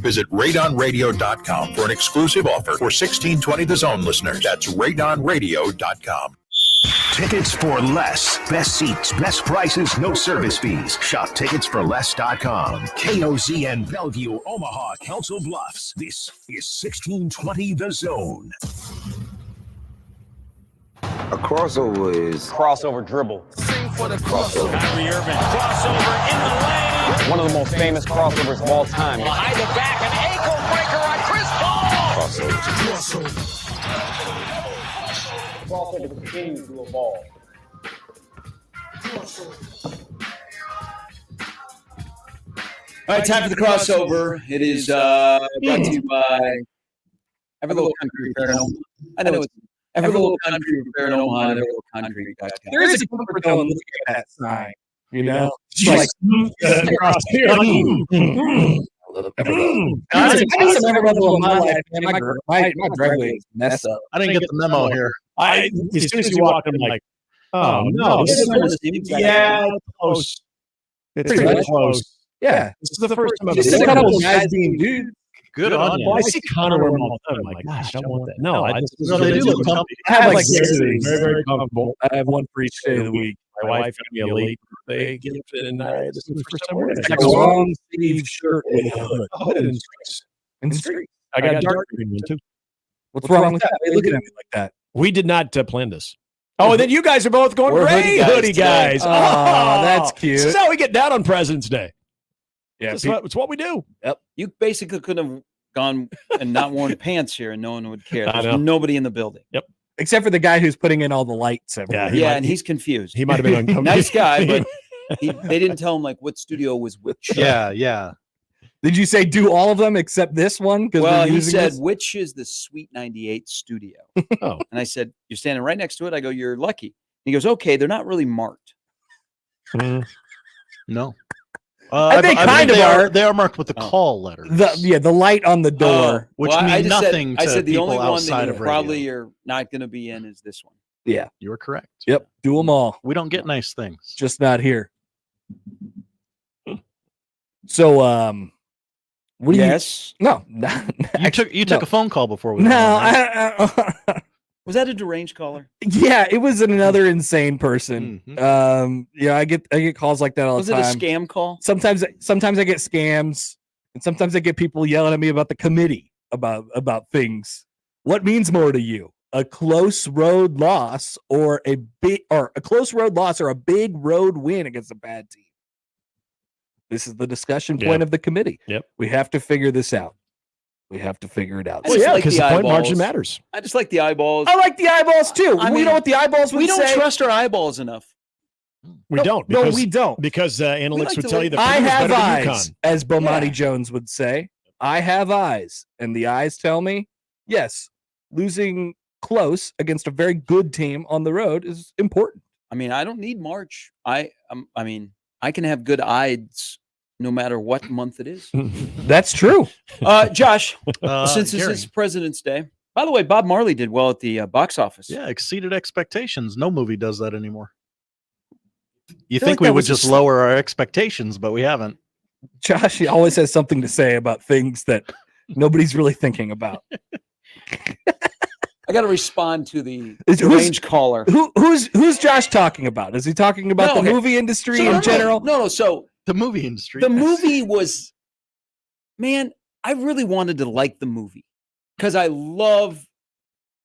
Visit radonradio.com for an exclusive offer for 1620 The Zone listeners. That's radonradio.com. Tickets for less. Best seats, best prices, no service fees. Shop ticketsforless.com. KOZN Bellevue, Omaha, Council Bluffs. This is 1620 The Zone. A crossover is crossover dribble. Sing for the crossover. Kyrie Irving, crossover in the lane. One of the most famous crossovers of all time. Behind the back, an ankle breaker on Chris Paul. Crossover continues to evolve. All right, time for the crossover. It is brought to you by Every Little Country Fair in Omaha. I know it's Every Little Country Fair in Omaha and Every Little Country. There is a comfort though in looking at that sign. You know, I need some Every Level in my life, man. My driveway is messed up. I didn't get the memo here. As soon as you walk, I'm like, oh no, yeah, close. It's pretty much close. Yeah, this is the first time I've seen a couple of guys being dudes. Good on you. Well, I see Connor wear them all the time. I'm like, gosh, I don't want that. No, they do look comfy. I have like 6 of these. Very, very comfortable. I have one for each day of the week. My wife got me a late birthday gift, and this is the first time wearing it. It's like a long sleeve shirt with a hood and streaks. I got a dark green one too. What's wrong with that? Why are you looking at me like that? We did not plan this. Oh, and then you guys are both going gray hoodie guys. Oh, that's cute. This is how we get down on President's Day. Yeah, it's what we do. Yep. You basically could have gone and not worn pants here, and no one would care. There's nobody in the building. Yep. Except for the guy who's putting in all the lights. Yeah, and he's confused. He might have been uncomfortable. Nice guy, but they didn't tell him like what studio was which. Yeah. Did you say do all of them except this one? Well, he said, which is the Suite 98 studio? Oh. And I said, you're standing right next to it. I go, you're lucky. And he goes, okay, they're not really marked. No. They kind of are. They are marked with the call letter. The light on the door, which means nothing to I said the people only one outside that of you radio. probably are not going to be in is this one. Yeah, you are correct. Yep, do them all. We don't get nice things, just not here. So, what do you? No, you took a phone call before we. No, was that a deranged caller? Yeah, it was another insane person. Mm-hmm. I get calls like that all the time. Was it a scam call? Sometimes I get scams, and sometimes I get people yelling at me about the committee about things. What means more to you? A close road loss or a big road win against a bad team? This is the discussion point of the committee. Yep. We have to figure this out. We have to figure it out. Well, yeah, because the point margin matters. I just like the eyeballs. I like the eyeballs too. We know what the eyeballs would say. We don't trust our eyeballs enough. We don't. Because, no, we don't. Because analytics would tell you that I have better eyes, than UConn. as Bomani Jones would say. I have eyes, and the eyes tell me, yes, losing close against a very good team on the road is important. I mean, I don't need March. I can have good eyes no matter what month it is. That's true. Josh, since this is President's Day. By the way, Bob Marley did well at the box office. Yeah, exceeded expectations. No movie does that anymore. You feel think like we that would was just lower our expectations, but we haven't. Josh, he always has something to say about things that nobody's really thinking about. I got to respond to the deranged caller. Who's Josh talking about? Is he talking about the movie industry in general? No. So the movie industry. The movie was, man, I really wanted to like the movie because I love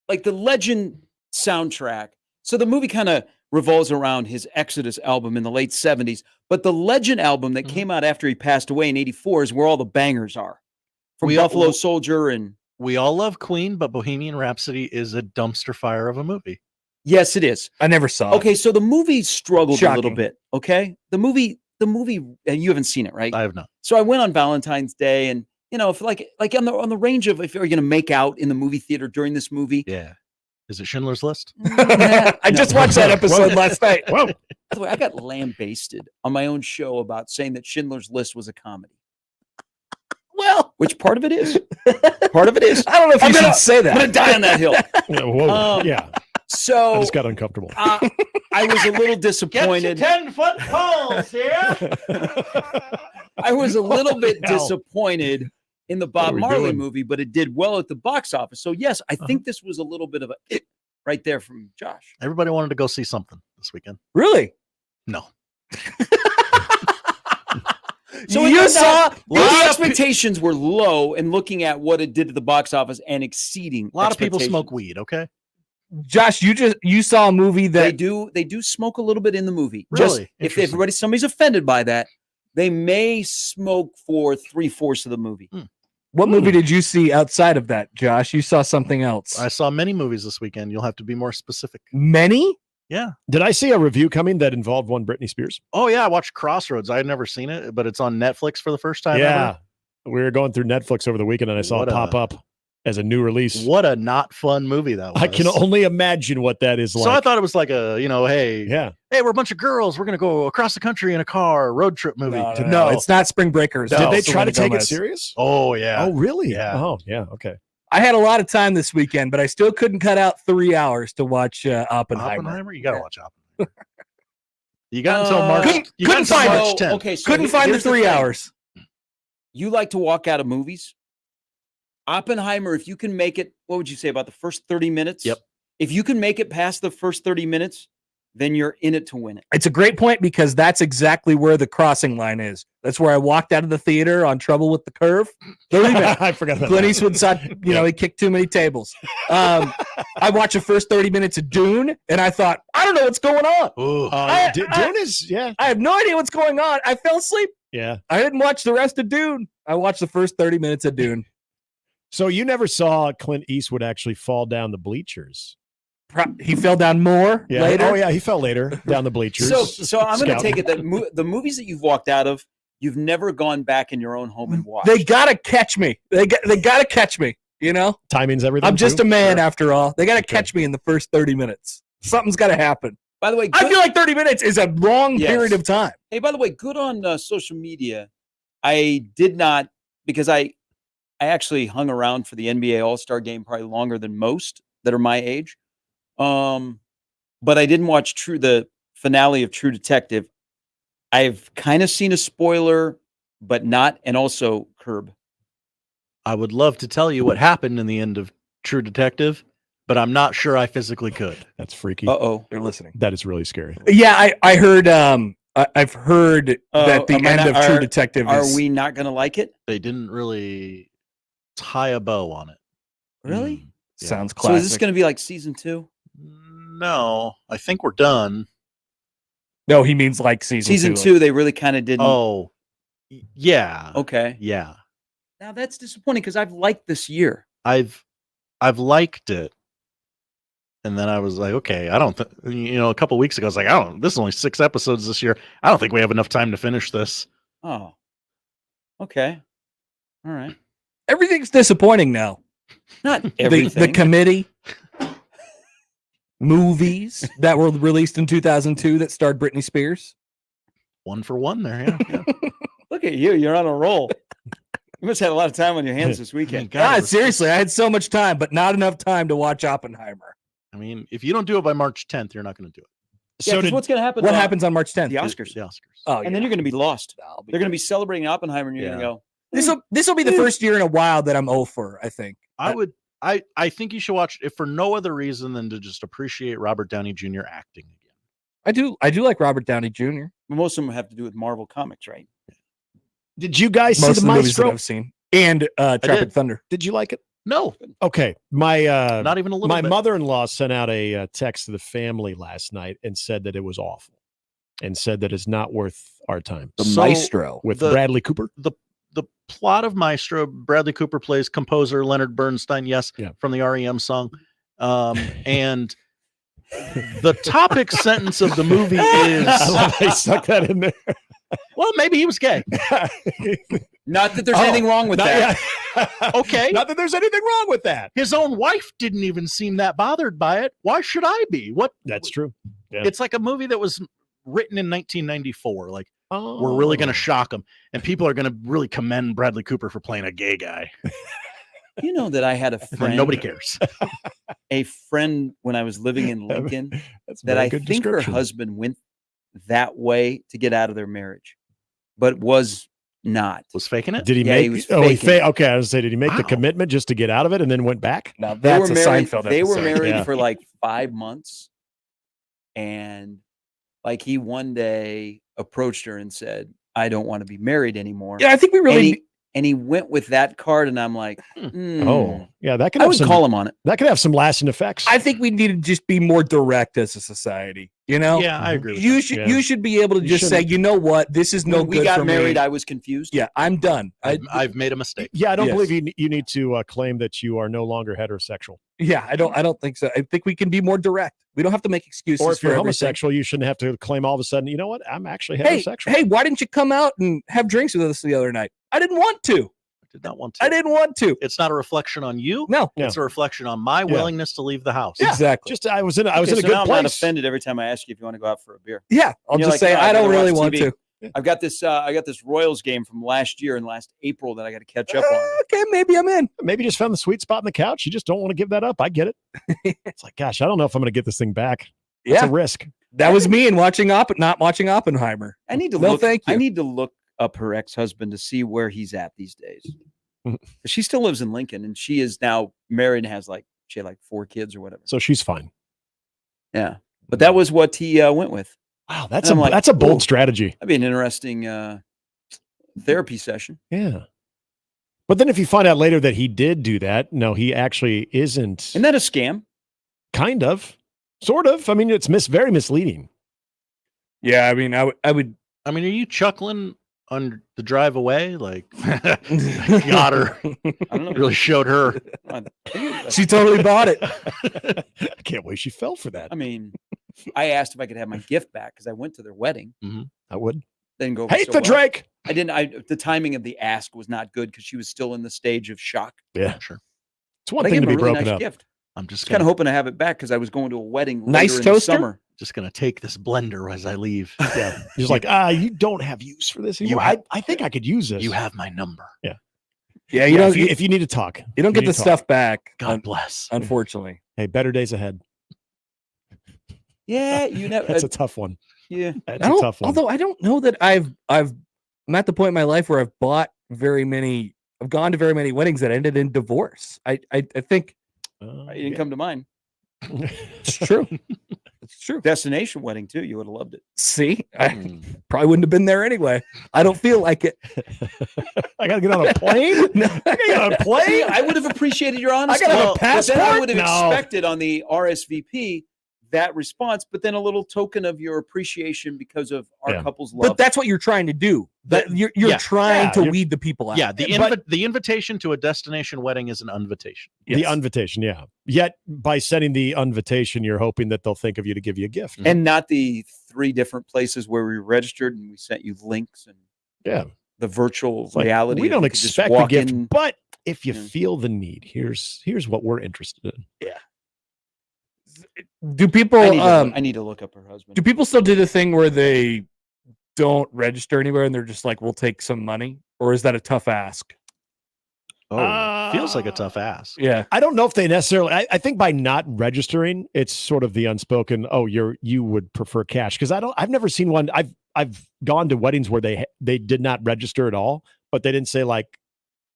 like the Legend soundtrack. So the movie kind of revolves around his Exodus album in the late 70s. But the Legend album that came out after he passed away in 84 is where all the bangers are. From Buffalo Soldier and... We all love Queen, but Bohemian Rhapsody is a dumpster fire of a movie. Yes, it is. I never saw it. Okay, so the movie struggled a little bit, okay? The movie, and you haven't seen it, right? I have not. So I went on Valentine's Day, and, you know, if like on the range of if you're going to make out in the movie theater during this movie. Yeah. Is it Schindler's List? I just watched that episode last night. Whoa. By the way, I got lambasted on my own show about saying that Schindler's List was a comedy. Well, which part of it is? Part of it is. I don't know if you should say that. I'm going to die on that hill. Yeah, whoa. So I just got uncomfortable. I was a little disappointed. Get your 10-foot poles here. I was a little bit disappointed in the Bob Marley movie, but it did well at the box office. So yes, I think this was a little bit of a right there from Josh. Everybody wanted to go see something this weekend. Really? No. So you saw the expectations were low, and looking at what it did to the box office and exceeding. A lot of people smoke weed. Okay, Josh, you saw a movie that they do smoke a little bit in the movie. Really? Just if somebody's offended by that, they may smoke for 3/4 of the movie. What movie did you see outside of that, Josh? You saw something else. I saw many movies this weekend. You'll have to be more specific. Many? Yeah. Did I see a review coming that involved one Britney Spears? Oh yeah, I watched Crossroads. I had never seen it, but it's on Netflix for the first time. Yeah, ever. we were going through Netflix over the weekend, and I saw it pop up as a new release. What a not fun movie that was. I can only imagine what that is like. So I thought it was like a, hey, we're a bunch of girls. We're gonna go across the country in a car, road trip movie. No, it's not Spring Breakers. Did they try to take it serious? Oh yeah. Oh really? Yeah. Oh yeah. Okay. I had a lot of time this weekend, but I still couldn't cut out 3 hours to watch Oppenheimer. You gotta watch Oppenheimer. You got until March. Couldn't find March it. 10th. Okay, so Couldn't find the 3 hours. You like to walk out of movies? Oppenheimer, if you can make it, what would you say about the first 30 minutes? Yep. If you can make it past the first 30 minutes, then you're in it to win it. It's a great point because that's exactly where the crossing line is. That's where I walked out of the theater on Trouble with the Curve. 30 minutes. I forgot about Clint that. Eastwood saw, he kicked too many tables. I watched the first 30 minutes of Dune, and I thought, I don't know what's going on. Dune is, I have no idea what's going on. I fell asleep. Yeah. I didn't watch the rest of Dune. I watched the first 30 minutes of Dune. So you never saw Clint Eastwood actually fall down the bleachers? He fell down more later. Oh yeah, he fell later down the bleachers. So I'm going to take it that the movies that you've walked out of, you've never gone back in your own home and watched. They gotta catch me. They gotta catch me. Timing's everything. I'm just a man after all. They gotta catch me in the first 30 minutes. Something's gotta happen. By the way, I feel like 30 minutes is a long period of time. Hey, by the way, good on social media. I did not, because I actually hung around for the NBA All-Star game probably longer than most that are my age. But I didn't watch the finale of True Detective. I've kind of seen a spoiler, but not, and also Curb. I would love to tell you what happened in the end of True Detective, but I'm not sure I physically could. That's freaky. They're listening. That is really scary. Yeah, I heard. I've heard that the end of True Detective. Are we not going to like it? They didn't really tie a bow on it. Really? Yeah. Sounds classic. So is this going to be like season 2? No, I think we're done. No, he means like season 2. They really kind of didn't. Oh, yeah. Okay. Yeah. Now that's disappointing because I've liked this year. I've liked it. And then I was like, okay, I don't think, a couple of weeks ago, I was like, this is only 6 episodes this year. I don't think we have enough time to finish this. Oh, okay. All right. Everything's disappointing now. Not everything. The committee. Movies that were released in 2002 that starred Britney Spears. 1 for 1 there, yeah. Look at you. You're on a roll. You must have had a lot of time on your hands this weekend. God, seriously, I had so much time, but not enough time to watch Oppenheimer. I mean, if you don't do it by March 10th, you're not going to do it. So what's going to happen? What happens on March 10th? The Oscars. The Oscars. Oh, and then you're going to be lost. They're going to be celebrating Oppenheimer, and you're going to go. This will be the first year in a while that I'm 0 for, I think. I think you should watch it for no other reason than to just appreciate Robert Downey Jr. acting again. I do like Robert Downey Jr. Most of them have to do with Marvel Comics, right? Did you guys Most see the of the movies that Maestro? I've seen. And Tropic Thunder. Did you like it? No. Okay. Not even a little My bit. mother-in-law sent out a text to the family last night and said that it was awful and said that it's not worth our time. The Maestro. With Bradley Cooper? The plot of Maestro, Bradley Cooper plays composer Leonard Bernstein, from the REM song. And the topic sentence of the movie is... I love how he stuck that in there. Well, maybe he was gay. Not that there's anything wrong with that. Okay. Not that there's anything wrong with that. His own wife didn't even seem that bothered by it. Why should I be? That's true. Yeah. It's like a movie that was written in 1994. Like, we're really going to shock them. And people are going to really commend Bradley Cooper for playing a gay guy. You know that I had a friend. Nobody cares. A friend when I was living in Lincoln That's that I think her description. husband went that way to get out of their marriage, but was, not. Was faking it? Did he Yeah, make? he was oh, he faking. okay. I was saying, did he make the Wow. commitment just to get out of it and then went back? Now They that's were a married. Seinfeld They were episode. married Yeah. for like 5 months, and like he one day approached her and said, "I don't want to be married anymore." Yeah, I think we and really. he went with that card, and I'm like, Oh, yeah. That could I have would some. call him on it. That could have some lasting effects. I think we need to just be more direct as a society. You know, Yeah, I agree. With you that. should Yeah. you should be able to You just say, shouldn't. you know what, this is no When we good got for married, me. I was confused. Yeah, I'm done. I've made a mistake. yeah, I don't Yes. believe you need to claim that you are no longer heterosexual. I don't think so. I think we can be more direct. We don't have to make excuses Or if for you're everything. homosexual, you shouldn't have to claim all of a sudden, you know what? I'm actually Hey, heterosexual. hey, why didn't you come out and have drinks with us the other night? I didn't want to. Did not want to. I didn't want to. It's not a reflection on you. No. It's a reflection on my willingness to leave the house. Yeah. Exactly. Just I was in a Okay, so good now I'm not place. offended every time I ask you if you want to go out for a beer. Yeah, I'll And you're just like, say "No, I don't gotta really watch want TV." to. I've got this Royals game from last April that I got to catch up on. Okay, maybe I'm in. Maybe just found the sweet spot in the couch. You just don't want to give that up. I get it. It's like, gosh, I don't know if I'm going to get this thing back. It's a risk. That was me in not watching Oppenheimer. I need to No, look. thank you. I need to look up her ex-husband to see where he's at these days. She still lives in Lincoln, and she is now married and has she had 4 kids or whatever. So she's fine. Yeah, but that was what he went with. Wow, that's And I'm like, that's a bold ooh, strategy. That'd be an interesting therapy session. Yeah. But then if you find out later that he did do that, no, he actually isn't. Isn't that a scam? Kind of. Sort of. I mean, it's very misleading. Yeah, I mean, I would. I mean, are you chuckling on the drive away? Like, got her. I don't know. Really showed her. She totally bought it. I can't believe she fell for that. I mean, I asked if I could have my gift back because I went to their wedding. I would. Didn't go over Hate so the well. Drake. I didn't. The timing of the ask was not good because she was still in the stage of shock. Yeah, sure. It's one But I thing gave to him be a really broken nice up. gift. I'm just Kind of hoping to have it back because I was going to a wedding Nice later in the toaster? summer. just gonna take this blender as I leave. Yeah. He's like, you don't have use for this anymore. I think I could use this. You have my number. Yeah. Yeah, You know, don't. if you need to talk, You don't get need the to talk. stuff back. God bless. Unfortunately. Hey, better days ahead. Yeah, you know. That's a tough one. Yeah, That's a tough one. Although I don't know that I'm at the point in my life where I've gone to very many weddings that ended in divorce. I think you didn't come to mine. it's true. It's true. Destination wedding too. You would have loved it. See, I probably wouldn't have been there anyway. I don't feel like it. I gotta get on a plane. I gotta get on a plane. I would have appreciated your honesty. I gotta have a But then I passport? would have No. expected on the RSVP that response, but then a little token of your appreciation because of our couple's love. But that's what you're trying to do. That you're yeah. trying to you're- weed the people out. Yeah, the invitation to a destination wedding is an invitation. The invitation, yeah. Yet by sending the invitation, you're hoping that they'll think of you to give you a gift. and not the 3 different places where we registered and we sent you links and Yeah. the virtual It's like, reality. we of don't you could just expect a walk gift, in. but if you Yeah. feel the need, here's what we're interested in. Do people I need to look up her husband. do people still do the thing where they don't register anywhere and they're just like, we'll take some money? Or is that a tough ask? Oh, feels like a tough ask. Yeah. I don't know if they necessarily. I think by not registering, it's sort of the unspoken. Oh, you would prefer cash because I've never seen one. I've gone to weddings where they did not register at all, but they didn't say like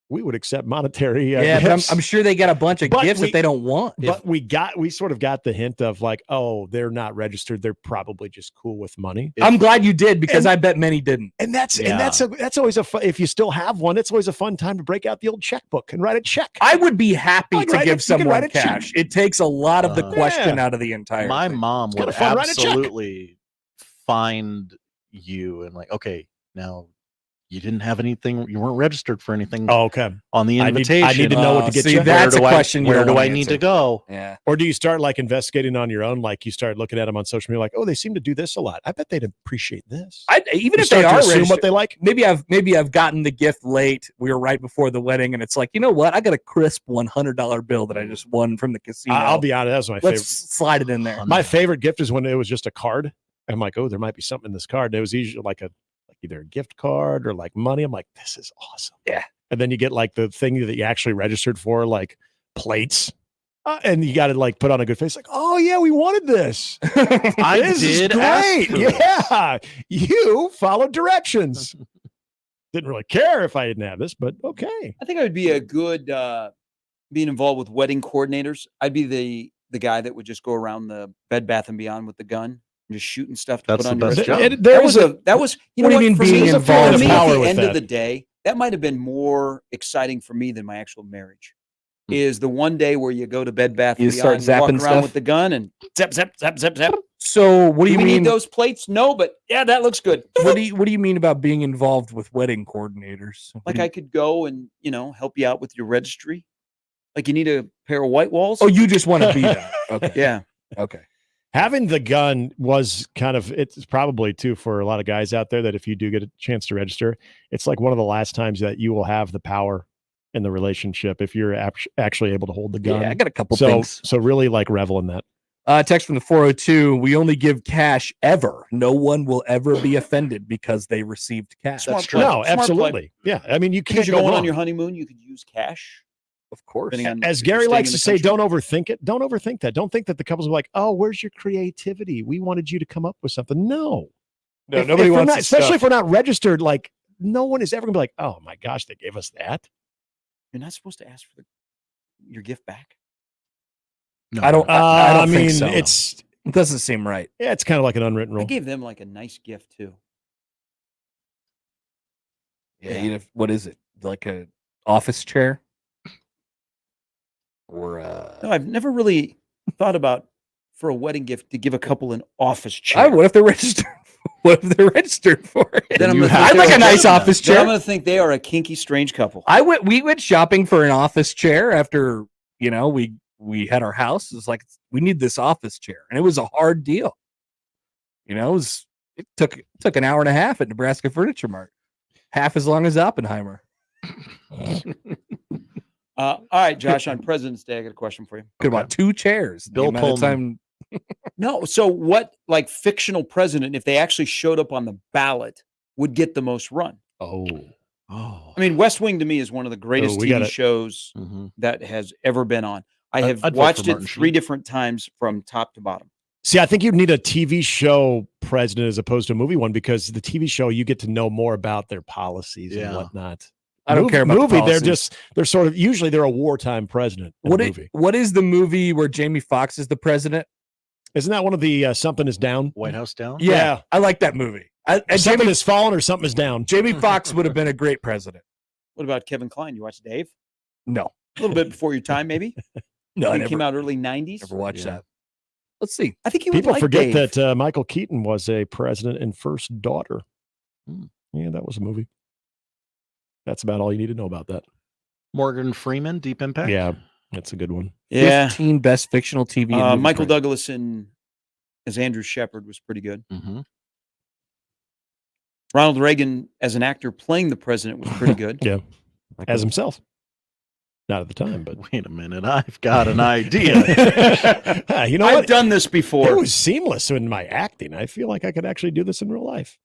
we would accept monetary. Yeah, but gifts. I'm sure they got a bunch of But gifts that they don't want. But we sort of got the hint of like, oh, they're not registered. They're probably just cool with money. I'm glad you did because I bet many didn't. And that's always a fun, if you still have one, it's always a fun time to break out the old checkbook and write a check. I would be happy Like, to write give it- you can someone write a check. cash. It takes a lot of the question Yeah. out of the entire My thing. mom kinda would fun, write a check. absolutely find you and like, okay, now you didn't have anything, you weren't registered for anything Oh, okay. on the I need invitation. to know what to get see, you. that's a question you Where don't do I wanna need to answer. go? Yeah. Or do you start like investigating on your own? Like you start looking at them on social media, like, oh, they seem to do this a lot. I bet they'd appreciate this. Even You if they start to are assume registered, what they like. maybe I've gotten the gift late. We were right before the wedding, and it's like, you know what? I got a crisp $100 bill that I just won from the casino. I'll be honest, that's my Let's favorite. slide it in there. My favorite gift is when it was just a card. I'm like, oh, there might be something in this card. And it was usually like either a gift card or like money. I'm like, this is awesome. Yeah. And then you get like the thing that you actually registered for, like plates. And you got to like put on a good face, like, oh yeah, we wanted this. I This is did ask great. for this. Yeah, you followed directions. didn't really care if I didn't have this, but okay. I think I would be a good being involved with wedding coordinators. I'd be the guy that would just go around the Bed Bath and Beyond with the gun and just shooting stuff to That's put on the your best resume. job. That was you What know do you mean for being me, involved for me, power at the with end that? of the day, that might have been more exciting for me than my actual marriage. Hmm. Is the one day where you go to Bed Bath You and start Beyond, walk zapping around stuff? with the gun and zap, zap, zap, zap, zap. So what do you we mean? need those plates? No, but yeah, that looks good. What do you mean about being involved with wedding coordinators? Like I could go and help you out with your registry. Like you need a pair of white walls. Oh, you just want to be that? Okay. Yeah. Okay. Having the gun was kind of, it's probably too for a lot of guys out there that if you do get a chance to register, it's like one of the last times that you will have the power in the relationship if you're actually able to hold the gun. Yeah, I got a couple so, things. So really like revel in that. Text from the 402. We only give cash ever. No one will ever be offended because they received cash. Smart That's true. play. No, Smart play. absolutely. Yeah. I mean, you Because can't you're go going wrong. on your honeymoon, you could use cash. Of course. depending on As if you're Gary staying likes in to the say, country. don't overthink it. Don't overthink that. Don't think that the couple's like, oh, where's your creativity? We wanted you to come up with something. No. No, If nobody we're wants not, to especially stuff. if we're not registered, like no one is ever gonna be like, oh my gosh, they gave us that. You're not supposed to ask for your gift back. No, I don't I mean, think so. it's It doesn't seem right. yeah, it's kind of like an unwritten I rule. gave them like a nice gift too. Yeah. What is it? Like a office chair? Or No, I've never really thought about for a wedding gift to give a couple an office chair. what if they're registered? What if they're registered for it? Then I'm gonna think I'd like they're a nice office Then chair. I'm going to think they are a kinky, strange couple. We went shopping for an office chair after, we had our house. It's like, we need this office chair. And it was a hard deal. It took an hour and a half at Nebraska Furniture Mart. Half as long as Oppenheimer. All right, Josh, on President's Day, I got a question for you. Could want 2 chairs. Bill The amount of Pullman. No, so what, like, fictional president, if they actually showed up on the ballot, would get the most run? Oh. I mean, West Wing to me is one of the greatest we TV gotta- shows that has ever been on. I have I'd vote watched for it Martin 3 Sheen. different times from top to bottom. See, I think you'd need a TV show president as opposed to a movie one because the TV show you get to know more about their policies and Yeah. whatnot. I don't care about the movie. policies. They're sort of usually they're a wartime president. In a movie. What is the movie where Jamie Foxx is the president? Isn't that one of the Something Is Down? White House down. Yeah. I like that movie. And Something Jamie, Is Fallen or Something Is Down. Jamie Foxx would have been a great president. What about Kevin Kline? You watched Dave? No, A little bit before your time, maybe? no, I It never, came out early 90s. never watched Yeah. that. Let's see. I think you would People like forget Dave. that Michael Keaton was a president and first daughter. Hmm. Yeah, that was a movie. That's about all you need to know about that. Morgan Freeman, Deep Impact. Yeah, that's a good one. Yeah. 15 best fictional TV. and movie Michael presidents. Douglas as Andrew Shepard was pretty good. Mm-hmm. Ronald Reagan as an actor playing the president was pretty good. Yeah, as himself. Not at the time, but Wait a minute, I've got an idea. you know I've what? done this before. It was seamless in my acting. I feel like I could actually do this in real life.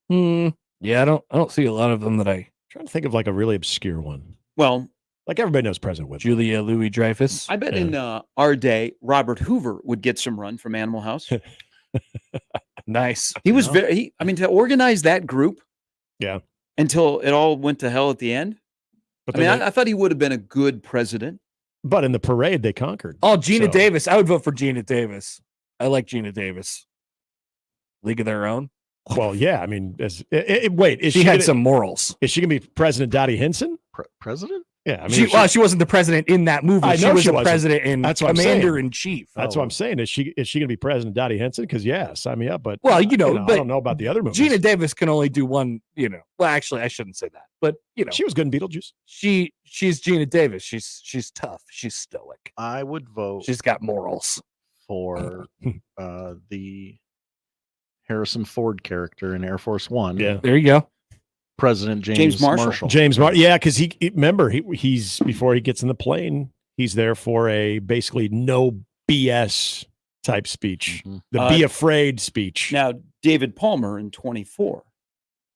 Yeah, I don't see a lot of them that I. Trying to think of like a really obscure one. Well, Like everybody knows President Whitman. Julia Louis Dreyfus. I bet in our day, Robert Hoover would get some run from Animal House. Nice. He was to organize that group. Yeah. Until it all went to hell at the end. But I mean, I thought he would have been a good president. But in the parade, they conquered. Oh, Gina So- Davis. I would vote for Gina Davis. I like Gina Davis. League of Their Own. Well, yeah. I mean, wait, is She had gonna- some morals. Is she going to be President Dottie Hinson? President? Yeah. I mean, She wasn't the president in that movie. I She know was she the wasn't. president in That's what I'm saying. Commander in Chief. That's what I'm saying. Is she going to be President Dottie Hinson? Because yeah, sign me up. But Well, I but don't know about the other movies. Gina Davis can only do one. Well, actually, I shouldn't say that. But she was good in Beetlejuice. She's Gina Davis. She's tough. She's stoic. I would vote. She's got morals. For the Harrison Ford character in Air Force One. Yeah, there you go. President James Marshall. James Marshall. Yeah, because remember he's before he gets in the plane, he's there for a basically no BS type speech, the be afraid speech. Now, David Palmer in 24.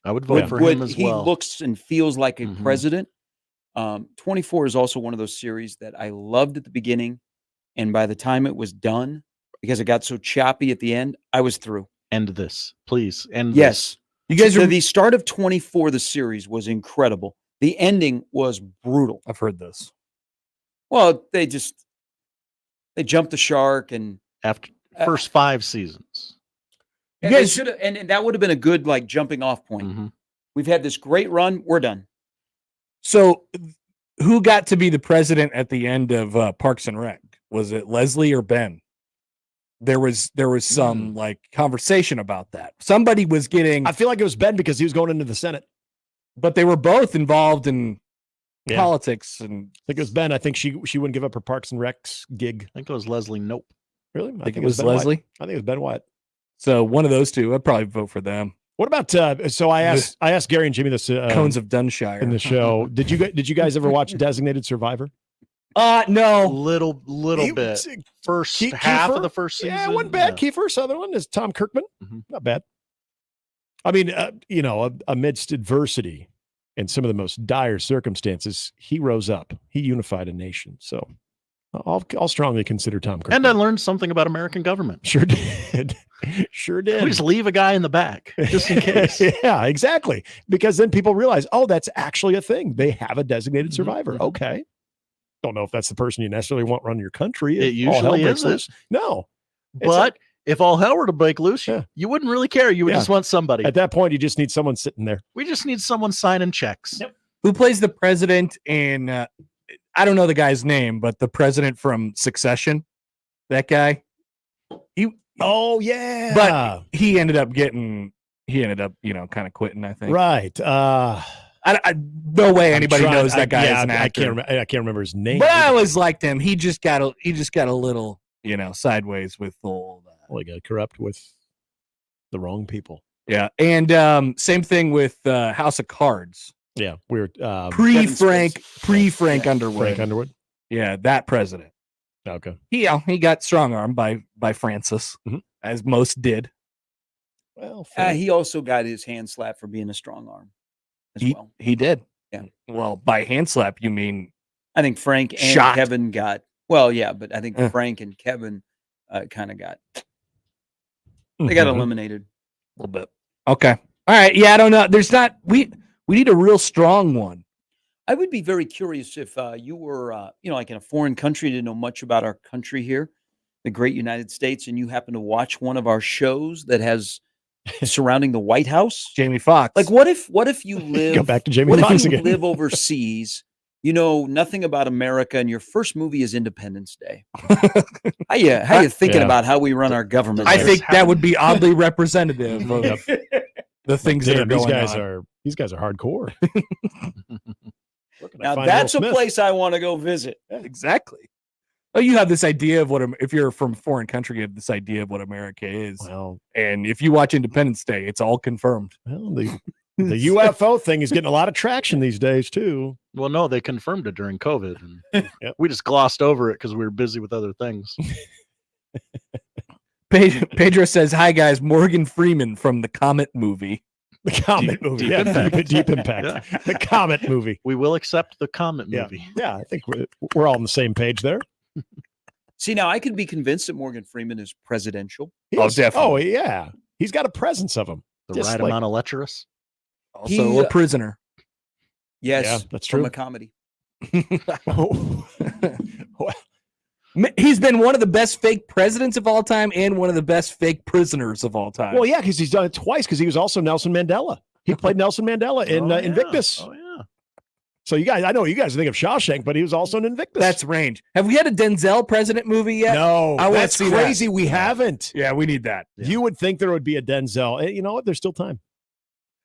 I would vote for him as well. He looks and feels like a president. 24 is also one of those series that I loved at the beginning. And by the time it was done, because it got so choppy at the end, I was through. End this, please. End Yes. You guys the start of 24, the series was incredible. The ending was brutal. I've heard this. Well, they jumped the shark, and after first 5 seasons. You guys should have, and that would have been a good jumping off point. Mm-hmm. We've had this great run. We're done. So, who got to be the president at the end of Parks and Rec? Was it Leslie or Ben? There was some conversation about that. Somebody was getting. I feel like it was Ben because he was going into the Senate, but they were both involved in politics. And I think it was Ben. I think she wouldn't give up her Parks and Rec's gig. I think it was Leslie. Nope. Really? I think it was Leslie. Wyatt. I think it was Ben Wyatt. So one of those two. I'd probably vote for them. What about? So I asked Gary and Jimmy this. Cones of Dunshire in the show. Did you guys ever watch Designated Survivor? No. Little bit. First half of the first season. Yeah, it wasn't bad. Yeah. Kiefer Sutherland is Tom Kirkman. Mm-hmm. Not bad. I mean, amidst adversity and some of the most dire circumstances, he rose up. He unified a nation. So I'll strongly consider Tom Kirkman. And I learned something about American government. Sure did. Sure did. We just leave a guy in the back just in case. Yeah, exactly. Because then people realize, oh, that's actually a thing. They have a designated survivor. Mm-hmm. Okay. Don't know if that's the person you necessarily want running your country. It usually isn't. No. But if all hell were to break loose, you wouldn't really care. You would just want somebody. At that point, you just need someone sitting there. We just need someone signing checks. Yep. Who plays the president in, I don't know the guy's name, but the president from Succession, that guy. Oh, yeah. But he ended up, kind of quitting, I think. Right. No way anybody knows that guy is an actor. I can't remember his name. But I always liked him. He just got a little, sideways with old. He got corrupt with the wrong people. Yeah, and same thing with House of Cards. Yeah, we're pre-Frank Underwood. Frank Underwood. Yeah, that president. Okay. He got strong-armed by Francis, as most did. Well, he also got his hand slapped for being a strong arm. He did. Yeah. Well, by hand slap, you mean? I think Frank and shot. Kevin got. Well, yeah, but I think Frank and Kevin kind of got. They got eliminated a little bit. Okay. All right. Yeah, I don't know. There's not. We need a real strong one. I would be very curious if you were, like in a foreign country, didn't know much about our country here, the great United States, and you happen to watch one of our shows that has. Surrounding the White House, Jamie Foxx. Like, what if you live? Go back to Jamie Foxx again. Live overseas, you know nothing about America, and your first movie is Independence Day. How you thinking about how we run our government? I think that would be oddly representative of the things that are going on. These guys are hardcore. Now that's a place I want to go visit. Yeah, exactly. Oh, you have this idea of if you're from a foreign country, you have this idea of what America is. Well, and if you watch Independence Day, it's all confirmed. Well, the UFO thing is getting a lot of traction these days too. Well, no, they confirmed it during COVID. And we just glossed over it because we were busy with other things. Pedro says, "Hi guys, Morgan Freeman from the Comet movie." The Comet movie, deep impact. Yeah. The Comet movie. We will accept the Comet movie. Yeah, I think we're all on the same page there. See, now I could be convinced that Morgan Freeman is presidential. Definitely. Oh, yeah. He's got a presence of him. The right amount of lecherous. Also a prisoner. Yes, yeah, that's true. From a comedy. He's been one of the best fake presidents of all time and one of the best fake prisoners of all time. Well, yeah, because he's done it twice because he was also Nelson Mandela. He played Nelson Mandela in Invictus. Oh, yeah. So I know you guys think of Shawshank, but he was also in Invictus. That's range. Have we had a Denzel president movie yet? No, that's crazy. That. We haven't. Yeah, we need that. Yeah. You would think there would be a Denzel. You know what? There's still time.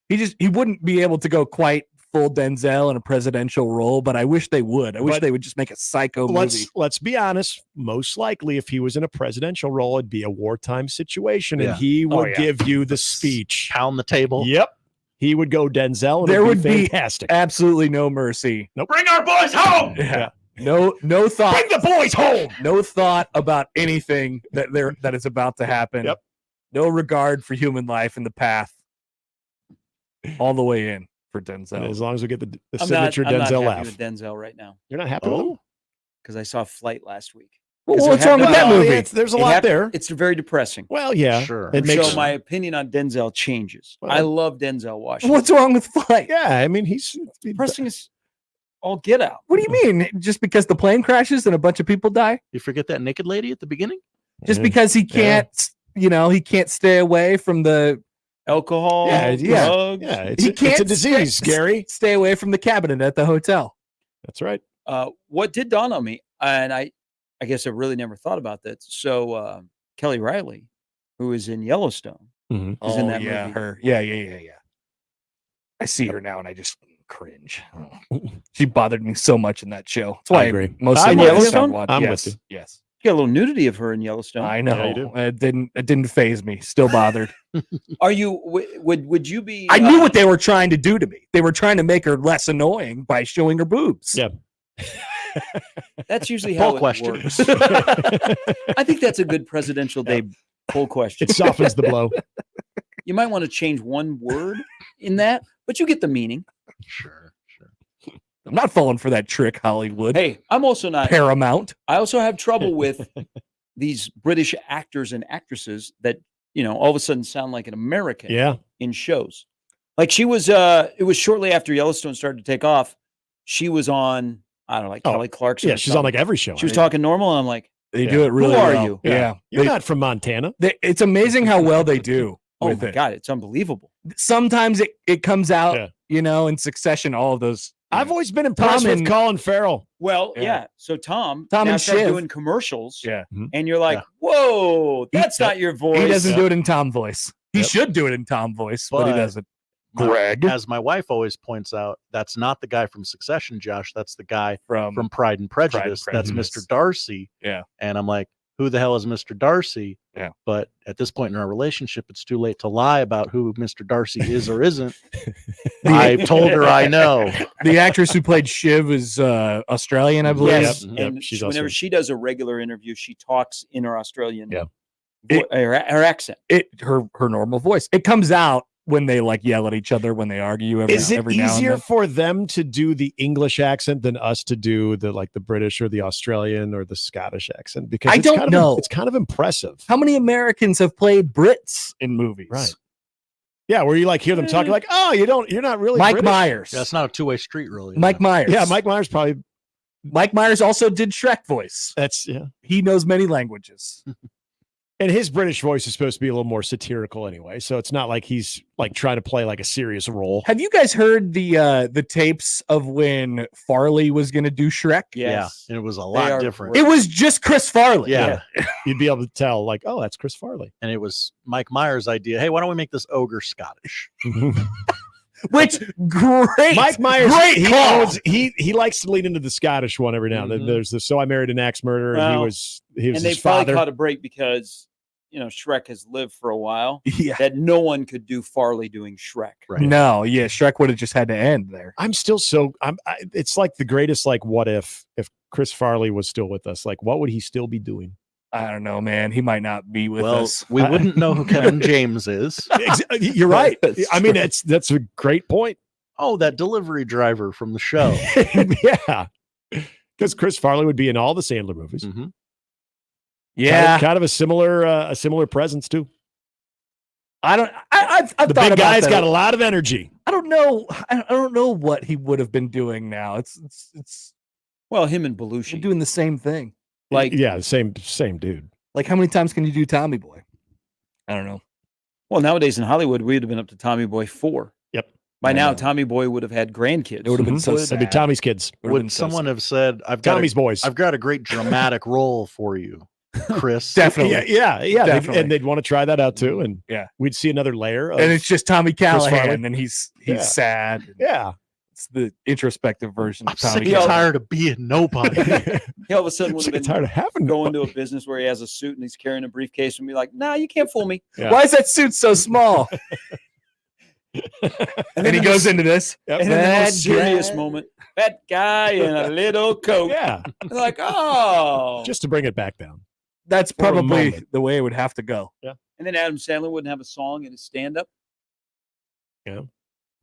He wouldn't be able to go quite full Denzel in a presidential role, but I wish they would. I wish they would just make a psycho movie. Let's be honest. Most likely, if he was in a presidential role, it'd be a wartime situation, and he would give you the speech, pound the table. Yep. He would go Denzel, and there would be fantastic. Absolutely no mercy. Nope. Bring our boys home. Yeah. No thought. Bring the boys home. No thought about anything that is about to happen. Yep. No regard for human life in the path. All the way in for Denzel. And as long as we get the signature Denzel I'm not happy laugh. with Denzel right now. You're not happy with him? Because I saw Flight last week. Well, what's wrong with that movie? There's a lot there. It's very depressing. Well, yeah, Sure. It makes So my opinion on Denzel changes. Well, I love Denzel Washington. What's wrong with Flight? yeah. I mean, he's depressing as all get out. What do you mean? Just because the plane crashes and a bunch of people die? You forget that naked lady at the beginning? Just because he can't, he can't stay away from the alcohol, drugs. Yeah, it's a disease, Gary. Stay away from the cabinet at the hotel. That's right. What did dawn on me, and I guess I really never thought about that. So Kelly Riley, who is in Yellowstone, is in that movie. Her. Yeah. I see her now, and I just cringe. She bothered me so much in that show. That's why I agree. Mostly in Yellowstone? I'm yes, with you. yes. You got a little nudity of her in Yellowstone. I know. Yeah, you do. It didn't phase me. Still bothered. Are you? Would you be? I knew what they were trying to do to me. They were trying to make her less annoying by showing her boobs. Yeah. That's usually how Poll it question. works. I think that's a good presidential day poll question. It softens the blow. You might want to change one word in that, but you get the meaning. Sure. I'm not falling for that trick, Hollywood. Hey, I'm also not Paramount. I also have trouble with these British actors and actresses that, all of a sudden sound like an American in shows. Like she was, it was shortly after Yellowstone started to take off. She was on, I don't know, like Kelly Clarkson. Yeah, or she's something. on like every show. She was talking normal, and I'm like, They do it really who are well. you? Yeah. You're not from Montana. It's amazing how well they do Oh with my it. God, it's unbelievable. Sometimes it comes out, in succession, all of those. I've always been impressed with Colin Farrell. Well, Yeah. yeah. So Tom and now started Shiv. doing commercials. Yeah. And you're like, whoa, that's not your voice. He doesn't do it in Tom voice. He should do it in Tom voice, but he But- doesn't. Greg. As my wife always points out, that's not the guy from Succession, Josh. That's the guy from Pride and Prejudice. That's Mr. Darcy. Yeah. And I'm like, who the hell is Mr. Darcy? Yeah. But at this point in our relationship, it's too late to lie about who Mr. Darcy is or isn't. I told her I know. The actress who played Shiv is Australian, I believe. Yes. And whenever she does a regular interview, she talks in her Australian her accent. Her normal voice. It comes out when they yell at each other, when they argue every now and then. Is it easier for them to do the English accent than us to do the British or the Australian or the Scottish accent? Because I don't know. It's kind of impressive. How many Americans have played Brits in movies? Right. Yeah, where you hear them talking like, oh, you're not really Mike British. Myers. Yeah, that's not a two-way street, really. Mike Myers. Yeah, Mike Myers probably. Mike Myers also did Shrek voice. He knows many languages. And his British voice is supposed to be a little more satirical anyway, so it's not like he's trying to play like a serious role. Have you guys heard the tapes of when Farley was going to do Shrek? Yeah, and it was a lot different. It was just Chris Farley. Yeah. You'd be able to tell, oh, that's Chris Farley. And it was Mike Myers' idea. Hey, why don't we make this ogre Scottish? Which great, Mike Myers, great call. He likes to lean into the Scottish one every now and then. There's the So I Married an Axe Murderer, and he was and his they father. probably caught a break because Shrek has lived for a while. Yeah. That no one could do Farley doing Shrek. Right. No, yeah, Shrek would have just had to end there. I'm still it's like the greatest what if Chris Farley was still with us? What would he still be doing? I don't know, man. He might not be with us. We wouldn't know who Kevin James is. You're right. I mean, that's a great point. Oh, that delivery driver from the show. Yeah. Because Chris Farley would be in all the Sandler movies. Mm-hmm. Yeah, kind of a similar presence too. I've the big guy's got a lot of energy. I don't know. I don't know what he would have been doing now. It's well, him and Belushi doing the same thing. The same dude. How many times can you do Tommy Boy? I don't know. Well, nowadays in Hollywood, we'd have been up to Tommy Boy 4. Yep. By now, Tommy Boy would have had grandkids. It would have been so sad. It'd be Tommy's kids. Would someone have said, Tommy's boys. I've got a great dramatic role for you, Chris? Definitely. Yeah. Definitely. They'd want to try that out too. And yeah, we'd see another layer. And it's just Tommy Farley. Callahan, and he's sad. Yeah. It's the introspective version of Tommy. I'm tired of being nobody. He all of a sudden would have been tired of having going to a business where he has a suit and he's carrying a briefcase and be like, "Nah, you can't fool me." Yeah. Why is that suit so small? and he goes into this. And then the most serious moment, that guy in a little coat. Yeah. They're like, oh. Just to bring it back down. That's For a probably moment. the way it would have to go. Yeah. And then Adam Sandler wouldn't have a song in his stand-up. Yeah.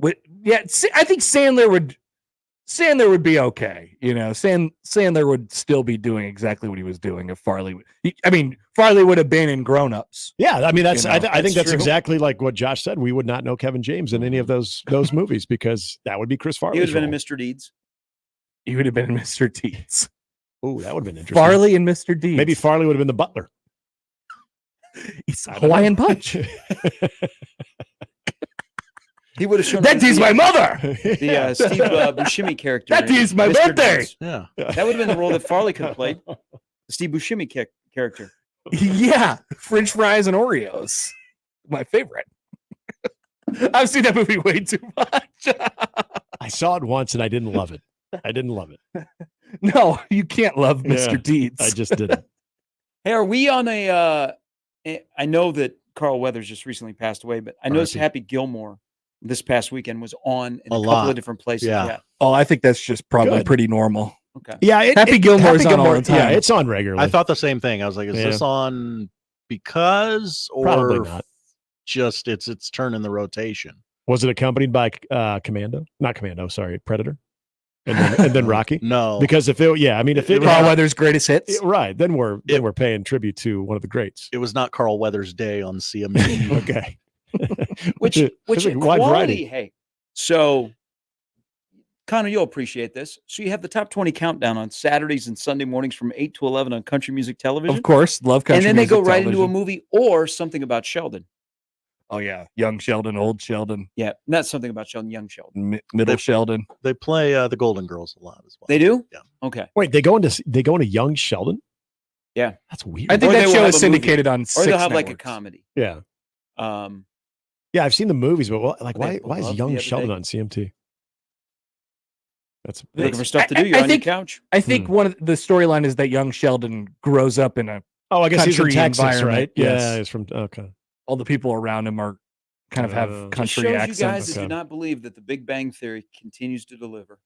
I think Sandler would Sandler would be okay. Sandler would still be doing exactly what he was doing if Farley Farley would have been in Grown Ups. Yeah, I mean I think that's true. exactly like what Josh said. We would not know Kevin James in any of those movies because that would be Chris Farley. He would have been in Mr. Deeds. He would have been in Mr. Deeds. Oh, that would have been interesting. Farley and Mr. Deeds. Maybe Farley would have been the butler. It's Hawaiian Punch. He would have shown That is my mother. The Steve Buscemi character. That in is my Mr. birthday. Deeds. Yeah. That would have been the role that Farley could have played. The Steve Buscemi character. Yeah, French fries and Oreos. My favorite. I've seen that movie way too much. I saw it once and I didn't love it. No, you can't love Mr. Deeds. I just didn't. Hey, are we on a? I know that Carl Weathers just recently passed away, but I noticed Happy Gilmore this past weekend was on in a couple of different places. Yeah. Oh, I think that's just probably pretty normal. Okay. Yeah, Happy Gilmore's on all the time. Yeah, it's on regularly. I thought the same thing. I was like, is this on because or probably not? Just it's turn in the rotation. Was it accompanied by Commando? Not Commando, sorry, Predator. And then Rocky? No. Because if it Carl Weathers' greatest hits. Right, then we're paying tribute to one of the greats. It was not Carl Weathers' day on CMT. Okay. Which wide variety. Hey, so Connor, you'll appreciate this. So you have the top 20 countdown on Saturdays and Sunday mornings from 8 to 11 on Country Music Television. Of course, love country music. And then they go right television. into a movie or something about Sheldon. Oh yeah, young Sheldon, old Sheldon. Yeah, not something about Sheldon, young Sheldon. Middle Sheldon. They play the Golden Girls a lot as well. They do? Yeah. Okay. Wait, they go into Young Sheldon? Yeah. That's weird. I think Or that they will show have is a syndicated movie. on Or 6 they'll have like a networks. comedy. Yeah. Um, Yeah, I've seen the movies, but They why is love Young the other Sheldon day. on CMT? That's looking for stuff to do. You're on your couch. I think one of the storyline is that young Sheldon grows up in a I guess he's from country Texas, environment. right? Yes. Yeah, he's from okay. All the people around him are kind of have Just country shows accents. you guys that do not believe that the Big Bang Theory continues to deliver.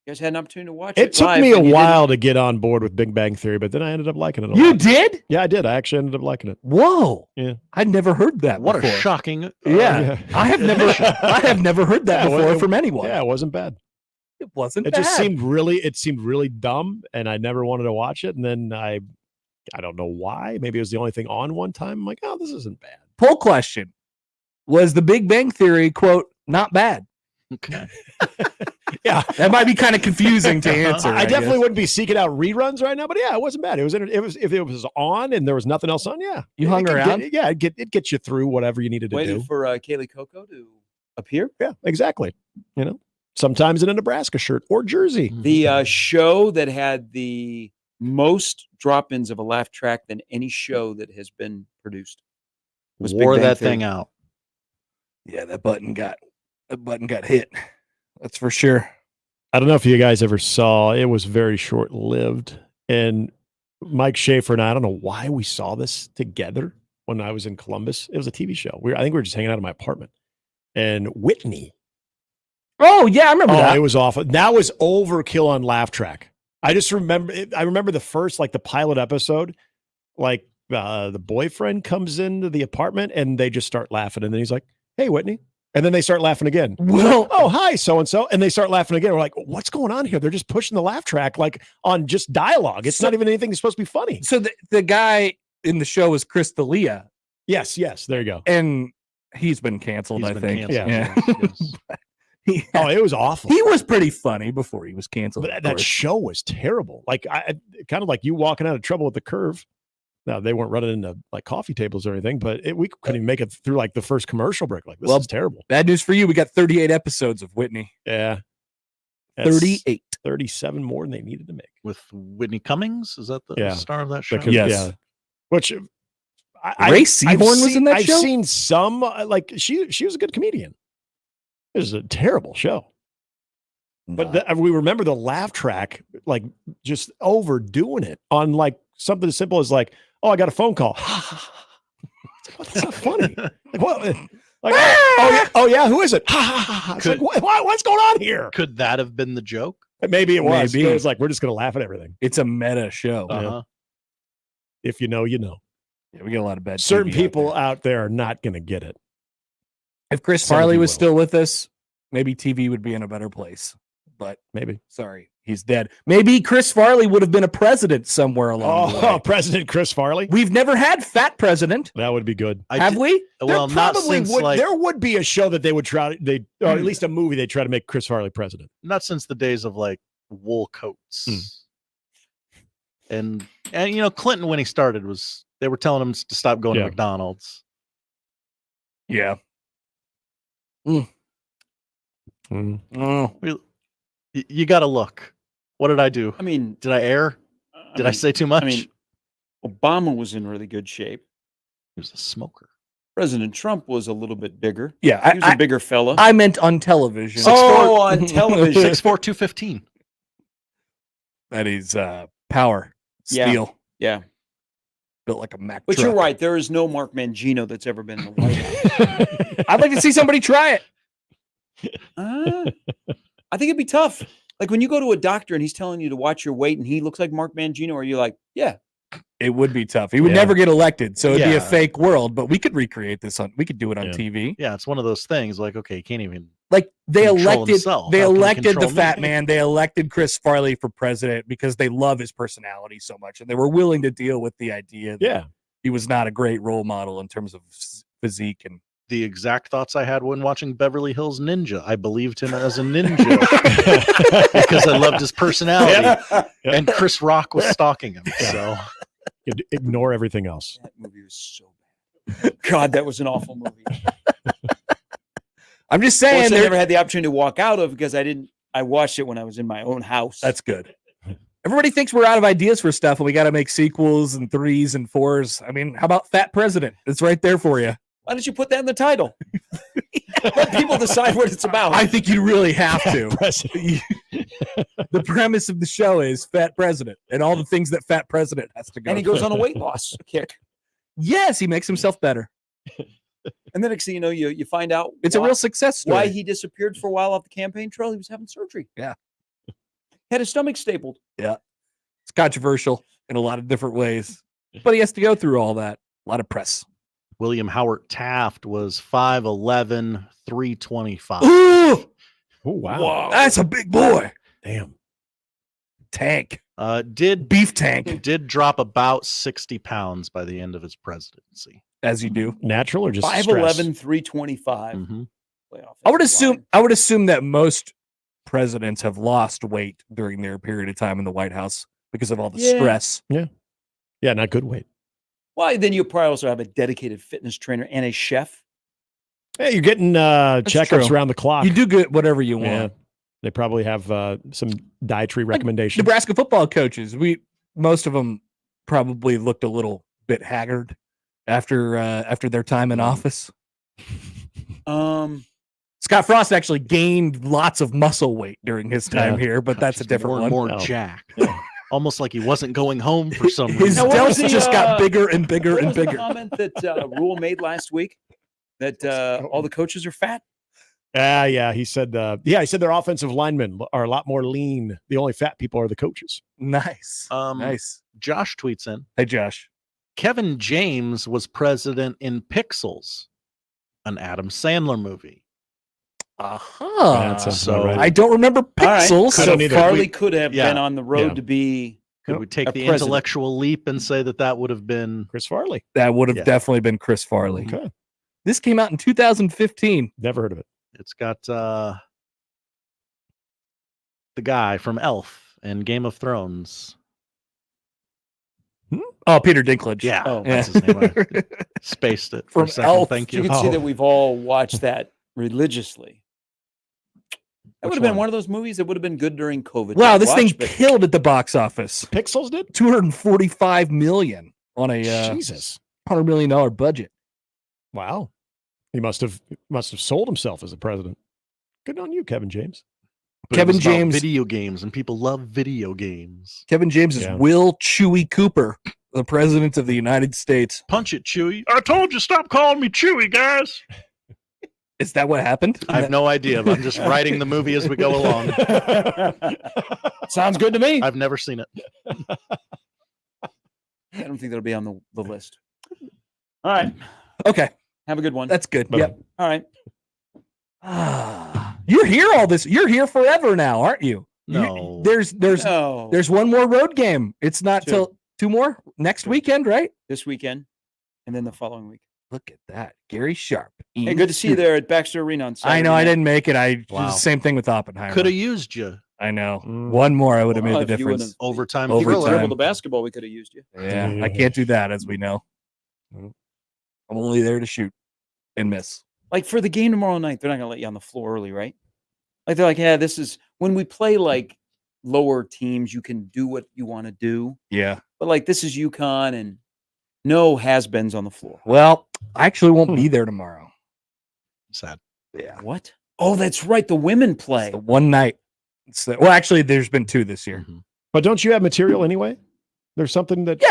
You guys had an opportunity to watch it. It took live, me a and you while to get on board with Big Bang Theory, but then I ended up liking it a lot. You did? Yeah, I did. I actually ended up liking it. Whoa! Yeah, I'd never heard that. What before. a shocking! Yeah, I have never heard that before from anyone. Yeah, it wasn't bad. It wasn't. It just seemed really dumb, and I never wanted to watch it. And then I don't know why. Maybe it was the only thing on one time. I'm like, oh, this isn't bad. Poll question: was the Big Bang Theory quote not bad? Okay. Yeah, that might be kind of confusing to answer. I definitely wouldn't be seeking out reruns right now, but yeah, it wasn't bad. It was if it was on and there was nothing else on. Yeah, you hung around. It gets you through whatever you needed to waiting do. for Kaylee Coco to appear. Yeah, exactly. Sometimes in a Nebraska shirt or jersey. The show that had the most drop-ins of a laugh track than any show that has been produced was Wore Big Bang that Theory. thing out. Yeah, that button got hit. That's for sure. I don't know if you guys ever saw, it was very short-lived. And Mike Schaefer and I don't know why we saw this together when I was in Columbus. It was a TV show. I think we were just hanging out in my apartment. And Whitney. Oh, yeah, I remember that. It was awful. That was overkill on laugh track. I just remember, I remember the first, like the pilot episode, like the boyfriend comes into the apartment and they just start laughing. And then he's like, hey, Whitney. And then they start laughing again. Well, oh, hi, so-and-so. And they start laughing again. We're like, what's going on here? They're just pushing the laugh track like on just dialogue. It's not even anything that's supposed to be funny. So the guy in the show was Chris D'Elia. Yes. There you go. And he's been canceled, I think. Yeah. Yes. Oh, it was awful. He was pretty funny before he was canceled. But that show was terrible. Like I kind of like you walking out of trouble with the curve. Now they weren't running into like coffee tables or anything, but we couldn't even make it through like the first commercial break. Like this is terrible. Bad news for you. We got 38 episodes of Whitney. Yeah. 38. 37 more than they needed to make. With Whitney Cummings? Is that the star of that show? Because, yes. Yeah. Which Ray Seaborn was in that show? I've seen some, like she was a good comedian. It was a terrible show. But we remember the laugh track, like just overdoing it on like something as simple as like, oh, I got a phone call. That's not funny. Like what? Like, oh yeah, who is it? It's like, what's going on here? Could that have been the joke? Maybe it was. Maybe. It was like we're just gonna laugh at everything. It's a meta show. Uh-huh. If you know, you know. Yeah, we get a lot of bad. Certain TV people out there are not gonna get it. If Chris Some of Farley you was will. still with us, maybe TV would be in a better place. but Maybe. sorry, he's dead. Maybe Chris Farley would have been a president somewhere along the way. President Chris Farley. We've never had fat president. That would be good. Have we? Well, not since there would be a show that they would try or at least a movie they try to make Chris Farley president. not since the days of like wool coats. And you know, Clinton, when he started, they were telling him to stop going to McDonald's. Yeah. You got to look. What did I do? I mean, did I err? Did I say too much? I mean, Obama was in really good shape. He was a smoker. President Trump was a little bit bigger. Yeah, he was a bigger fella. I meant on television. On television. 6'4", 215. That is power. Steel. Yeah. Built like a Mack But truck. you're right. There is no Mark Mangino that's ever been in the White House. I'd like to see somebody try it. I think it'd be tough. Like when you go to a doctor and he's telling you to watch your weight and he looks like Mark Mangino, are you like, yeah. It would be tough. He would never get elected, so it'd be a fake world, but we could recreate this we could do it on TV. Yeah, it's one of those things like, okay, you can't even they control elected himself. they How can he elected the control fat me? man. They elected Chris Farley for president because they love his personality so much and they were willing to deal with the idea that he was not a great role model in terms of physique and the exact thoughts I had when watching Beverly Hills Ninja. I believed him as a ninja because I loved his personality. And Chris Rock was stalking him. So you'd ignore everything else. That movie was so bad. God, that was an awful movie. I'm just saying, I never had the opportunity to walk out of because I watched it when I was in my own house. That's good. Everybody thinks we're out of ideas for stuff and we got to make sequels and 3s and 4s. I mean, how about Fat President? It's right there for you. Why don't you put that in the title? Let people decide what it's about. I think you really have to. The premise of the show is Fat President and all the things that Fat President has to go And he goes on a weight loss kick. Yes, he makes himself better. And then next thing you know, you find out it's a real success story. Why he disappeared for a while off the campaign trail. He was having surgery. Yeah. Had his stomach stapled. Yeah. It's controversial in a lot of different ways. But he has to go through all that. A lot of press. William Howard Taft was 5'11", 325. Ooh! Oh, wow. Whoa, that's a big boy. Damn. Tank. Beef tank. Did drop about 60 pounds by the end of his presidency. As you do. Natural or just 5'11", 325. Mm-hmm. I would assume that most presidents have lost weight during their period of time in the White House because of all the stress. Yeah. Yeah, not good weight. Well, then you probably also have a dedicated fitness trainer and a chef. Hey, you're getting checkups around the clock. You do get whatever you want. Yeah. They probably have some dietary recommendations. Nebraska football coaches, most of them probably looked a little bit haggard after their time in office. Scott Frost actually gained lots of muscle weight during his time here, but that's a different one. More jacked. Almost like he wasn't going home for some reason. His delts just got bigger and bigger and bigger. The comment that Rule made last week that all the coaches are fat. Yeah. He said, he said their offensive linemen are a lot more lean. The only fat people are the coaches. Nice. Nice. Josh tweets in. Hey, Josh. Kevin James was president in Pixels, an Adam Sandler movie. So right. I don't remember Pixels. Right. So Farley could have been on the road to be. Could we take the intellectual leap and say that would have been Chris Farley? That would have definitely been Chris Farley. Okay. This came out in 2015. Never heard of it. It's got the guy from Elf and Game of Thrones. Oh, Peter Dinklage. Yeah, that's his name. I spaced it for a second. Elf. Thank you. You can see that we've all watched that religiously. That would have been one of those movies that would have been good during COVID. Wow, this thing killed at the box office. Pixels did $245 million on a $100 million budget. Wow, he must have sold himself as a president. Good on you, Kevin James. But Kevin James, video games, and people love video games. Kevin James is Will Chewy Cooper, the president of the United States. Punch it, Chewy! I told you, stop calling me Chewy, guys. Is that what happened? I have no idea. I'm just writing the movie as we go along. Sounds good to me. I've never seen it. I don't think that'll be on the list. All right. Okay. Have a good one. That's good. Yep. All right. You're here all this. You're here forever now, aren't you? No. There's one more road game. It's not till 2 more next weekend, right? This weekend, and then the following week. Look at that, Gary Sharp. Hey, good to see you there at Baxter Arena on Saturday. I know night. I didn't make it. I did the same thing with Oppenheimer. Could have used you. I know. One more, I would have made the difference. Overtime. If you were dribble the basketball, we could have used you. Yeah, I can't do that, as we know. I'm only there to shoot and miss. Like for the game tomorrow night, they're not going to let you on the floor early, right? Like they're like, yeah, this is when we play like lower teams, you can do what you want to do. Yeah. But like this is UConn and no has-beens on the floor. Well, I actually won't be there tomorrow. Sad. Yeah. What? Oh, that's right. The women play. It's the one night. Well, actually, there's been 2 this year. But don't you have material anyway? There's something that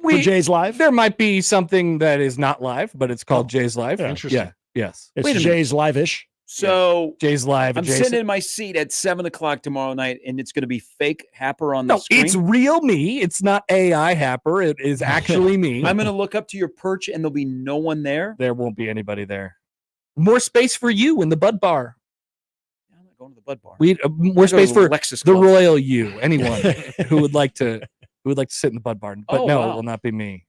for Jay's Live? There might be something that is not live, but it's called Jay's Live. Yeah. Interesting. Yeah. Yes. It's Jay's Live-ish. So Jay's Live. I'm adjacent. sitting in my seat at 7:00 tomorrow night, and it's going to be fake Happer on the screen. It's real me. It's not AI Happer. It is actually me. I'm going to look up to your perch, and there'll be no one there. There won't be anybody there. More space for you in the Bud Bar. I'm not going to the Bud Bar. We more space for Lexus the Club. Royal You. Anyone who would like to sit in the Bud Bar, but no, it will not be me.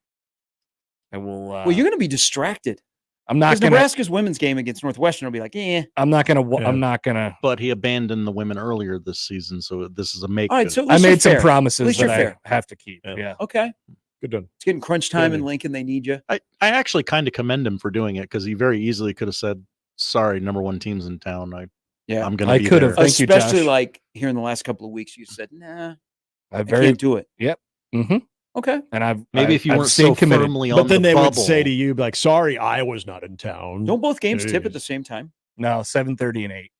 I will. Well, you're going to be distracted. I'm not going to. Nebraska's women's game against Northwestern will be like, I'm not going to. I'm not going to. But he abandoned the women earlier this season, so this is a make. All right, so I made some promises that I have to keep. Yeah. Yeah. Okay. Good done. It's getting crunch time in Lincoln. They need you. I actually kind of commend him for doing it because he very easily could have said, "Sorry, number 1 team's in town. I'm going to be could there." have. Thank you, Especially Josh. like here in the last couple of weeks, you said, "Nah, I can't do it." Yep. Mm-hmm. Okay. And maybe if you weren't so committed. firmly on But then the they would bubble. say to you, like, sorry, I was not in town. Don't both games tip at the same time? No, 7:30 and 8.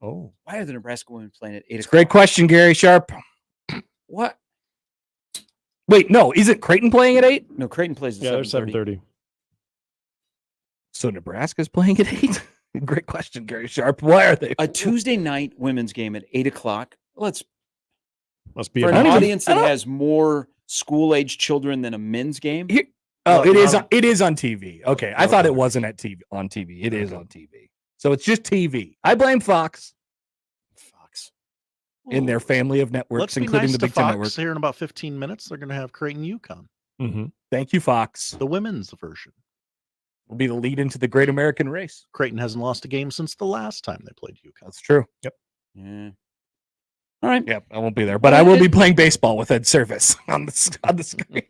Oh. Why are the Nebraska women playing at 8 It's a great question, Gary Sharp. What? Wait, no, isn't Creighton playing at 8? No, Creighton plays at Yeah, they're 7:30. 7:30. So Nebraska's playing at 8? Great question, Gary Sharp. Why are they? A Tuesday night women's game at 8:00. Must be for a an bunch of- audience that has more school-age children than a men's game. It is. It is on TV. Okay, I thought it wasn't at TV on TV. It is on TV. So it's just TV. I blame Fox. In their family of networks, Let's be including nice the to Big Ten Fox. Network. Here in about 15 minutes, they're going to have Creighton UConn. Mm-hmm. Thank you, Fox. The women's version will be the lead into the Great American Race. Creighton hasn't lost a game since the last time they played UConn. That's true. Yep. Yeah. All right. Yep. I won't be there, but I will be playing baseball with Ed Service on the screen.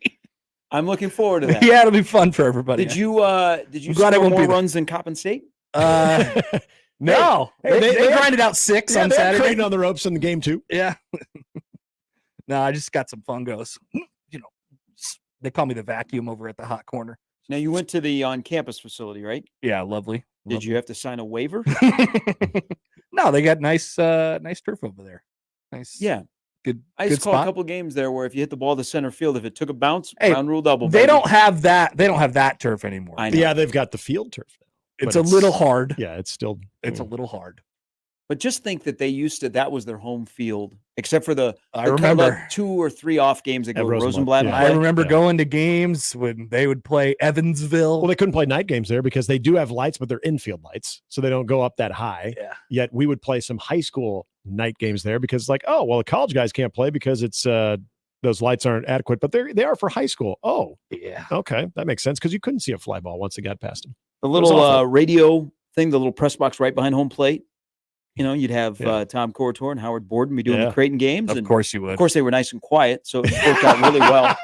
I'm looking forward to that. Yeah, it'll be fun for everybody. Did you I'm glad I score won't more be there. runs than Coppin State? No, Hey, they grinded out 6 on they had Saturday. Creighton on the ropes in the game too. Yeah. No, I just got some fungos. You know, they call me the vacuum over at the hot corner. Now you went to the on-campus facility, right? Yeah, lovely. Did you have to sign a waiver? No, they got nice turf over there. Nice. Yeah. Good. I used good to call spot. a couple games there where if you hit the ball to center field, if it took a bounce, Hey, ground rule double. They baby. don't have that. They don't have that turf anymore. I know. Yeah, they've got the field turf now. It's but a little hard. Yeah, it's still. It's a little hard. But just think that they used to, that was their home field, except for the remember. like 2 or 3 off games that At go Rosenblatt, Rosenblatt. yeah. and play. I remember going to games when they would play Evansville. Well, they couldn't play night games there because they do have lights, but they're infield lights, so they don't go up that high. Yeah. Yet we would play some high school night games there because, like, oh, well, the college guys can't play because it's those lights aren't adequate, but they are for high school. Oh, yeah. Okay, that makes sense because you couldn't see a fly ball once it got past them. The was little awful. radio thing, the little press box right behind home plate. You know, you'd have Yeah. Tom Corator and Howard Borden be doing Yeah. the Creighton games. Of and course you would. Of course, they were nice and quiet, so it worked out really well.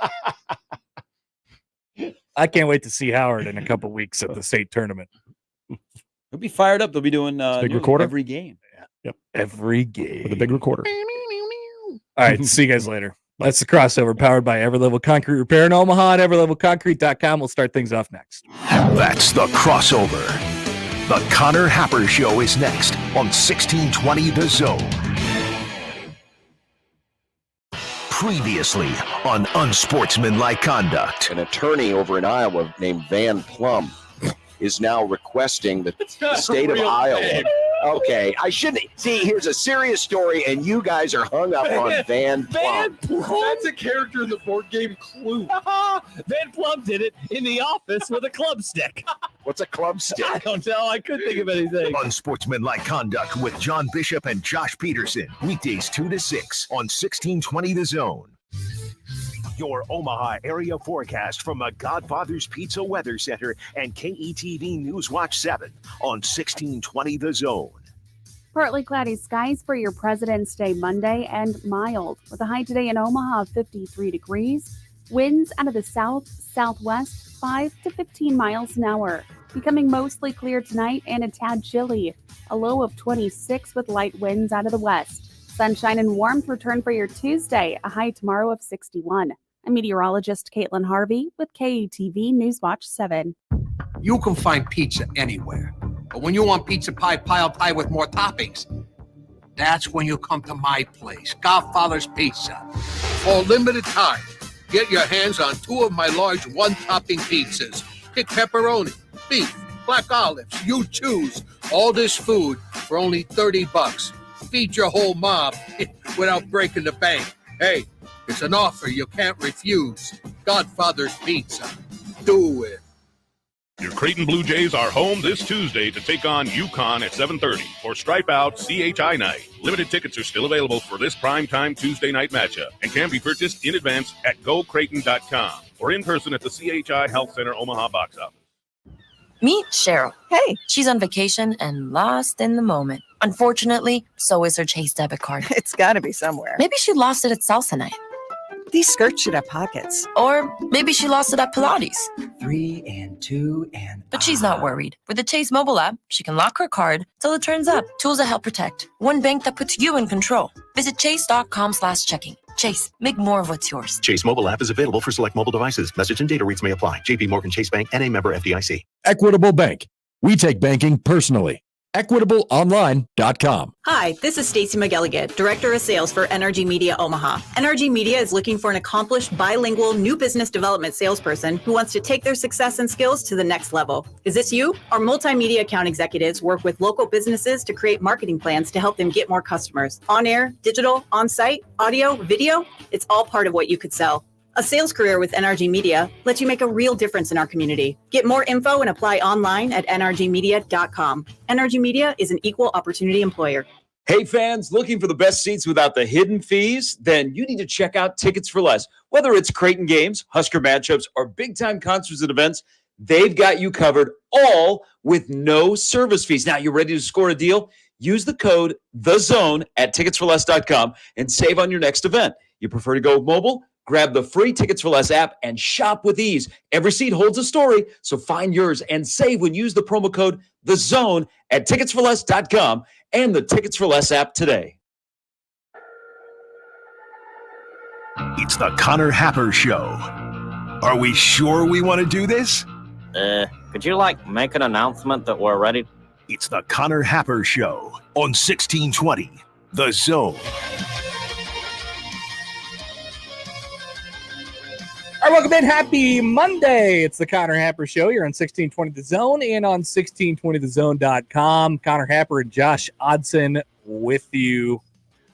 I can't wait to see Howard in a couple weeks at the state tournament. They'll be fired up. They'll be doing Big news recorder? every game. Every game. With a big recorder. All right, see you guys later. That's the crossover powered by Everlevel Concrete Repair in Omaha and everlevelconcrete.com. We'll start things off next. That's the crossover. The Connor Happer Show is next on 1620 The Zone. Previously on Unsportsmanlike Conduct. An attorney over in Iowa named Van Plum is now requesting the state of Iowa. Okay, I shouldn't. See, here's a serious story, and you guys are hung up on Van Plum. That's a character in the board game Clue. Van Plum did it in the office with a club stick. What's a club stick? I don't know. I couldn't think of anything. Unsportsmanlike conduct with John Bishop and Josh Peterson. Weekdays 2 to 6 on 1620 The Zone. Your Omaha area forecast from the Godfather's Pizza Weather Center and KETV News Watch 7 on 1620 The Zone. Partly cloudy skies for your President's Day Monday and mild with a high today in Omaha of 53 degrees. Winds out of the south-southwest 5 to 15 miles an hour. Becoming mostly clear tonight and a tad chilly. A low of 26 with light winds out of the west. Sunshine and warmth return for your Tuesday. A high tomorrow of 61. I'm meteorologist Caitlin Harvey with KETV News Watch 7. You can find pizza anywhere. But when you want pizza pie piled high with more toppings, that's when you come to my place, Godfather's Pizza. For a limited time, get your hands on 2 of my large one-topping pizzas. Pick pepperoni, beef, black olives, you choose. All this food for only $30. Feed your whole mob without breaking the bank. Hey, it's an offer you can't refuse. Godfather's Pizza. Do it. Your Creighton Blue Jays are home this Tuesday to take on UConn at 7:30 for Stripe Out CHI Night. Limited tickets are still available for this primetime Tuesday night matchup and can be purchased in advance at gocreighton.com or in person at the CHI Health Center Omaha box office. Meet Cheryl. Hey. She's on vacation and lost in the moment. Unfortunately, so is her Chase debit card. It's got to be somewhere. Maybe she lost it at salsa night. These skirts should have pockets. Or maybe she lost it at Pilates. 3 and 2 and... But she's not worried. With the Chase mobile app, she can lock her card till it turns up. Tools that help protect. One bank that puts you in control. Visit chase.com/checking. Chase, make more of what's yours. Chase mobile app is available for select mobile devices. Message and data rates may apply. JP Morgan Chase Bank, N.A. member FDIC. Equitable Bank. We take banking personally. EquitableOnline.com. Hi, this is Stacey McElligott, Director of Sales for NRG Media Omaha. NRG Media is looking for an accomplished bilingual new business development salesperson who wants to take their success and skills to the next level. Is this you? Our multimedia account executives work with local businesses to create marketing plans to help them get more customers. On air, digital, on-site, audio, video, it's all part of what you could sell. A sales career with NRG Media lets you make a real difference in our community. Get more info and apply online at nrgmedia.com. NRG Media is an equal opportunity employer. Hey fans, looking for the best seats without the hidden fees? Then you need to check out Tickets for Less. Whether it's Creighton games, Husker matchups, or big-time concerts and events, they've got you covered, all with no service fees. Now, you ready to score a deal? Use the code THEZONE at ticketsforless.com and save on your next event. You prefer to go mobile? Grab the free Tickets for Less app and shop with ease. Every seat holds a story, so find yours and save when you use the promo code THEZONE at ticketsforless.com and the Tickets for Less app today. It's the Connor Happer Show. Are we sure we want to do this? Could you, make an announcement that we're ready? It's the Connor Happer Show on 1620 The Zone. All right, welcome in. Happy Monday. It's the Connor Happer Show here on 1620 The Zone and on 1620thezone.com. Connor Happer and Josh Odson with you.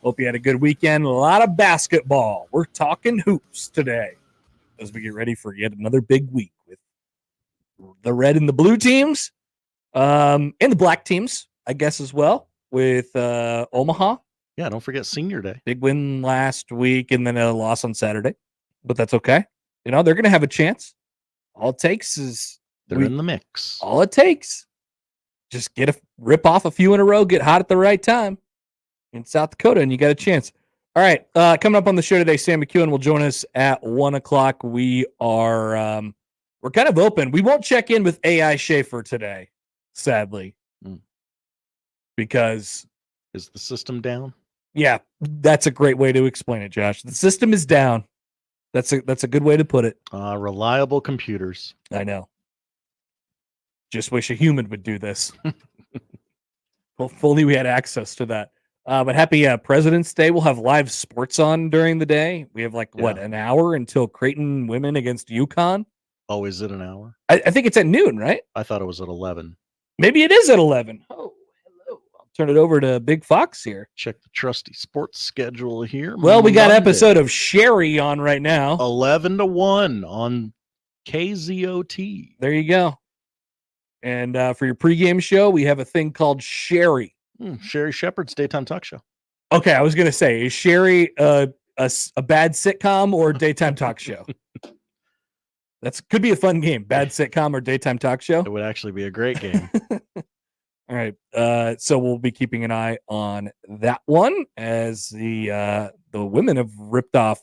Hope you had a good weekend. A lot of basketball. We're talking hoops today as we get ready for yet another big week with the red and the blue teams and the black teams, I guess, as well, with Omaha. Yeah, don't forget Senior Day. Big win last week and then a loss on Saturday, but that's okay. You know, they're going to have a chance. All it takes is they're in the mix. All it takes, just rip off a few in a row, get hot at the right time in South Dakota, and you got a chance. All right, coming up on the show today, Sam McKewon will join us at 1:00. We are we're kind of open. We won't check in with AI Schaefer today, sadly, because is the system down? Yeah, that's a great way to explain it, Josh. The system is down. That's a good way to put it. Reliable computers. I know. Just wish a human would do this. Well, if only we had access to that. But happy President's Day. We'll have live sports on during the day. We have an hour until Creighton women against UConn. Oh, is it an hour? I think it's at noon, right? I thought it was at 11. Maybe it is at 11. Oh, hello. I'll turn it over to Big Fox here. Check the trusty sports schedule here. Well, we got episode of Sherry on right now. 11 to 1 on KZOT. There you go. And for your pregame show, we have a thing called Sherry. Sherry Shepherd's daytime talk show. Okay, I was gonna say, is Sherry a bad sitcom or a daytime talk show? Could be a fun game. Bad sitcom or daytime talk show. It would actually be a great game. All right. So we'll be keeping an eye on that one as the women have ripped off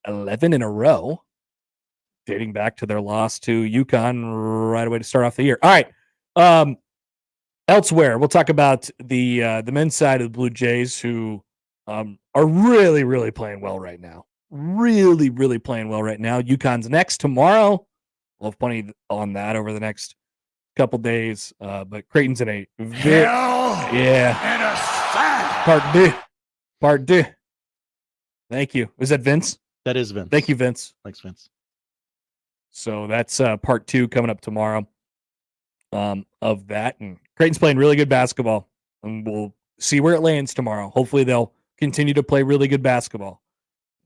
11 in a row, dating back to their loss to UConn right away to start off the year. All right. Elsewhere, we'll talk about the men's side of the Blue Jays, who are really, really playing well right now. Really, really playing well right now. UConn's next tomorrow. We'll have plenty on that over the next couple days. But Creighton's in a Part deux. Thank you. Was that Vince? That is Vince. Thank you, Vince. Thanks, Vince. So that's part 2 coming up tomorrow of that. And Creighton's playing really good basketball. And we'll see where it lands tomorrow. Hopefully they'll continue to play really good basketball.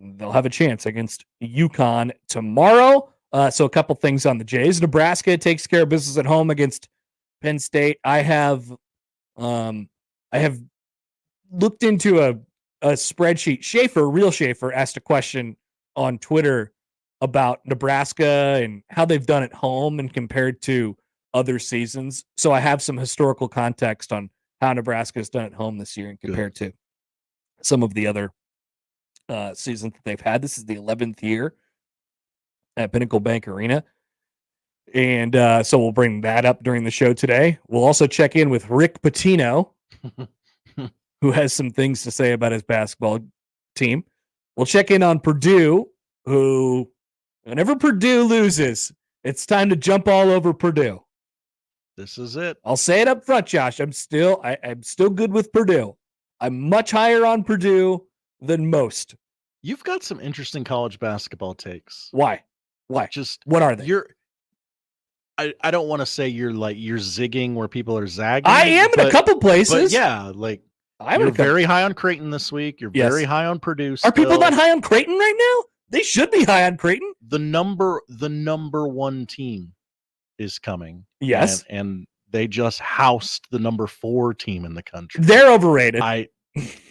They'll have a chance against UConn tomorrow. So a couple things on the Jays. Nebraska takes care of business at home against Penn State. I have looked into a spreadsheet. Real Schaefer, asked a question on Twitter about Nebraska and how they've done at home and compared to other seasons. So I have some historical context on how Nebraska has done at home this year and compared to some of the other seasons that they've had. This is the 11th year at Pinnacle Bank Arena. And so we'll bring that up during the show today. We'll also check in with Rick Pitino, who has some things to say about his basketball team. We'll check in on Purdue, who, whenever Purdue loses, it's time to jump all over Purdue. This is it. I'll say it up front, Josh. I'm still good with Purdue. I'm much higher on Purdue than most. You've got some interesting college basketball takes. Why? Just what are they? I don't want to say you're zigging where people are zagging. I am in a couple places. But yeah, you're very high on Creighton this week. You're very high on Purdue. Are people not high on Creighton right now? They should be high on Creighton. The number one team is coming. Yes. And they just housed the number 4 team in the country. They're overrated. I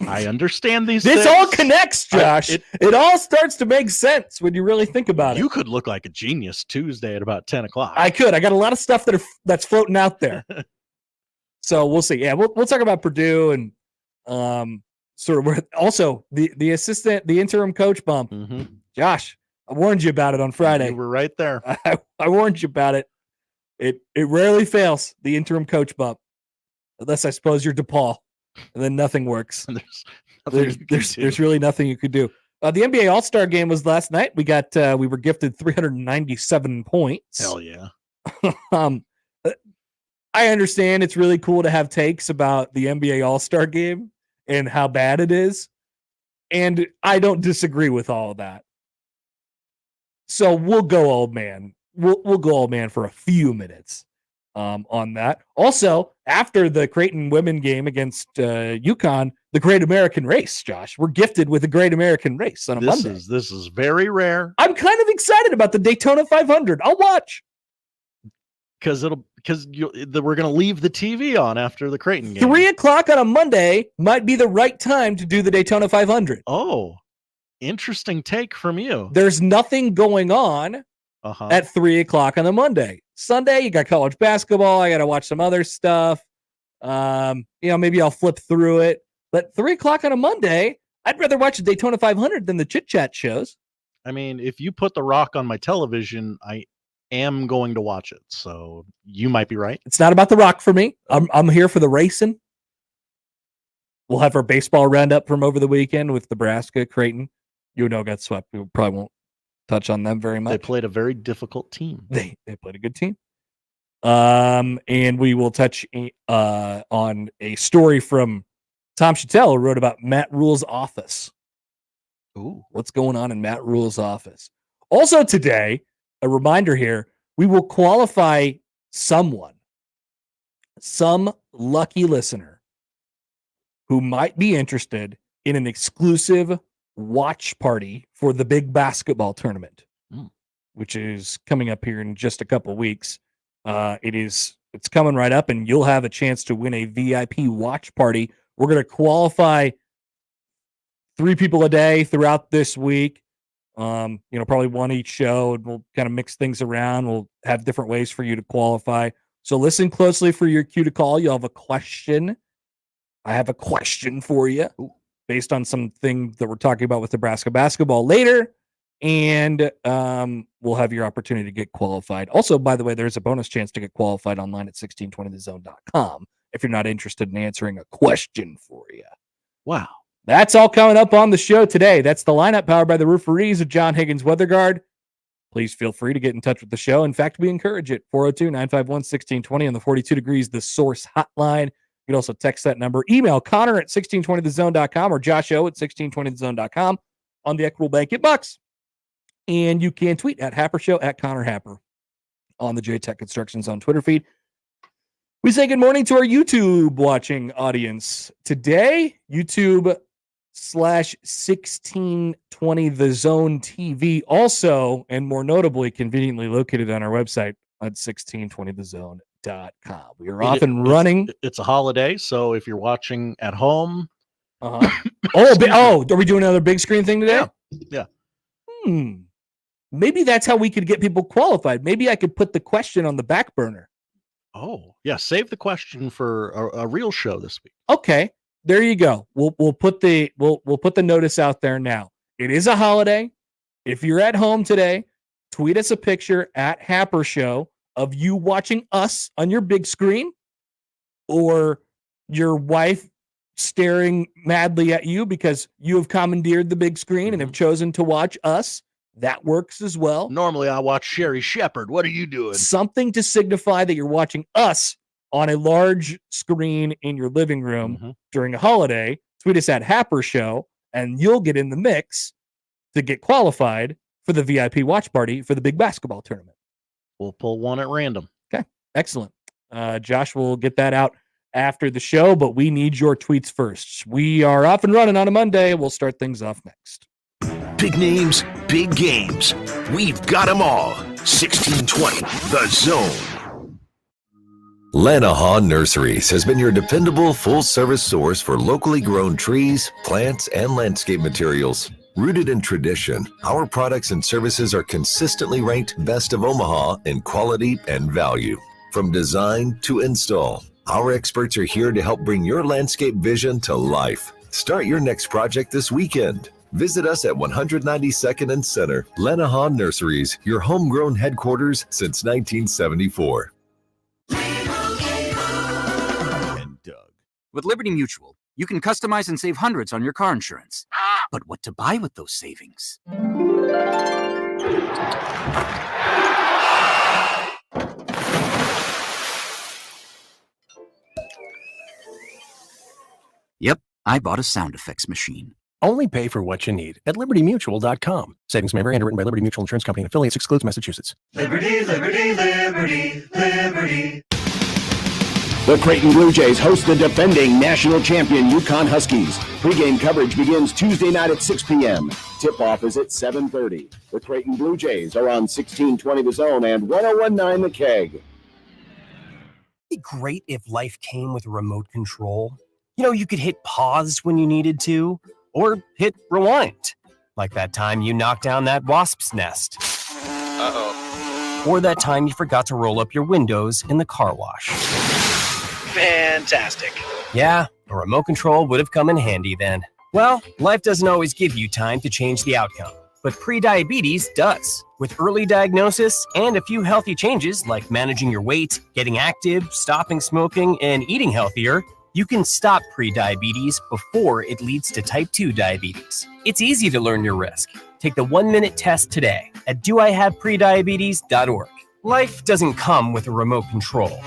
understand these This things. all connects, Josh. It all starts to make sense when you really think about it. You could look like a genius Tuesday at about 10 o'clock. I could. I got a lot of stuff that's floating out there. So we'll see. Yeah, we'll talk about Purdue and sort of also the interim coach bump. Mm-hmm. Josh, I warned you about it on Friday. You were right there. I warned you about it. It rarely fails, the interim coach bump, unless I suppose you're DePaul, and then nothing works. There's really nothing you could do. The NBA All-Star game was last night. We were gifted 397 points. Hell yeah. I understand it's really cool to have takes about the NBA All-Star game and how bad it is, and I don't disagree with all of that. So we'll go old man. We'll go old man for a few minutes on that. Also, after the Creighton women game against UConn, the Great American Race, Josh. We're gifted with a Great American Race on a Monday. This is very rare. I'm kind of excited about the Daytona 500. I'll watch. Because we're going to leave the TV on after the Creighton game. 3:00 on a Monday might be the right time to do the Daytona 500. Oh, interesting take from you. There's nothing going on at 3:00 on a Monday. Sunday, you got college basketball. I got to watch some other stuff. Maybe I'll flip through it. But 3:00 on a Monday, I'd rather watch the Daytona 500 than the Chit Chat shows. I mean, if you put The Rock on my television, I am going to watch it. So you might be right. It's not about The Rock for me. I'm here for the racing. We'll have our baseball roundup from over the weekend with Nebraska, Creighton. Got swept. We probably won't touch on them very much. They played a very difficult team. They played a good team. And we will touch on a story from Tom Chattel, who wrote about Matt Rule's office. Ooh, what's going on in Matt Rule's office? Also today, a reminder here, we will qualify some lucky listener who might be interested in an exclusive watch party for the big basketball tournament, which is coming up here in just a couple weeks. It is It's coming right up, and you'll have a chance to win a VIP watch party. We're going to qualify 3 people a day throughout this week. Probably one each show, and we'll kind of mix things around. We'll have different ways for you to qualify. So listen closely for your cue to call. You'll have a question. I have a question for you based on something that we're talking about with Nebraska basketball later. And we'll have your opportunity to get qualified. Also, by the way, there's a bonus chance to get qualified online at 1620thezone.com if you're not interested in answering a question for you. Wow. That's all coming up on the show today. That's the lineup powered by the Rooferees of John Higgins Weather Guard. Please feel free to get in touch with the show. In fact, we encourage it. 402-951-1620 on the 42 Degrees The Source hotline. You can also text that number. Email Connor at 1620thezone.com or Josh O at 1620thezone.com on the Equitable Bank Inbox. And you can tweet at Happer Show, at Connor Happer on the J-Tech Construction Zone Twitter feed. We say good morning to our YouTube watching audience. Today, YouTube/1620 The Zone TV. Also, and more notably, conveniently located on our website at 1620thezone.com. We are off and running. It's a holiday, so if you're watching at home. Are we doing another big screen thing today? Yeah. Maybe that's how we could get people qualified. Maybe I could put the question on the back burner. Oh, yeah. Save the question for a real show this week. Okay. There you go. We'll put the notice out there now. It is a holiday. If you're at home today, tweet us a picture at Happer Show of you watching us on your big screen, or your wife staring madly at you because you have commandeered the big screen and have chosen to watch us. That works as well. Normally I watch Sherry Shepherd. What are you doing? Something to signify that you're watching us on a large screen in your living room during a holiday. Tweet us at Happer Show, and you'll get in the mix to get qualified for the VIP watch party for the big basketball tournament. We'll pull one at random. Okay, excellent. Josh will get that out after the show, but we need your tweets first. We are off and running on a Monday. We'll start things off next. Big names, big games. We've got them all. 1620, The Zone. Lanahaw Nurseries has been your dependable full-service source for locally grown trees, plants, and landscape materials. Rooted in tradition, our products and services are consistently ranked best of Omaha in quality and value. From design to install, our experts are here to help bring your landscape vision to life. Start your next project this weekend. Visit us at 192nd and Center, Lanahaw Nurseries, your homegrown headquarters since 1974. With Liberty Mutual, you can customize and save hundreds on your car insurance. But what to buy with those savings? Yep, I bought a sound effects machine. Only pay for what you need at libertymutual.com. Savings may vary. Underwritten by Liberty Mutual Insurance Company and affiliates. Excludes Massachusetts. Liberty, liberty, liberty, liberty. The Creighton Blue Jays host the defending national champion UConn Huskies. Pre-game coverage begins Tuesday night at 6 p.m. Tip-off is at 7:30. The Creighton Blue Jays are on 1620 The Zone and 1019 The Keg. It'd be great if life came with a remote control. You know, you could hit pause when you needed to, or hit rewind. Like that time you knocked down that wasp's nest. Uh-oh. Or that time you forgot to roll up your windows in the car wash. Fantastic. Yeah, a remote control would have come in handy then. Well, life doesn't always give you time to change the outcome, but prediabetes does. With early diagnosis and a few healthy changes like managing your weight, getting active, stopping smoking, and eating healthier, you can stop prediabetes before it leads to type 2 diabetes. It's easy to learn your risk. Take the 1-minute test today at doihaveprediabetes.org. Life doesn't come with a remote control.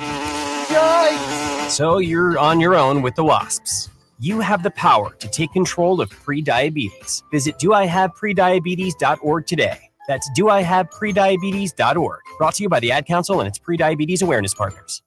Yikes! So you're on your own with the wasps. You have the power to take control of prediabetes. Visit doihaveprediabetes.org today. That's doihaveprediabetes.org. Brought to you by the Ad Council and its Prediabetes Awareness Partners.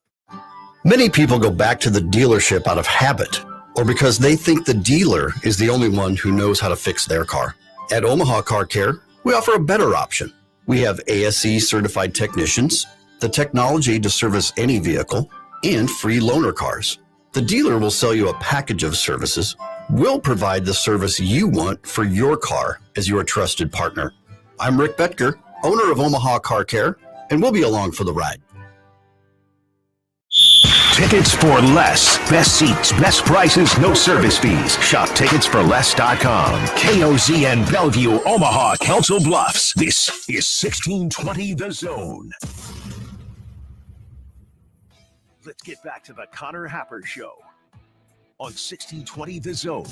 Many people go back to the dealership out of habit or because they think the dealer is the only one who knows how to fix their car. At Omaha Car Care, we offer a better option. We have ASE certified technicians, the technology to service any vehicle, and free loaner cars. The dealer will sell you a package of services. We'll provide the service you want for your car as your trusted partner. I'm Rick Betker, owner of Omaha Car Care, and we'll be along for the ride. Tickets for less. Best seats, best prices, no service fees. Shop ticketsforless.com. KOZN Bellevue, Omaha, Council Bluffs. This is 1620 The Zone. Let's get back to the Connor Happer Show on 1620 The Zone.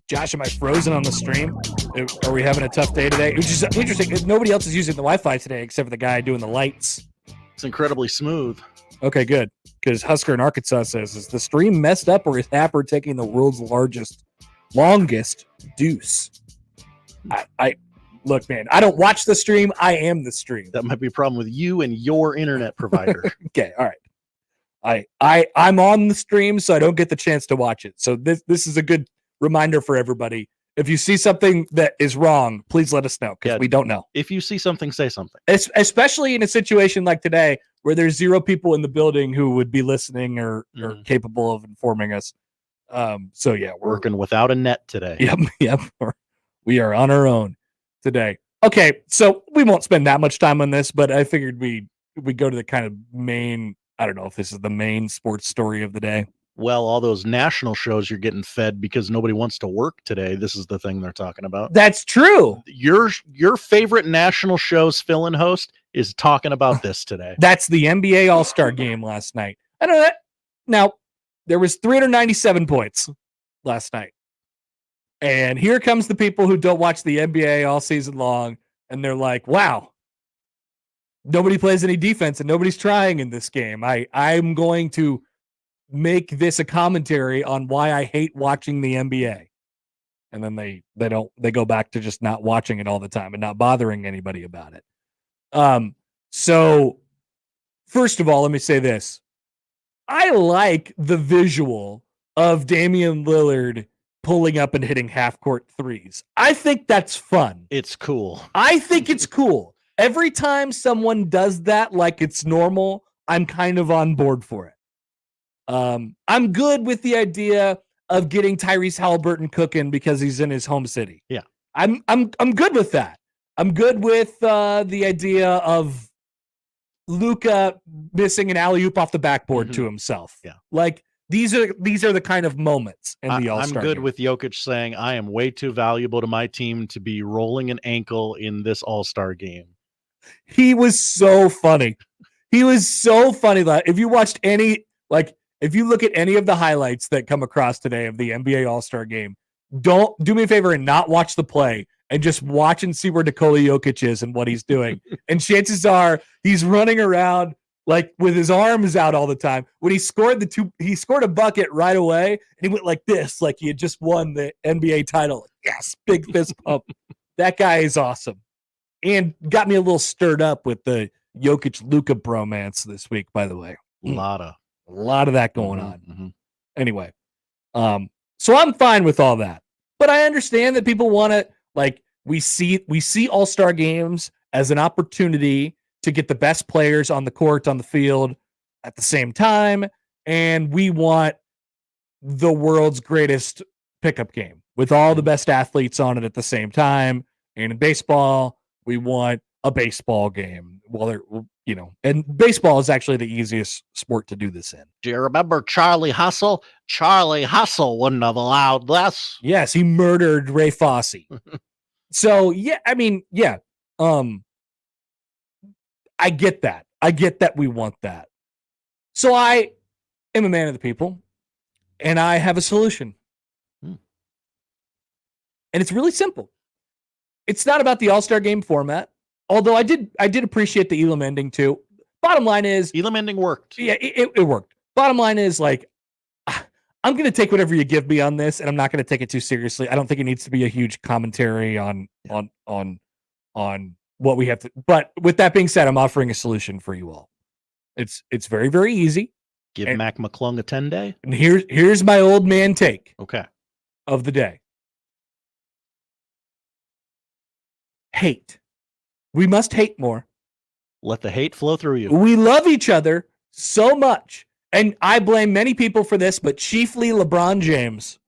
Josh, am I frozen on the stream? Are we having a tough day today? Which is interesting. Nobody else is using the Wi-Fi today except for the guy doing the lights. It's incredibly smooth. Okay, good. Because Husker in Arkansas says, is the stream messed up or is Happer taking the world's longest deuce? I look, man, I don't watch the stream. I am the stream. That might be a problem with you and your internet provider. Okay, all right. I'm on the stream, so I don't get the chance to watch it. So this is a good reminder for everybody. If you see something that is wrong, please let us know because we don't know. If you see something, say something. Especially in a situation like today where there's 0 people in the building who would be listening or capable of informing us. So yeah, we're working without a net today. Yep. We are on our own today. Okay, so we won't spend that much time on this, but I figured we go to the kind of main, I don't know if this is the main sports story of the day. Well, all those national shows you're getting fed because nobody wants to work today. This is the thing they're talking about. That's true. Your favorite national show's fill-in host is talking about this today. That's the NBA All-Star game last night. I don't know. Now, there was 397 points last night. And here comes the people who don't watch the NBA all season long, and they're like, wow, nobody plays any defense and nobody's trying in this game. I'm going to make this a commentary on why I hate watching the NBA. And then they go back to just not watching it all the time and not bothering anybody about it. So first of all, let me say this. I like the visual of Damian Lillard pulling up and hitting half-court threes. I think that's fun. It's cool. I think it's cool. Every time someone does that like it's normal, I'm kind of on board for it. I'm good with the idea of getting Tyrese Halliburton cooking because he's in his home city. Yeah. I'm good with that. I'm good with the idea of Luka missing an alley-oop off the backboard to himself. Yeah. Like these are the kind of moments in the All-Star I'm good game. with Jokic saying I am way too valuable to my team to be rolling an ankle in this All-Star game. He was so funny. If you watched if you look at any of the highlights that come across today of the NBA All-Star game, don't do me a favor and not watch the play and just watch and see where Nikola Jokic is and what he's doing. And chances are he's running around like with his arms out all the time. When he scored he scored a bucket right away and he went like this, like he had just won the NBA title. Yes, big fist pump. That guy is awesome. And got me a little stirred up with the Jokic-Luka bromance this week, by the way. A lot of that going on. Anyway, so I'm fine with all that. But I understand that people want to, like, we see All-Star games as an opportunity to get the best players on the court, on the field at the same time. And we want the world's greatest pickup game with all the best athletes on it at the same time. And in baseball, we want a baseball game. Well, and baseball is actually the easiest sport to do this in. Do you remember Charlie Hustle? Charlie Hustle wouldn't have allowed this. Yes, he murdered Ray Fosse. So, yeah, I mean, yeah. I get that. I get that we want that. So I am a man of the people, and I have a solution. And it's really simple. It's not about the All-Star game format. Although I did appreciate the Elam ending too. Bottom line is Elam ending worked. Yeah, it worked. Bottom line is, like, I'm going to take whatever you give me on this, and I'm not going to take it too seriously. I don't think it needs to be a huge commentary on what we have to. But with that being said, I'm offering a solution for you all. It's very, very easy. Give Mac McClung a 10-day. And here's my old man take. Okay. Of the day. Hate. We must hate more. Let the hate flow through you. We love each other so much. And I blame many people for this, but chiefly LeBron James.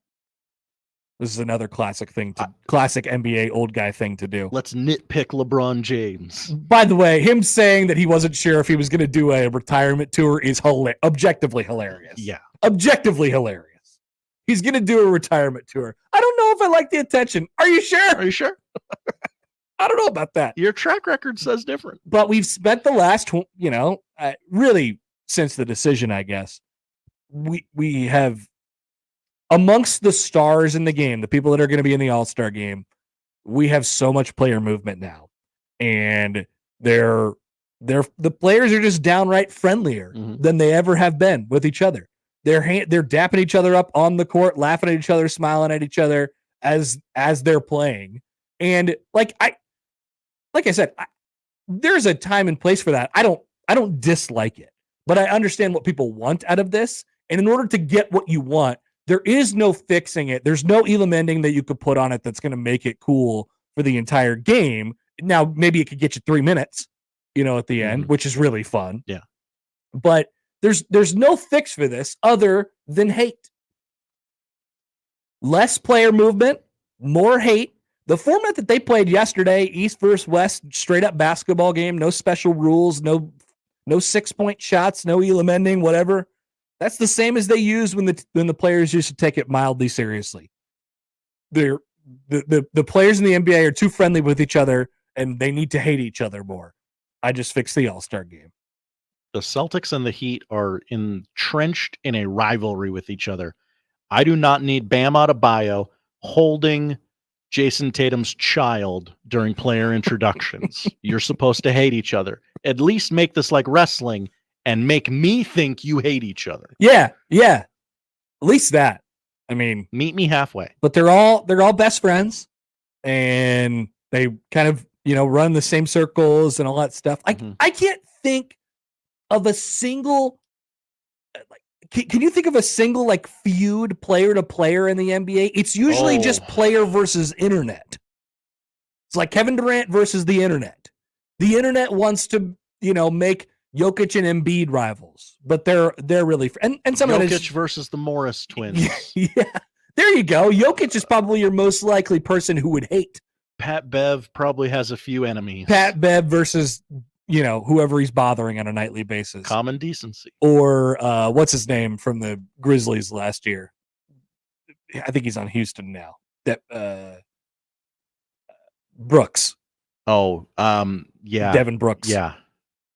This is another classic NBA old guy thing to do. Let's nitpick LeBron James. By the way, him saying that he wasn't sure if he was going to do a retirement tour is objectively hilarious. Yeah. Objectively hilarious. He's going to do a retirement tour. I don't know if I like the attention. Are you sure? Are you sure? I don't know about that. Your track record says different. But we've spent the last, really since the decision, I guess, we have, amongst the stars in the game, the people that are going to be in the All-Star game, we have so much player movement now. And the players are just downright friendlier than they ever have been with each other. They're dapping each other up on the court, laughing at each other, smiling at each other as they're playing. And like I said, there's a time and place for that. I don't dislike it, but I understand what people want out of this. And in order to get what you want, there is no fixing it. There's no Elam ending that you could put on it that's going to make it cool for the entire game. Now, maybe it could get you 3 minutes, at the end, which is really fun. Yeah. But there's no fix for this other than hate. Less player movement, more hate. The format that they played yesterday, East versus West, straight up basketball game, no special rules, no 6-point shots, no Elam ending, whatever. That's the same as they used when the players used to take it mildly seriously. The players in the NBA are too friendly with each other, and they need to hate each other more. I just fixed the All-Star game. The Celtics and the Heat are entrenched in a rivalry with each other. I do not need Bam Adebayo holding Jason Tatum's child during player introductions. You're supposed to hate each other. At least make this like wrestling and make me think you hate each other. Yeah. At least that. I mean, meet me halfway. But they're all best friends, and they kind of, run the same circles and all that stuff. I can't think of a single can you think of a single feud player to player in the NBA? It's usually just player versus internet. It's like Kevin Durant versus the internet. The internet wants to, make Jokic and Embiid rivals, but they're really and some Jokic of that is versus the Morris twins. Yeah, there you go. Jokic is probably your most likely person who would hate. Pat Bev probably has a few enemies. Pat Bev versus whoever he's bothering on a nightly basis. Common decency. Or what's his name from the Grizzlies last year? I think he's on Houston now. That Brooks. Oh, yeah. Devin Brooks. Yeah.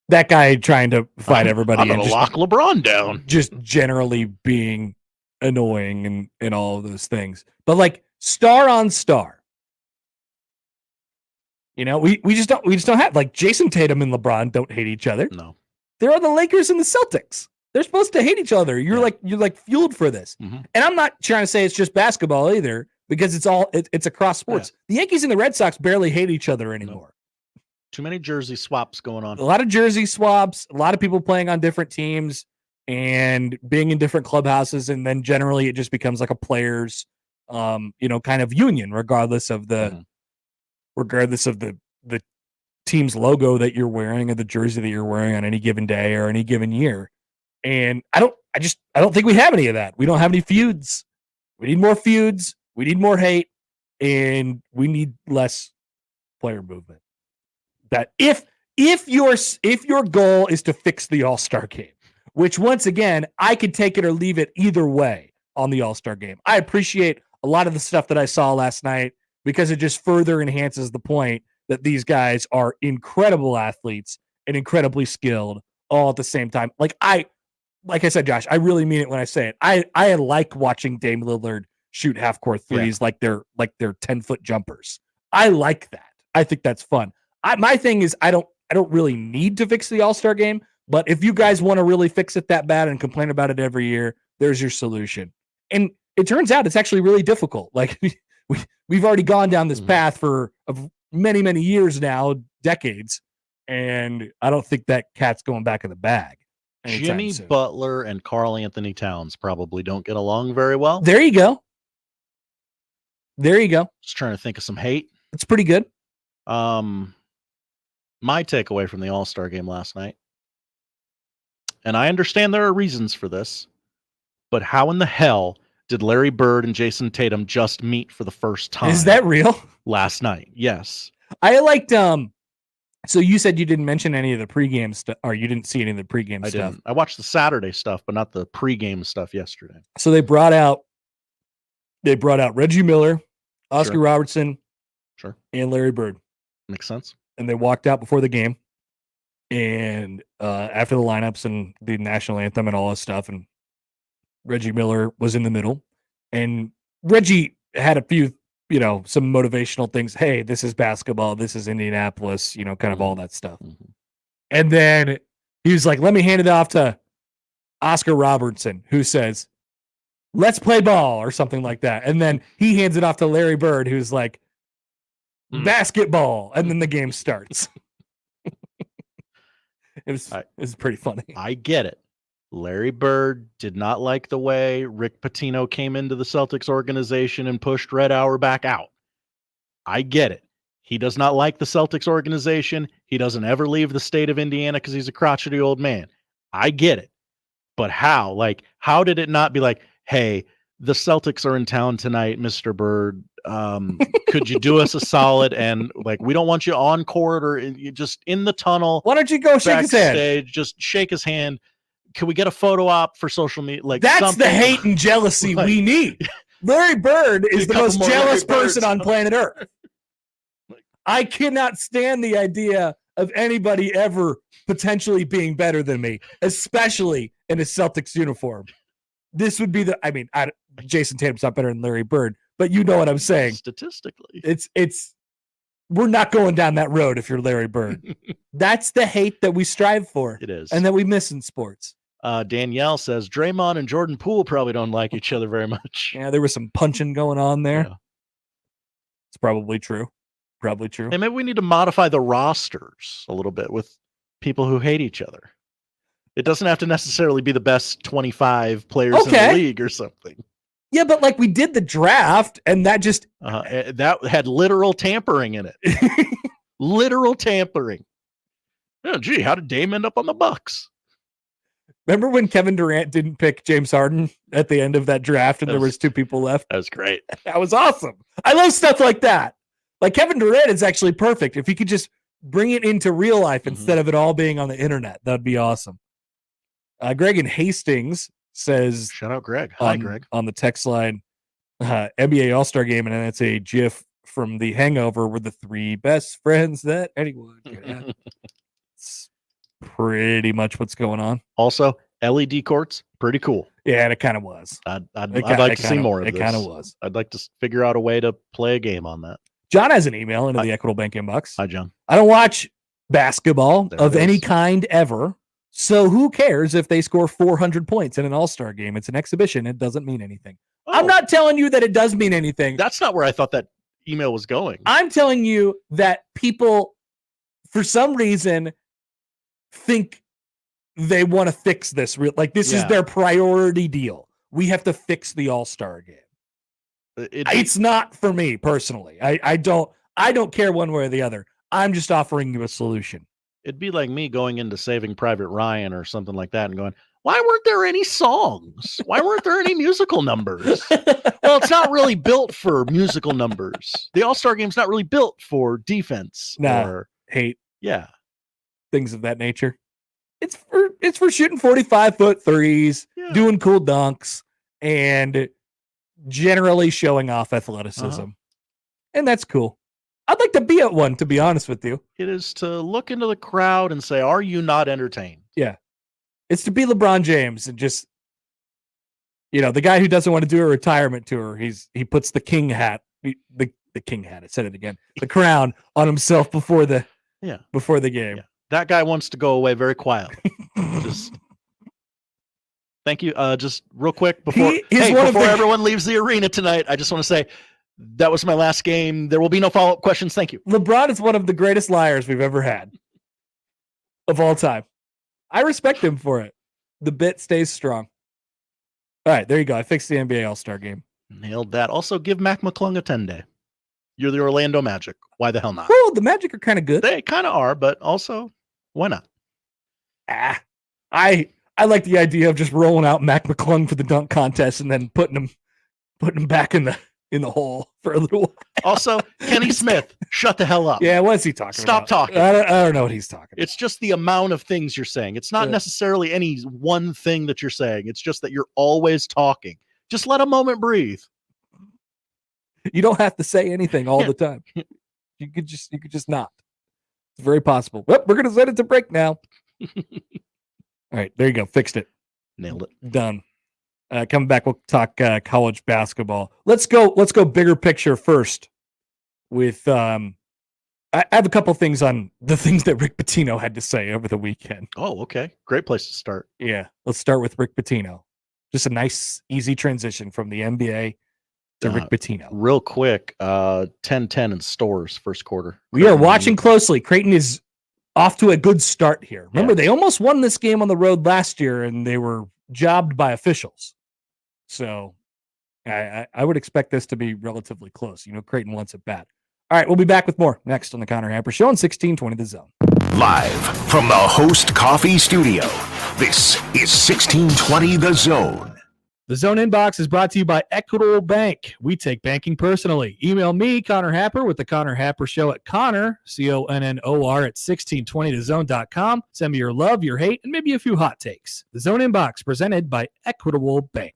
That guy trying to fight everybody. I'm gonna lock LeBron down. Just generally being annoying and all of those things. But star on star. We just don't have Jason Tatum and LeBron don't hate each other. No. There are the Lakers and the Celtics. They're supposed to hate each other. You're fueled for this. Mm-hmm. And I'm not trying to say it's just basketball either, because it's across sports. Yeah. The Yankees and the Red Sox barely hate each other anymore. No. Too many jersey swaps going on. A lot of jersey swaps, a lot of people playing on different teams and being in different clubhouses, and then generally it just becomes like a players kind of union, regardless of the the team's logo that you're wearing or the jersey that you're wearing on any given day or any given year. And I don't think we have any of that. We don't have any feuds. We need more feuds. We need more hate, and we need less player movement. That if your goal is to fix the All-Star game, which once again, I could take it or leave it either way on the All-Star game. I appreciate a lot of the stuff that I saw last night because it just further enhances the point that these guys are incredible athletes and incredibly skilled all at the same time. Like I said, Josh, I really mean it when I say it. I like watching Dame Lillard shoot half-court threes like they're 10-foot jumpers. I like that. I think that's fun. My thing is I don't really need to fix the All-Star game, but if you guys want to really fix it that bad and complain about it every year, there's your solution. And it turns out it's actually really difficult. Like we've already gone down this path for many, many years now, decades, and I don't think that cat's going back in the bag. Jimmy soon. Butler and Karl Anthony Towns probably don't get along very well. There you go. There you go. Just trying to think of some hate. It's pretty good. My takeaway from the All-Star game last night, and I understand there are reasons for this, but how in the hell did Larry Bird and Jason Tatum just meet for the first time? Is that real? Last night, yes. I liked so you said you didn't mention any of the pregame stuff, or you didn't see any of the pregame I stuff. didn't. I watched the Saturday stuff, but not the pregame stuff yesterday. So they brought out Reggie Miller, Oscar Robertson, and Larry Bird. Makes sense. And they walked out before the game, and after the lineups and the national anthem and all this stuff, and Reggie Miller was in the middle, and Reggie had a few, some motivational things. Hey, this is basketball. This is Indianapolis, kind of all that stuff. Mm-hmm. And then he was like, let me hand it off to Oscar Robertson, who says, let's play ball or something like that. And then he hands it off to Larry Bird, who's like, basketball. And then the game starts. It was pretty funny. I get it. Larry Bird did not like the way Rick Pitino came into the Celtics organization and pushed Red Auerbach out. I get it. He does not like the Celtics organization. He doesn't ever leave the state of Indiana because he's a crotchety old man. I get it. But how? Like, how did it not be like, hey, the Celtics are in town tonight, Mr. Bird. Could you do us a solid? And like, we don't want you on court or just in the tunnel. Why don't you go shake his hand? Just shake his hand. Can we get a photo op for social media? Like, that's something? The hate and jealousy we need. Larry Bird is the most jealous person on planet Earth. I cannot stand the idea of anybody ever potentially being better than me, especially in a Celtics uniform. This would be Jason Tatum's not better than Larry Bird, but you know what I'm saying. Statistically, we're not going down that road if you're Larry Bird. That's the hate that we strive for. It is. And that we miss in sports. Danielle says Draymond and Jordan Poole probably don't like each other very much. Yeah, there was some punching going on there. Yeah. It's probably true. Probably true. And maybe we need to modify the rosters a little bit with people who hate each other. It doesn't have to necessarily be the best 25 players in the league or something. Yeah, but like we did the draft, and that just that had literal tampering in it. Literal tampering. Oh, gee, how did Dame end up on the Bucks? Remember when Kevin Durant didn't pick James Harden at the end of that draft, and there was 2 people left? That was great. That was awesome. I love stuff like that. Like Kevin Durant is actually perfect. If he could just bring it into real life instead of it all being on the internet, that'd be awesome. Greg in Hastings says, shout out Greg. Hi, Greg. On the text line, NBA All-Star Game, and then it's a GIF from The Hangover with the 3 best friends that anyone could have. It's pretty much what's going on. Also, LED courts, pretty cool. Yeah, and it kind of was. I'd like to see more of this. It kind of was. I'd like to figure out a way to play a game on that. John has an email into the Equitable Bank inbox. Hi, John. I don't watch basketball of any kind ever. So who cares if they score 400 points in an all-star game? It's an exhibition. It doesn't mean anything. Oh. I'm not telling you that it does mean anything. That's not where I thought that email was going. I'm telling you that people, for some reason, think they want to fix this. Like this is their priority deal. We have to fix the all-star game. It's not for me personally. I don't care one way or the other. I'm just offering you a solution. It'd be like me going into Saving Private Ryan or something like that and going, why weren't there any songs? Why weren't there any musical numbers? Well, it's not really built for musical numbers. The All-Star Game's not really built for defense or hate. Yeah. Things of that nature. It's for shooting 45-foot threes, doing cool dunks, and generally showing off athleticism. And that's cool. I'd like to be at one, to be honest with you. It is to look into the crowd and say, are you not entertained? Yeah. It's to be LeBron James and just, the guy who doesn't want to do a retirement tour. He puts the king hat, the king hat, I said it again, the crown on himself before the game. Yeah. That guy wants to go away very quietly. Thank you. Just real quick before everyone leaves the arena tonight, I just want to say, that was my last game. There will be no follow-up questions. Thank you. LeBron is one of the greatest liars we've ever had of all time. I respect him for it. The bit stays strong. All right, there you go. I fixed the NBA All-Star game. Nailed that. Also, give Mac McClung a 10-day. You're the Orlando Magic. Why the hell not? Oh, the Magic are kind of good. They kind of are, but also, why not? I like the idea of just rolling out Mac McClung for the dunk contest and then putting him back in the hole for a little while. Also, Kenny Smith, shut the hell up. Yeah, what's he talking Stop about? talking. I don't know what he's talking about. It's just the amount of things you're saying. It's not necessarily any one thing that you're saying. It's just that you're always talking. Just let a moment breathe. You don't have to say anything all the time. You could just not. It's very possible. Well, we're going to send it to break now. All right, there you go. Fixed it. Nailed it. Done. Coming back, we'll talk college basketball. Let's go bigger picture first with I have a couple things on the things that Rick Pitino had to say over the weekend. Oh, okay. Great place to start. Yeah, let's start with Rick Pitino. Just a nice, easy transition from the NBA to Rick Pitino. Real quick, 10-10 in stores first quarter. We are watching closely. Creighton is off to a good start here. Remember, they almost won this game on the road last year, and they were jobbed by officials. So I would expect this to be relatively close. Creighton wants it bad. All right, we'll be back with more next on the Connor Happer Show on 1620 The Zone. Live from the Host Coffee Studio, this is 1620 The Zone. The Zone Inbox is brought to you by Equitable Bank. We take banking personally. Email me, Connor Happer, with the Connor Happer Show at Connor, CONNOR, at 1620thezone.com. Send me your love, your hate, and maybe a few hot takes. The Zone Inbox, presented by Equitable Bank.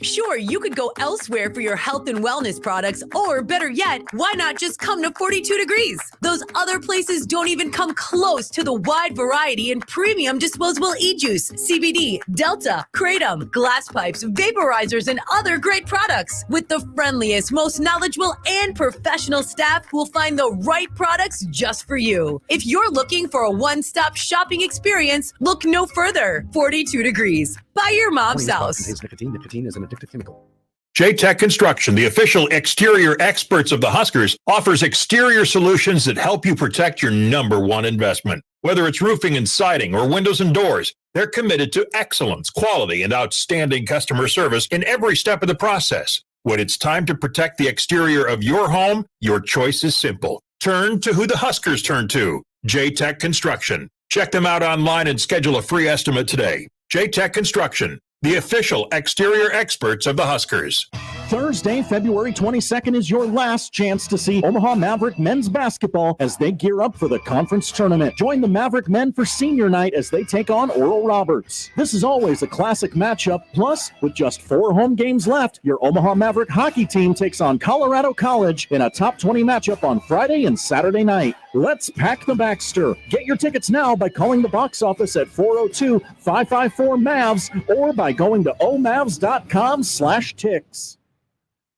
Sure, you could go elsewhere for your health and wellness products, or better yet, why not just come to 42 Degrees? Those other places don't even come close to the wide variety and premium disposable e-juice, CBD, Delta, Kratom, glass pipes, vaporizers, and other great products. With the friendliest, most knowledgeable, and professional staff who will find the right products just for you. If you're looking for a one-stop shopping experience, look no further. 42 Degrees. By your mom's house. Contains nicotine. Nicotine is an addictive chemical. J-Tech Construction, the official exterior experts of the Huskers, offers exterior solutions that help you protect your number one investment. Whether it's roofing and siding or windows and doors, they're committed to excellence, quality, and outstanding customer service in every step of the process. When it's time to protect the exterior of your home, your choice is simple. Turn to who the Huskers turn to, J-Tech Construction. Check them out online and schedule a free estimate today. J-Tech Construction, the official exterior experts of the Huskers. Thursday, February 22nd is your last chance to see Omaha Maverick men's basketball as they gear up for the conference tournament. Join the Maverick men for senior night as they take on Oral Roberts. This is always a classic matchup. Plus, with just 4 home games left, your Omaha Maverick hockey team takes on Colorado College in a top 20 matchup on Friday and Saturday night. Let's pack the Baxter. Get your tickets now by calling the box office at 402-554-MAVS or by going to omavs.com/ticks.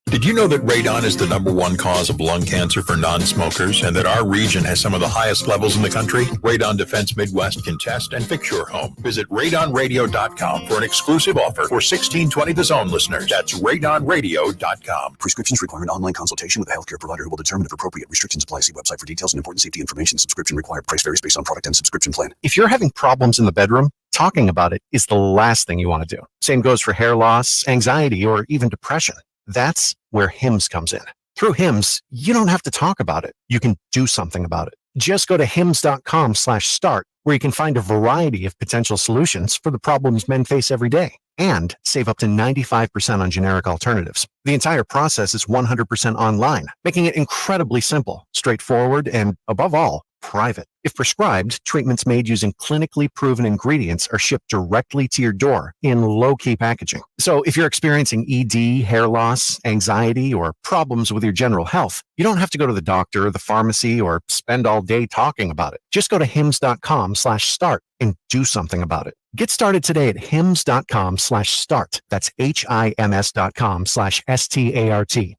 Did you know that radon is the number one cause of lung cancer for non-smokers and that our region has some of the highest levels in the country? Radon Defense Midwest can test and fix your home. Visit radonradio.com for an exclusive offer for 1620 The Zone listeners. That's radonradio.com. Prescriptions require an online consultation with a healthcare provider who will determine if appropriate. Restrictions apply. See website for details and important safety information. Subscription required. Price varies based on product and subscription plan. If you're having problems in the bedroom, talking about it is the last thing you want to do. Same goes for hair loss, anxiety, or even depression. That's where HIMS comes in. Through HIMS, you don't have to talk about it. You can do something about it. Just go to hims.com/start, where you can find a variety of potential solutions for the problems men face every day and save up to 95% on generic alternatives. The entire process is 100% online, making it incredibly simple, straightforward, and above all, private. If prescribed, treatments made using clinically proven ingredients are shipped directly to your door in low-key packaging. So if you're experiencing ED, hair loss, anxiety, or problems with your general health, you don't have to go to the doctor or the pharmacy or spend all day talking about it. Just go to hims.com/start and do something about it. Get started today at hims.com/start. That's HIMS.com/START.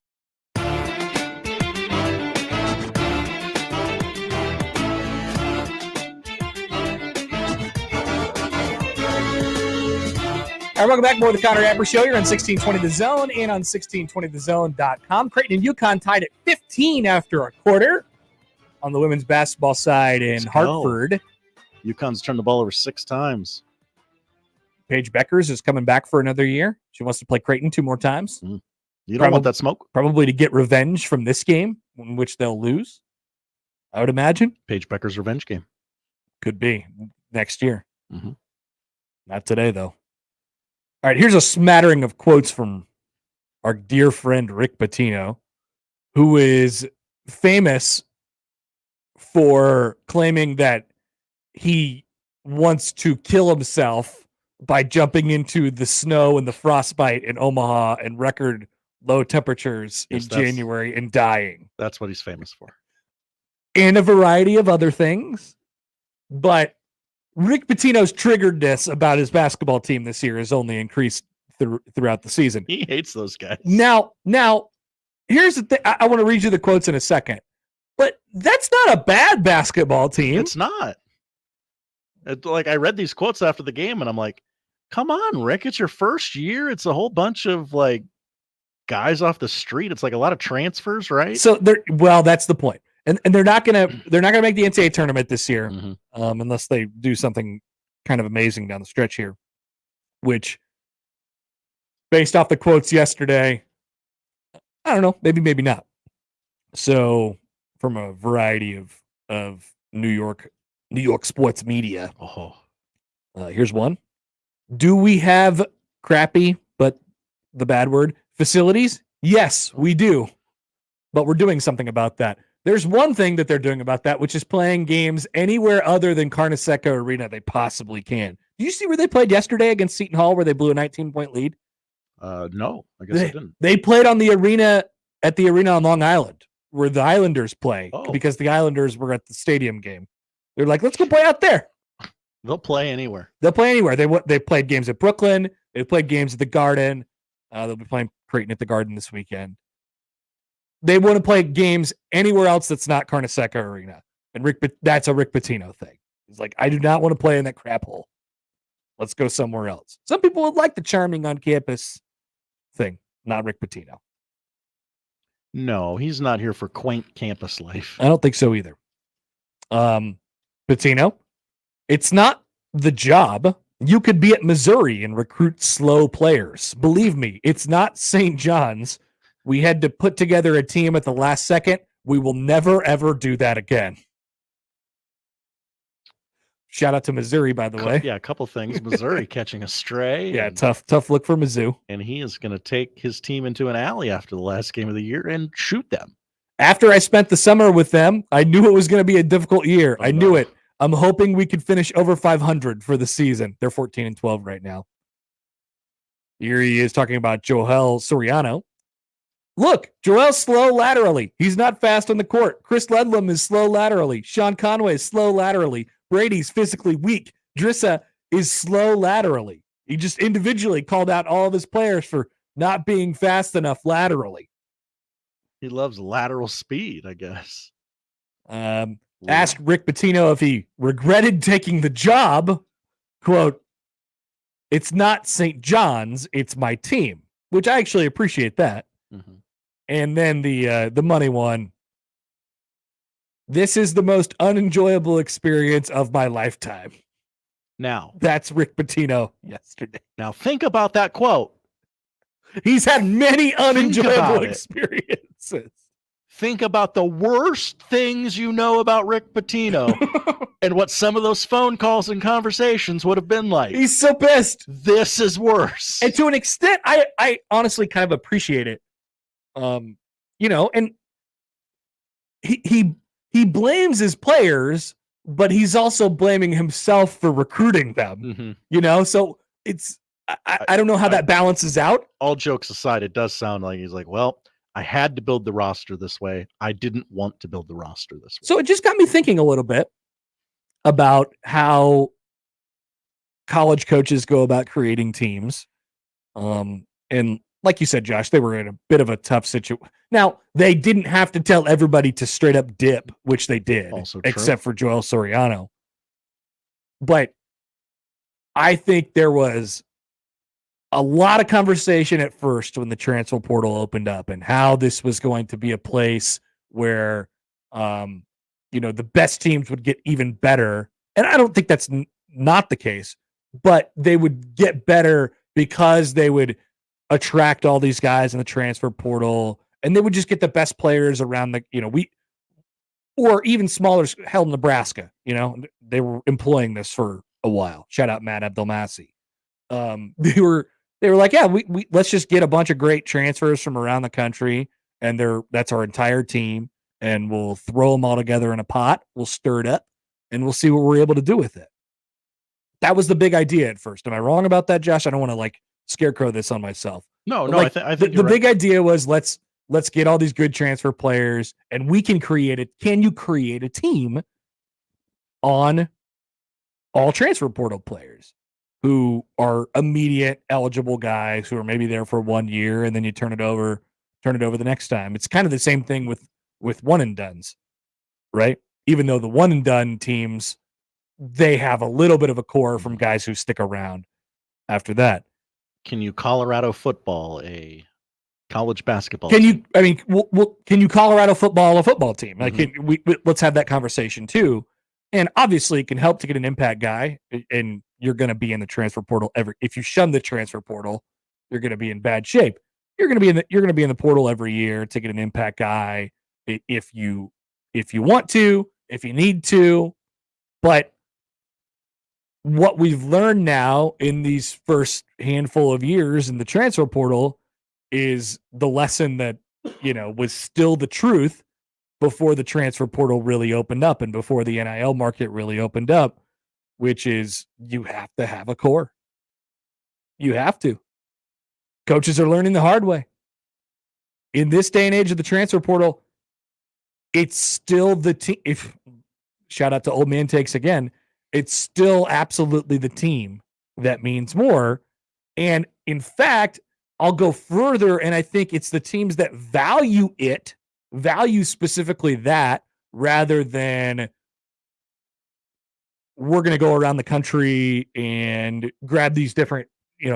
All right, welcome back. More of the Connor Happer Show. You're on 1620 The Zone and on 1620thezone.com. Creighton and UConn tied at 15 after a quarter on the women's basketball side in Hartford. UConn's turned the ball over 6 times. Paige Beckers is coming back for another year. She wants to play Creighton 2 more times. You don't want that smoke. Probably to get revenge from this game, in which they'll lose. I would imagine. Paige Becker's revenge game. Could be next year. Not today, though. All right, here's a smattering of quotes from our dear friend Rick Pitino, who is famous for claiming that he wants to kill himself by jumping into the snow and the frostbite in Omaha and record low temperatures in January and dying. That's what he's famous for. And a variety of other things. But Rick Pitino's triggeredness about his basketball team this year has only increased throughout the season. He hates those guys. Now, here's the thing. I want to read you the quotes in a second. But that's not a bad basketball team. It's not. Like, I read these quotes after the game, and I'm like, come on, Rick. It's your first year. It's a whole bunch of, like, guys off the street. It's like a lot of transfers, right? So that's the point. And they're not gonna make the NCAA tournament this year, unless they do something kind of amazing down the stretch here. Which, based off the quotes yesterday, I don't know, maybe not. So, from a variety of New York sports media, here's one: do we have crappy, but the bad word, facilities? Yes, we do, but we're doing something about that. There's one thing that they're doing about that, which is playing games anywhere other than Carnesecca Arena they possibly can. Do you see where they played yesterday against Seton Hall, where they blew a 19-point lead? No, I guess I didn't. They played on the arena on Long Island, where the Islanders play, because the Islanders were at the stadium game. They're like, let's go play out there. They'll play anywhere. They played games at Brooklyn. They played games at the Garden. They'll be playing Creighton at the Garden this weekend. They want to play games anywhere else that's not Carnesecca Arena. And that's a Rick Pitino thing. He's like, I do not want to play in that crap hole. Let's go somewhere else. Some people would like the charming on campus thing. Not Rick Pitino. No, he's not here for quaint campus life. I don't think so either. Pitino, it's not the job. You could be at Missouri and recruit slow players. Believe me, it's not St. John's. We had to put together a team at the last second. We will never, ever do that again. Shout out to Missouri, by the way. Yeah, a couple things. Missouri catching a stray. Yeah, tough look for Mizzou. And he is going to take his team into an alley after the last game of the year and shoot them. After I spent the summer with them, I knew it was going to be a difficult year. I knew it. I'm hoping we could finish over 500 for the season. They're 14-12 right now. Here he is talking about Joel Soriano. Look, Joel's slow laterally. He's not fast on the court. Chris Ledlam is slow laterally. Sean Conway is slow laterally. Brady's physically weak. Drissa is slow laterally. He just individually called out all of his players for not being fast enough laterally. He loves lateral speed, I guess. Asked Rick Pitino if he regretted taking the job. Quote, it's not St. John's, it's my team, which I actually appreciate that. And then the money one. This is the most unenjoyable experience of my lifetime. Now, that's Rick Pitino yesterday. Now think about that quote. He's had many unenjoyable experiences. Think about the worst things you know about Rick Pitino and what some of those phone calls and conversations would have been like. He's so pissed. This is worse. And to an extent, I honestly kind of appreciate it. And he blames his players, but he's also blaming himself for recruiting them. So it's I don't know how that balances out. All jokes aside, it does sound like he's like, well, I had to build the roster this way. I didn't want to build the roster this way. So it just got me thinking a little bit about how college coaches go about creating teams. And like you said, Josh, they were in a bit of a tough situation. Now, they didn't have to tell everybody to straight up dip, which they did, except for Joel Soriano. But I think there was a lot of conversation at first when the transfer portal opened up and how this was going to be a place where, the best teams would get even better. And I don't think that's not the case, but they would get better because they would attract all these guys in the transfer portal, and they would just get the best players around the, or even smaller, hell, Nebraska, they were employing this for a while. Shout out Matt Abdelmassi. They were like, yeah, we let's just get a bunch of great transfers from around the country, and that's our entire team, and we'll throw them all together in a pot. We'll stir it up, and we'll see what we're able to do with it. That was the big idea at first. Am I wrong about that, Josh? I don't want to scarecrow this on myself. No, I think the right. big idea was let's get all these good transfer players, and we can create it. Can you create a team on all transfer portal players who are immediate eligible guys who are maybe there for 1 year, and then you turn it over the next time? It's kind of the same thing with one and dones, right? Even though the one and done teams, they have a little bit of a core from guys who stick around after that. Can you Colorado football a college basketball? Can team? Can you Colorado football a football team? Like, let's have that conversation too. And obviously, it can help to get an impact guy, and you're going to be in the transfer portal if you shun the transfer portal, you're going to be in bad shape. You're going to be in the portal every year to get an impact guy if you want to, if you need to. But what we've learned now in these first handful of years in the transfer portal is the lesson that, was still the truth before the transfer portal really opened up and before the NIL market really opened up, which is you have to have a core. You have to. Coaches are learning the hard way. In this day and age of the transfer portal, it's still the team. Shout out to Old Man Takes again. It's still absolutely the team that means more. And in fact, I'll go further, and I think it's the teams that value specifically that, rather than we're going to go around the country and grab these different,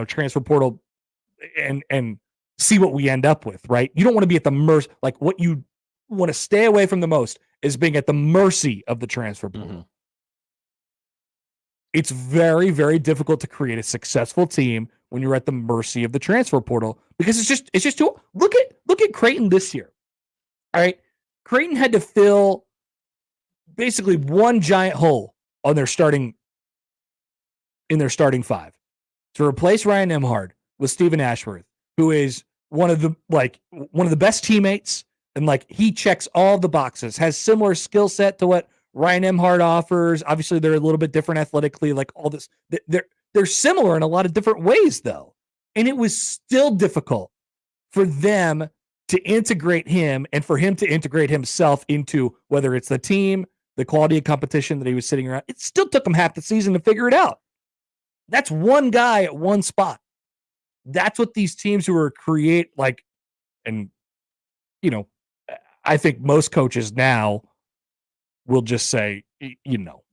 transfer portal and see what we end up with, right? You don't want to be at the mercy. Like, what you want to stay away from the most is being at the mercy of the transfer portal. Mm-hmm. It's very, very difficult to create a successful team when you're at the mercy of the transfer portal, because it's just too. Look at Creighton this year. All right, Creighton had to fill basically one giant hole on their starting five to replace Ryan Emhard with Stephen Ashworth, who is one of the best teammates, and he checks all the boxes, has similar skill set to what Ryan Emhard offers. Obviously, they're a little bit different athletically, all this. They're similar in a lot of different ways, though. And it was still difficult for them to integrate him and for him to integrate himself into, whether it's the team, the quality of competition that he was sitting around. It still took him half the season to figure it out. That's one guy at one spot. That's what these teams who are I think most coaches now will just say,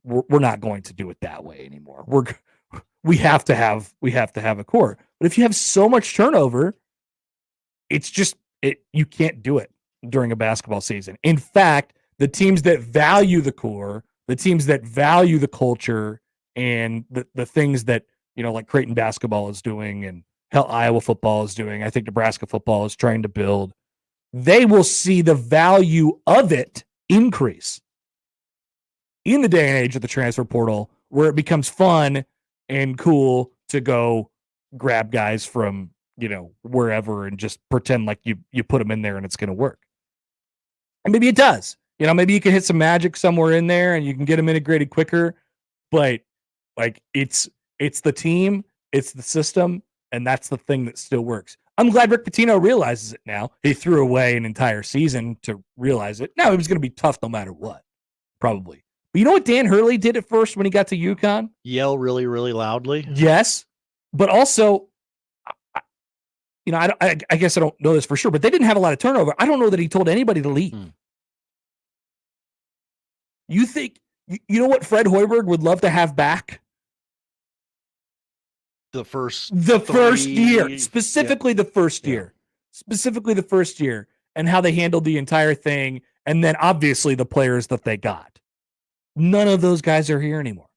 we're not going to do it that way anymore. We have to have a core. But if you have so much turnover, you can't do it during a basketball season. In fact, the teams that value the core, the teams that value the culture, and the things that, like Creighton basketball is doing, and hell, Iowa football is doing, I think Nebraska football is trying to build, they will see the value of it increase in the day and age of the transfer portal, where it becomes fun and cool to go grab guys from, wherever and just pretend like you put them in there and it's going to work. And maybe it does. Maybe you can hit some magic somewhere in there and you can get them integrated quicker. But it's the team, it's the system, and that's the thing that still works. I'm glad Rick Pitino realizes it now. He threw away an entire season to realize it. Now, it was going to be tough no matter what, probably. But you know what Dan Hurley did at first when he got to UConn? Yell really, really loudly. Yes, but also, I guess I don't know this for sure, but they didn't have a lot of turnover. I don't know that he told anybody to leave. You think, you know what Fred Hoiberg would love to have back? The first year, specifically the first year, and how they handled the entire thing, and then obviously the players that they got. None of those guys are here anymore.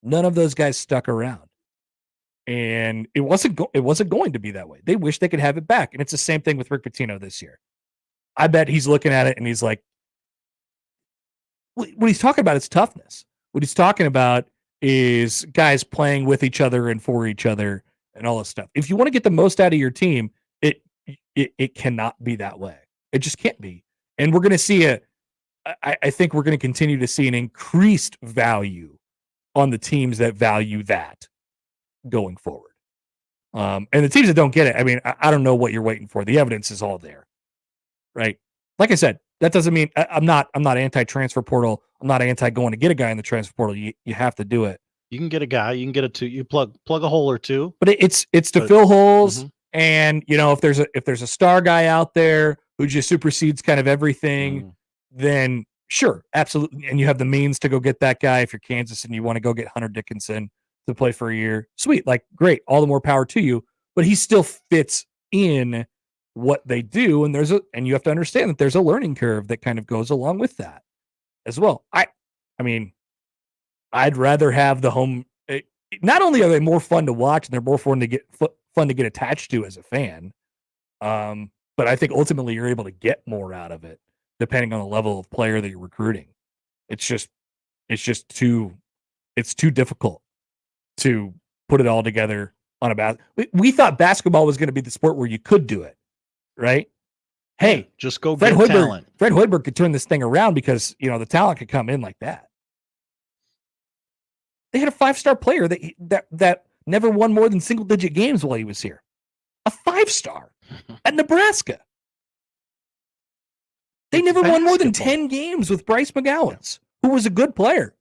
None of those guys stuck around. And it wasn't going to be that way. They wish they could have it back. And it's the same thing with Rick Pitino this year. I bet he's looking at it and he's like, what he's talking about is toughness. What he's talking about is guys playing with each other and for each other and all this stuff. If you want to get the most out of your team, it cannot be that way. It just can't be. And we're going to see I think we're going to continue to see an increased value on the teams that value that going forward. And the teams that don't get it, I mean, I don't know what you're waiting for. The evidence is all there, right? Like I said, that doesn't mean I'm not anti-transfer portal. I'm not anti going to get a guy in the transfer portal. You have to do it. You can get a guy. You can get a two. You plug a hole or two. But it's to fill holes. And if there's a star guy out there who just supersedes kind of everything, then sure, absolutely. And you have the means to go get that guy. If you're Kansas and you want to go get Hunter Dickinson to play for a year, sweet, like great, all the more power to you. But he still fits in what they do, and and you have to understand that there's a learning curve that kind of goes along with that as well. I mean, I'd rather have the home. Not only are they more fun to watch, and they're more fun to get attached to as a fan, but I think ultimately you're able to get more out of it depending on the level of player that you're recruiting. It's just too difficult to put it all together on a we thought basketball was going to be the sport where you could do it, right? Hey, just go get talent. Fred Hoiberg could turn this thing around because the talent could come in like that. They had a 5-star player that never won more than single-digit games while he was here. A 5-star at Nebraska. They never won more than 10 games with Bryce McGowens, who was a good player.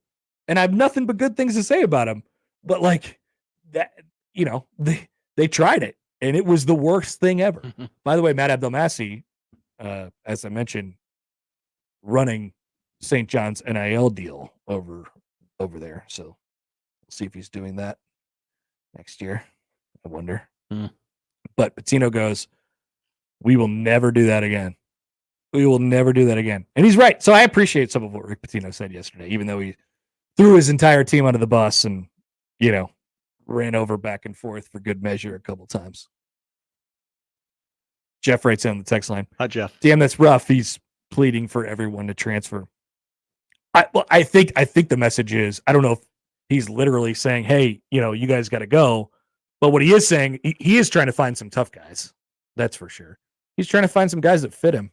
And I have nothing but good things to say about him. But like that, they tried it, and it was the worst thing ever. By the way, Matt Abdelmassi, as I mentioned, running St. John's NIL deal over there. So we'll see if he's doing that next year. I wonder. But Pitino goes, we will never do that again. We will never do that again. And he's right. So I appreciate some of what Rick Pitino said yesterday, even though he threw his entire team under the bus and, ran over back and forth for good measure a couple times. Jeff writes in on the text line. Hi, Jeff. Damn, that's rough. He's pleading for everyone to transfer. I think the message is, I don't know if he's literally saying, hey, you guys got to go. But what he is saying, he is trying to find some tough guys. That's for sure. He's trying to find some guys that fit him.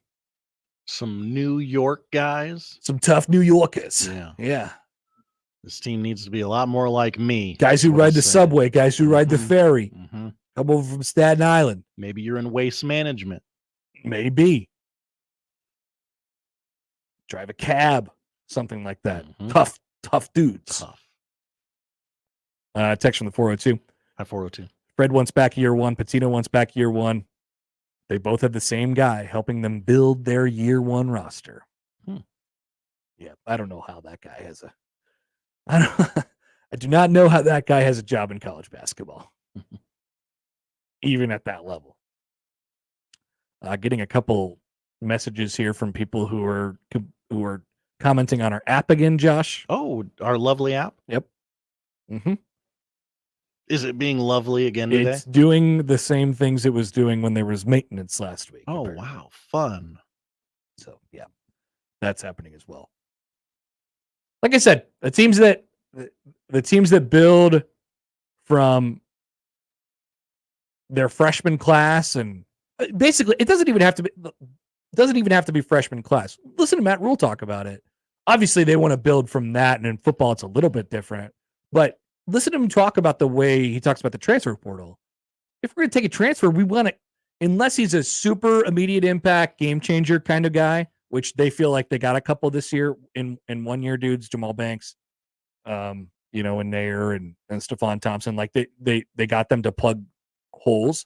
Some New York guys. Some tough New Yorkers. Yeah. This team needs to be a lot more like me. Guys who ride the subway, guys who ride the ferry. Come over from Staten Island. Maybe you're in waste management. Maybe. Drive a cab. Something like that. Tough dudes. Text from the 402. Hi, 402. Fred wants back year one. Pitino wants back year one. They both have the same guy helping them build their year one roster. Yeah, I don't know how that guy has I do not know how that guy has a job in college basketball, even at that level. Getting a couple messages here from people who are commenting on our app again, Josh. Oh, our lovely app. Yep. Is it being lovely again today? It's doing the same things it was doing when there was maintenance last week. Oh, apparently. wow. Fun. So, yeah, that's happening as well. Like I said, the teams that build from their freshman class, and basically it doesn't even have to be freshman class. Listen to Matt Rule talk about it. Obviously, they want to build from that, and in football, it's a little bit different. But listen to him talk about the way he talks about the transfer portal. If we're going to take a transfer, we want it, unless he's a super immediate impact, game changer kind of guy, which they feel like they got a couple this year in 1 year dudes, Jamal Banks, and Nair and Stephon Thompson. Like they got them to plug holes.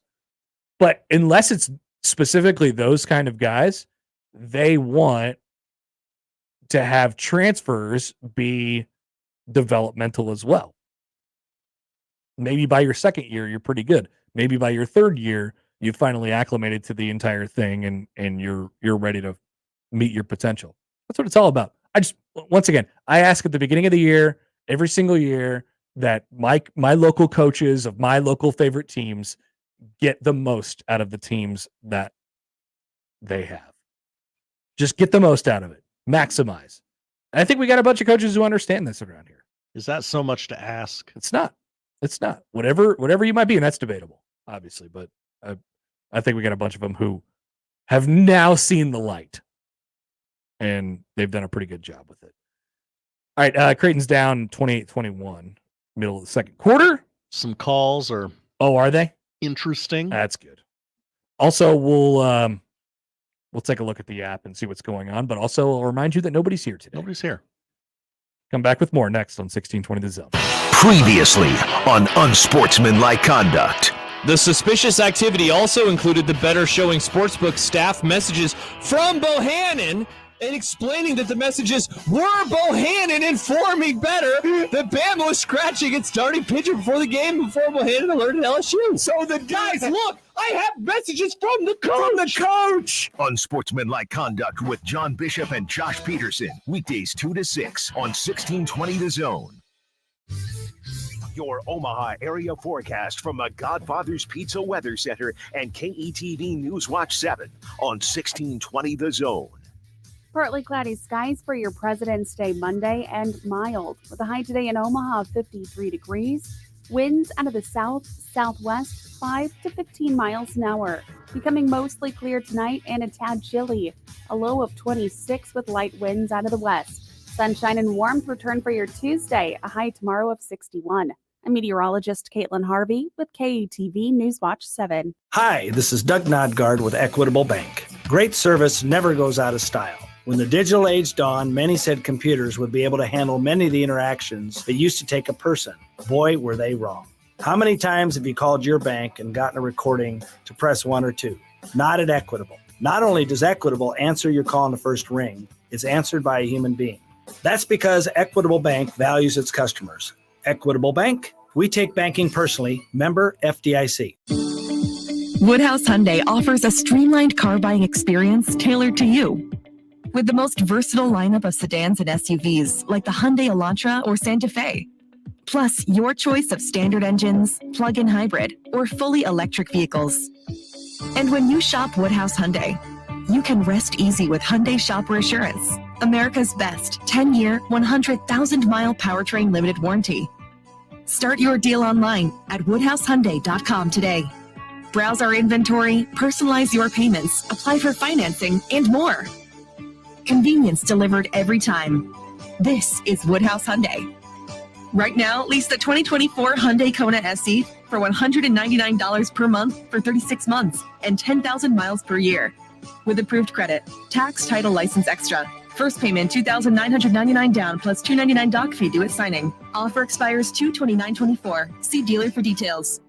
But unless it's specifically those kind of guys, they want to have transfers be developmental as well. Maybe by your second year, you're pretty good. Maybe by your third year, you've finally acclimated to the entire thing and you're ready to meet your potential. That's what it's all about. Once again, I ask at the beginning of the year, every single year, that my local coaches of my local favorite teams get the most out of the teams that they have. Just get the most out of it. Maximize. I think we got a bunch of coaches who understand this around here. Is that so much to ask? It's not. It's not. Whatever you might be, and that's debatable, obviously, but I think we got a bunch of them who have now seen the light, and they've done a pretty good job with it. All right, Creighton's down 28-21, middle of the second quarter. Some calls are are they? Interesting. That's good. Also, we'll take a look at the app and see what's going on, but also I'll remind you that nobody's here today. Nobody's here. Come back with more next on 1620 The Zone. Previously on Unsportsmanlike Conduct. The suspicious activity also included the Better Showing Sportsbook staff messages from Bohannon and explaining that the messages were Bohannon informing Better that Bama was scratching its starting pitcher before the game before Bohannon alerted LSU. So the guys, look, I have messages from the coach. Unsportsmanlike Conduct with John Bishop and Josh Peterson. Weekdays 2 to 6 on 1620 The Zone. Your Omaha area forecast from the Godfather's Pizza Weather Center and KETV Newswatch 7 on 1620 The Zone. Partly cloudy skies for your President's Day Monday and mild with a high today in Omaha of 53 degrees. Winds out of the south-southwest 5 to 15 miles an hour. Becoming mostly clear tonight and a tad chilly. A low of 26 with light winds out of the west. Sunshine and warmth return for your Tuesday, a high tomorrow of 61. I'm meteorologist Caitlin Harvey with KETV Newswatch 7. Hi, this is Doug Nodgard with Equitable Bank. Great service never goes out of style. When the digital age dawned, many said computers would be able to handle many of the interactions that used to take a person. Boy, were they wrong. How many times have you called your bank and gotten a recording to press 1 or 2? Not at Equitable. Not only does Equitable answer your call in the first ring, it's answered by a human being. That's because Equitable Bank values its customers. Equitable Bank, we take banking personally. Member FDIC. Woodhouse Hyundai offers a streamlined car buying experience tailored to you. With the most versatile lineup of sedans and SUVs like the Hyundai Elantra or Santa Fe. Plus, your choice of standard engines, plug-in hybrid, or fully electric vehicles. And when you shop Woodhouse Hyundai, you can rest easy with Hyundai Shopper Assurance, America's best 10-year, 100,000-mile powertrain limited warranty. Start your deal online at woodhousehyundai.com today. Browse our inventory, personalize your payments, apply for financing, and more. Convenience delivered every time. This is Woodhouse Hyundai. Right now, lease the 2024 Hyundai Kona SE for $199 per month for 36 months and 10,000 miles per year. With approved credit, tax, title, license extra. First payment $2,999 down plus $299 doc fee due at signing. Offer expires 2/29/24. See dealer for details.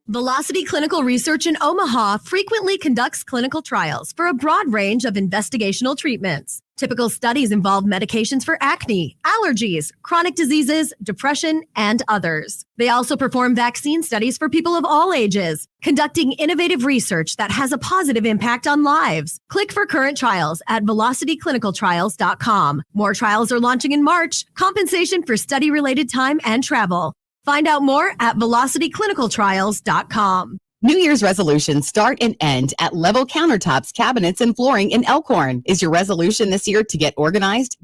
Velocity Clinical Research in Omaha frequently conducts clinical trials for a broad range of investigational treatments. Typical studies involve medications for acne, allergies, chronic diseases, depression, and others. They also perform vaccine studies for people of all ages, conducting innovative research that has a positive impact on lives. Click for current trials at velocityclinicaltrials.com. More trials are launching in March. Compensation for study-related time and travel. Find out more at velocityclinicaltrials.com. New Year's resolutions start and end at Level Countertops, Cabinets, and Flooring in Elkhorn. Is your resolution this year to get organized,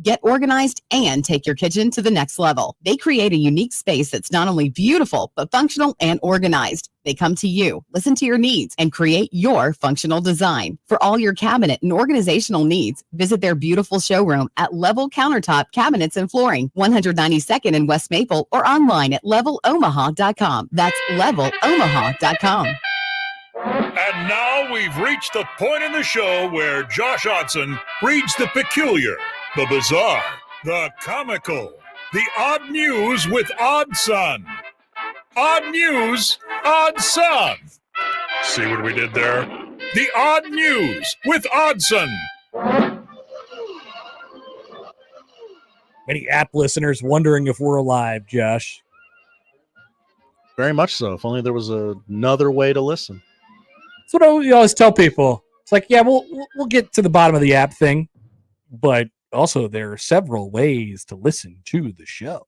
and take your kitchen to the next level? They create a unique space that's not only beautiful, but functional and organized. They come to you, listen to your needs, and create your functional design. For all your cabinet and organizational needs, visit their beautiful showroom at Level Countertop, Cabinets, and Flooring, 192nd in West Maple, or online at levelomaha.com. That's levelomaha.com. And now we've reached the point in the show where Josh Odson reads the peculiar, the bizarre, the comical, the odd news with Odd Son. Odd news, Odd Son. See what we did there? The odd news with Oddson. Many app listeners wondering if we're alive, Josh. Very much so. If only there was another way to listen. That's what we always tell people. It's like, yeah, we'll get to the bottom of the app thing, but also there are several ways to listen to the show.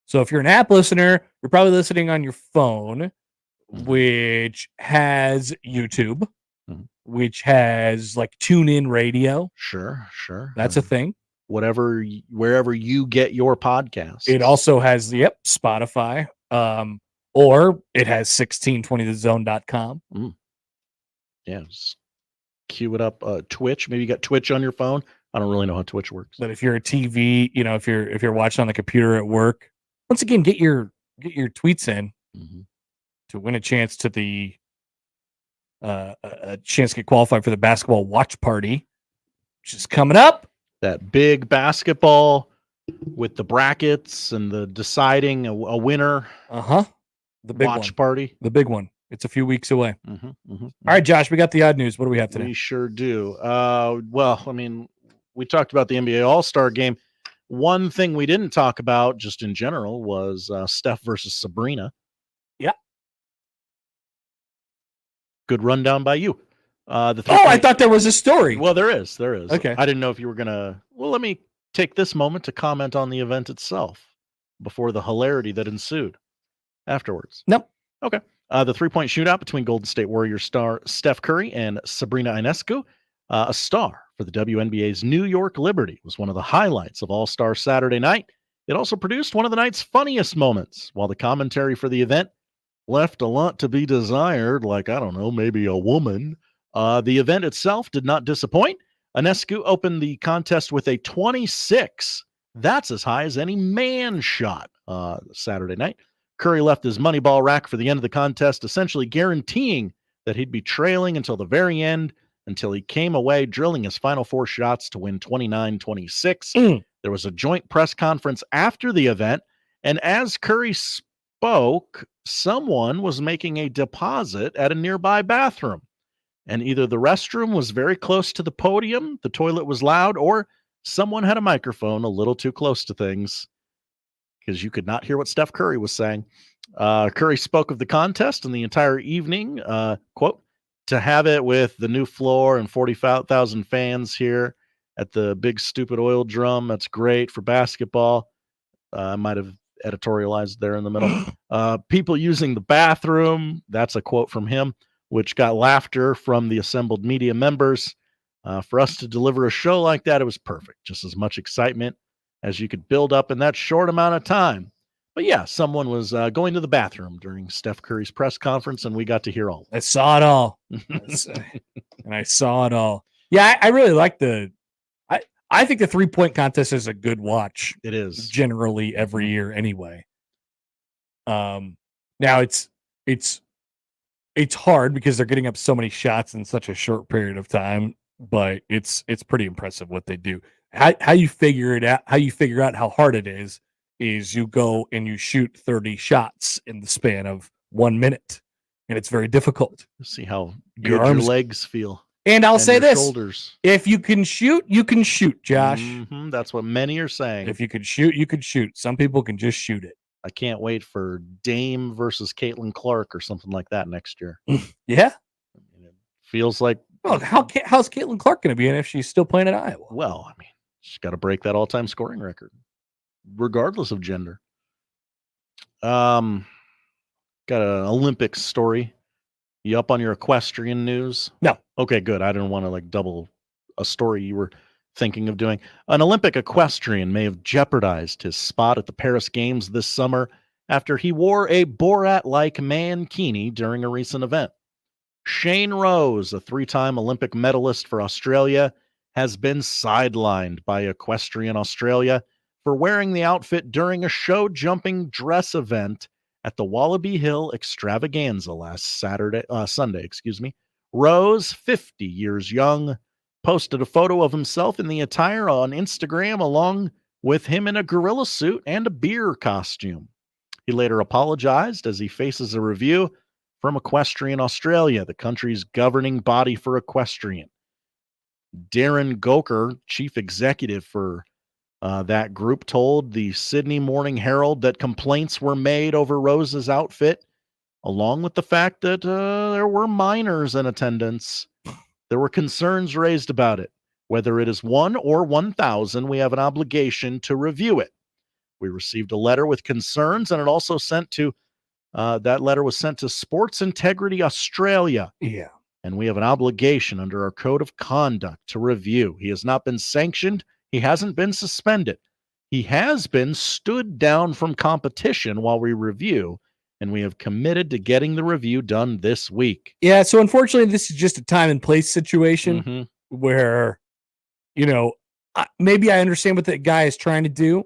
So if you're an app listener, you're probably listening on your phone, which has YouTube, which has like TuneIn Radio. Sure. That's a thing. Wherever you get your podcasts. It also has, Spotify. Or it has 1620thezone.com. Yeah, just cue it up. Twitch. Maybe you got Twitch on your phone. I don't really know how Twitch works. But if you're a TV, if you're watching on the computer at work, once again, get your tweets in to win a chance to a chance to get qualified for the basketball watch party, which is coming up. That big basketball with the brackets and the deciding a winner. The big watch party. The big one. It's a few weeks away. All right, Josh, we got the odd news. What do we have today? We sure do. We talked about the NBA All-Star game. One thing we didn't talk about just in general was Steph versus Sabrina. Yeah. Good rundown by you. I thought there was a story. Well, there is. Okay. I didn't know if you were going to... Well, let me take this moment to comment on the event itself before the hilarity that ensued afterwards. Nope. Okay. The 3-point shootout between Golden State Warriors star Steph Curry and Sabrina Ionescu, a star for the WNBA's New York Liberty, was one of the highlights of All-Star Saturday night. It also produced one of the night's funniest moments, while the commentary for the event left a lot to be desired, like, I don't know, maybe a woman. The event itself did not disappoint. Ionescu opened the contest with a 26. That's as high as any man shot Saturday night. Curry left his money ball rack for the end of the contest, essentially guaranteeing that he'd be trailing until the very end, until he came away drilling his final 4 shots to win 29-26. There was a joint press conference after the event, and as Curry spoke, someone was making a deposit at a nearby bathroom. And either the restroom was very close to the podium, the toilet was loud, or someone had a microphone a little too close to things, because you could not hear what Steph Curry was saying. Curry spoke of the contest and the entire evening, quote, "To have it with the new floor and 40,000 fans here at the big stupid oil drum, that's great for basketball." I might have editorialized there in the middle. People using the bathroom, that's a quote from him, which got laughter from the assembled media members. For us to deliver a show like that, it was perfect. Just as much excitement as you could build up in that short amount of time. But yeah, someone was going to the bathroom during Steph Curry's press conference, and we got to hear all. I saw it all. And I saw it all. Yeah, I really like I think the 3-point contest is a good watch. It is. Generally every year anyway. Now it's hard because they're getting up so many shots in such a short period of time, but it's pretty impressive what they do. How you figure it out, how hard it is you go and you shoot 30 shots in the span of 1 minute, and it's very difficult. See how good your legs feel. And I'll say this: shoulders. If you can shoot, you can shoot, Josh. That's what many are saying. If you can shoot, you can shoot. Some people can just shoot it. I can't wait for Dame versus Caitlin Clark or something like that next year. Yeah, it feels like. Well, how's Caitlin Clark going to be in if she's still playing at Iowa? Well, I mean, she's got to break that all-time scoring record, regardless of gender. Got an Olympics story. You up on your equestrian news? No. Okay, good. I didn't want to double a story you were thinking of doing. An Olympic equestrian may have jeopardized his spot at the Paris Games this summer after he wore a Borat-like mankini during a recent event. Shane Rose, a 3-time Olympic medalist for Australia, has been sidelined by Equestrian Australia for wearing the outfit during a show jumping dress event at the Wallaby Hill Extravaganza last Sunday. Rose, 50 years young, posted a photo of himself in the attire on Instagram along with him in a gorilla suit and a beer costume. He later apologized as he faces a review from Equestrian Australia, the country's governing body for equestrian. Darren Goker, chief executive for that group, told the Sydney Morning Herald that complaints were made over Rose's outfit, along with the fact that there were minors in attendance. There were concerns raised about it. Whether it is 1 or 1,000, we have an obligation to review it. We received a letter with concerns, and it also sent to that letter was sent to Sports Integrity Australia. Yeah. And we have an obligation under our code of conduct to review. He has not been sanctioned. He hasn't been suspended. He has been stood down from competition while we review, and we have committed to getting the review done this week. Yeah, so unfortunately, this is just a time and place situation where, maybe I understand what that guy is trying to do,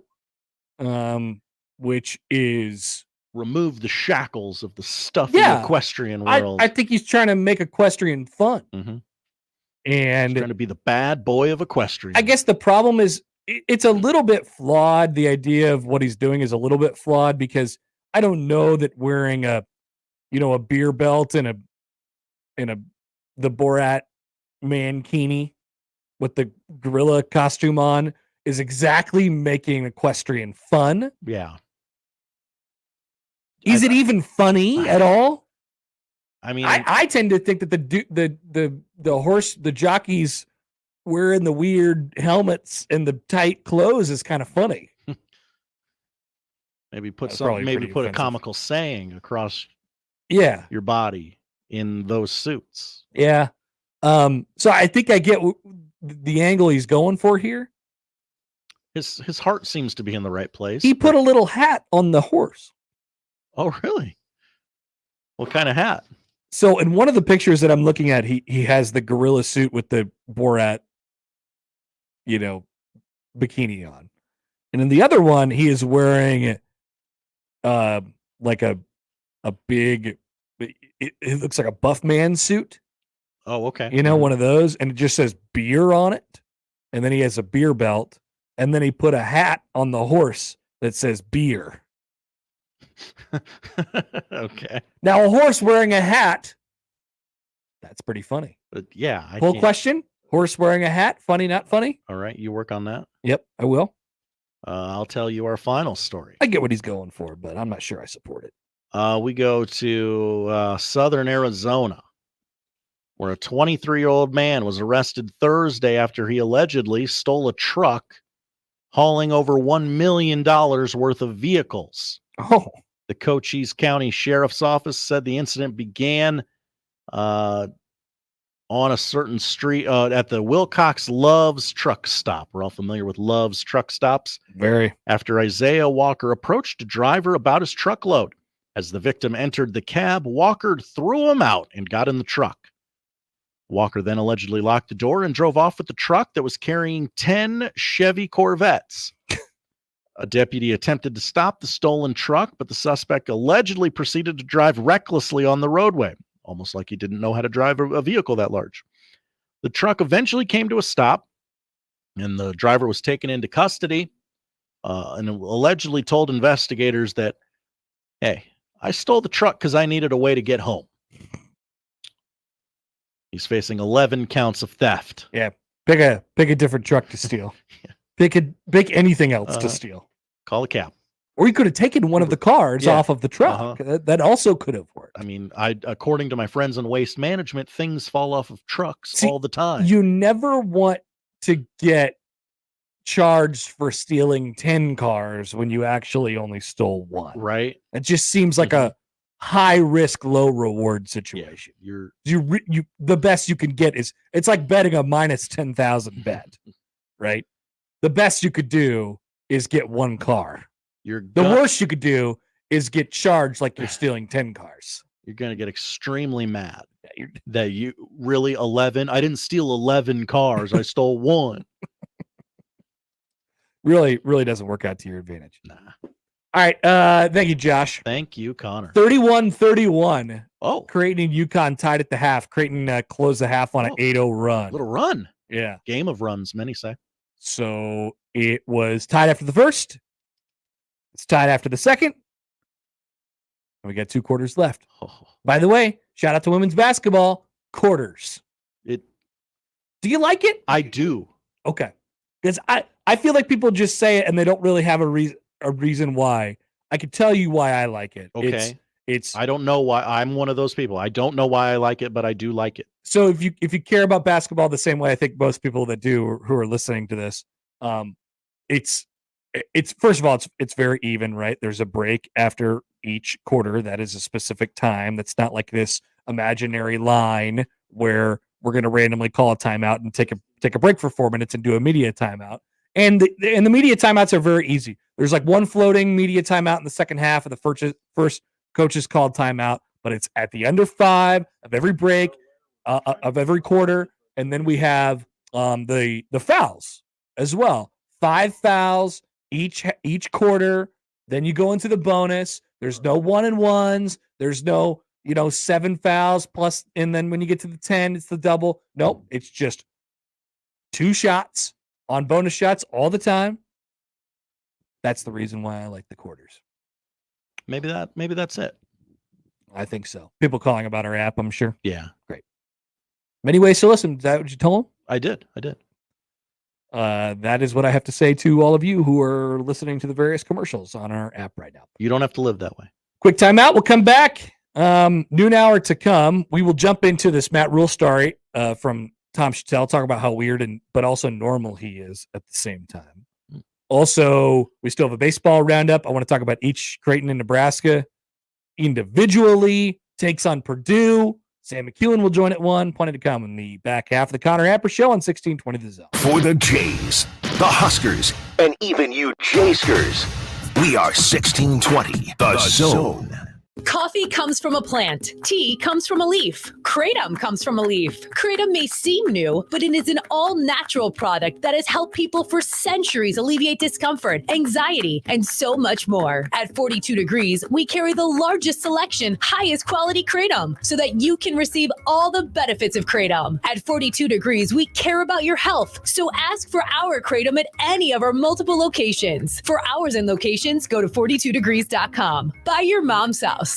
which is remove the shackles of the stuffy equestrian world. I think he's trying to make equestrian fun. And he's trying to be the bad boy of equestrian. I guess the problem is it's a little bit flawed. The idea of what he's doing is a little bit flawed because I don't know that wearing a beer belt and the Borat mankini with the gorilla costume on is exactly making equestrian fun. Yeah. Is it even funny at all? I mean, I tend to think that the jockeys wearing the weird helmets and the tight clothes is kind of funny. Maybe put a comical saying across your body in those suits. Yeah. So I think I get the angle he's going for here. His heart seems to be in the right place. He put a little hat on the horse. Oh, really? What kind of hat? So in one of the pictures that I'm looking at, he has the gorilla suit with the Borat, bikini on. And in the other one, he is wearing like a big, it looks like a buff man suit. Oh, okay. One of those, and it just says beer on it. And then he has a beer belt, and then he put a hat on the horse that says beer. Okay. Now a horse wearing a hat, that's pretty funny. But yeah. Whole question, horse wearing a hat, funny, not funny? All right, you work on that? Yep, I will. I'll tell you our final story. I get what he's going for, but I'm not sure I support it. We go to southern Arizona, where a 23-year-old man was arrested Thursday after he allegedly stole a truck hauling over $1 million worth of vehicles. Oh. The Cochise County Sheriff's Office said the incident began on a certain street at the Wilcox Love's truck stop. We're all familiar with Love's truck stops. Very. After Isaiah Walker approached a driver about his truckload. As the victim entered the cab, Walker threw him out and got in the truck. Walker then allegedly locked the door and drove off with the truck that was carrying 10 Chevy Corvettes. A deputy attempted to stop the stolen truck, but the suspect allegedly proceeded to drive recklessly on the roadway, almost like he didn't know how to drive a vehicle that large. The truck eventually came to a stop, and the driver was taken into custody and allegedly told investigators that, hey, I stole the truck because I needed a way to get home. He's facing 11 counts of theft. Yeah, pick a different truck to steal. Pick anything else to steal. Call a cab. Or you could have taken one of the cars off of the truck. That also could have worked. I mean, according to my friends in waste management, things fall off of trucks all the time. You never want to get charged for stealing 10 cars when you actually only stole one. Right. It just seems like a high risk, low reward situation. Yeah, the best you can get is it's like betting a minus 10,000 bet, right? The best you could do is get one car. The worst you could do is get charged like you're stealing 10 cars. You're going to get extremely mad that you really 11. I didn't steal 11 cars. I stole one. Really doesn't work out to your advantage. Nah. All right. Thank you, Josh. Thank you, Connor. 31-31. Oh. Creighton and UConn tied at the half. Creighton closed the half on an 8-0 run. Little run. Yeah. Game of runs, many say. So it was tied after the first. It's tied after the second. And we got 2 quarters left. Oh. By the way, shout out to women's basketball. Quarters. Do you like it? I do. Okay. Because I feel like people just say it and they don't really have a reason why. I can tell you why I like it. Okay. It's I don't know why. I'm one of those people. I don't know why I like it, but I do like it. So if you care about basketball the same way I think most people that do who are listening to this, it's it's first of all, it's very even, right? There's a break after each quarter. That is a specific time. That's not like this imaginary line where we're going to randomly call a timeout and take a break for 4 minutes and do a media timeout. And the media timeouts are very easy. There's like one floating media timeout in the second half of the first coach's called timeout, but it's at the under 5 of every break of every quarter, and then we have the fouls as well. 5 fouls each quarter. Then you go into the bonus. There's no 1-and-1s. There's no 7 fouls plus, and then when you get to the 10, it's the double. Nope, it's just 2 shots on bonus shots all the time. That's the reason why I like the quarters. Maybe that's it. I think so. People calling about our app, I'm sure. Yeah. Great. Many ways to listen. Is that what you told them? I did. That is what I have to say to all of you who are listening to the various commercials on our app right now. You don't have to live that way. Quick timeout. We'll come back. Noon hour to come. We will jump into this Matt Rule story from Tom Chattel, talk about how weird but also normal he is at the same time. Also, we still have a baseball roundup. I want to talk about each Creighton in Nebraska individually. Takes on Purdue. Sam McKewon will join at 1. Plenty to come in the back half of the Connor Happer Show on 1620 The Zone. For the Jays, the Huskers, and even you Jayskers, we are 1620 The Zone. Coffee comes from a plant. Tea comes from a leaf. Kratom comes from a leaf. Kratom may seem new, but it is an all-natural product that has helped people for centuries alleviate discomfort, anxiety, and so much more. At 42 Degrees, we carry the largest selection, highest quality Kratom, so that you can receive all the benefits of Kratom. At 42 Degrees, we care about your health, so ask for our Kratom at any of our multiple locations. For hours and locations, go to 42degrees.com. Buy your mom's house.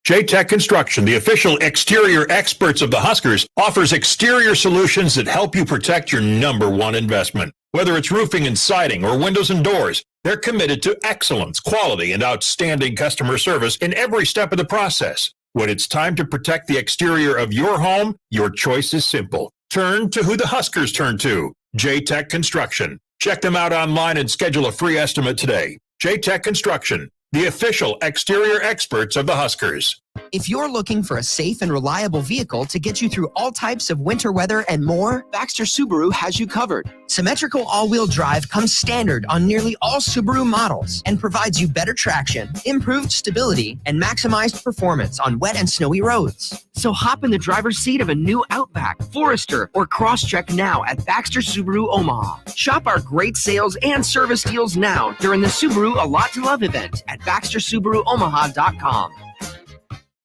J-Tech Construction, the official exterior experts of the Huskers, offers exterior solutions that help you protect your number one investment. Whether it's roofing and siding or windows and doors, they're committed to excellence, quality, and outstanding customer service in every step of the process. When it's time to protect the exterior of your home, your choice is simple. Turn to who the Huskers turn to, J-Tech Construction. Check them out online and schedule a free estimate today. J-Tech Construction, the official exterior experts of the Huskers. If you're looking for a safe and reliable vehicle to get you through all types of winter weather and more, Baxter Subaru has you covered. Symmetrical all-wheel drive comes standard on nearly all Subaru models and provides you better traction, improved stability, and maximized performance on wet and snowy roads. So hop in the driver's seat of a new Outback, Forester, or Crosstrek now at Baxter Subaru Omaha. Shop our great sales and service deals now during the Subaru A Lot to Love event at BaxterSubaruOmaha.com.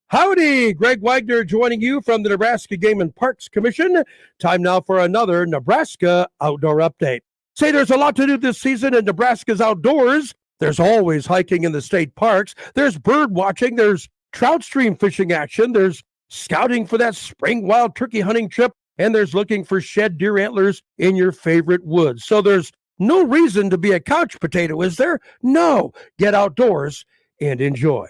Howdy, Greg Wagner joining you from the Nebraska Game and Parks Commission. Time now for another Nebraska Outdoor Update. Say there's a lot to do this season in Nebraska's outdoors. There's always hiking in the state parks. There's bird watching. There's trout stream fishing action. There's scouting for that spring wild turkey hunting trip. And there's looking for shed deer antlers in your favorite woods. So there's no reason to be a couch potato, is there? No. Get outdoors and enjoy.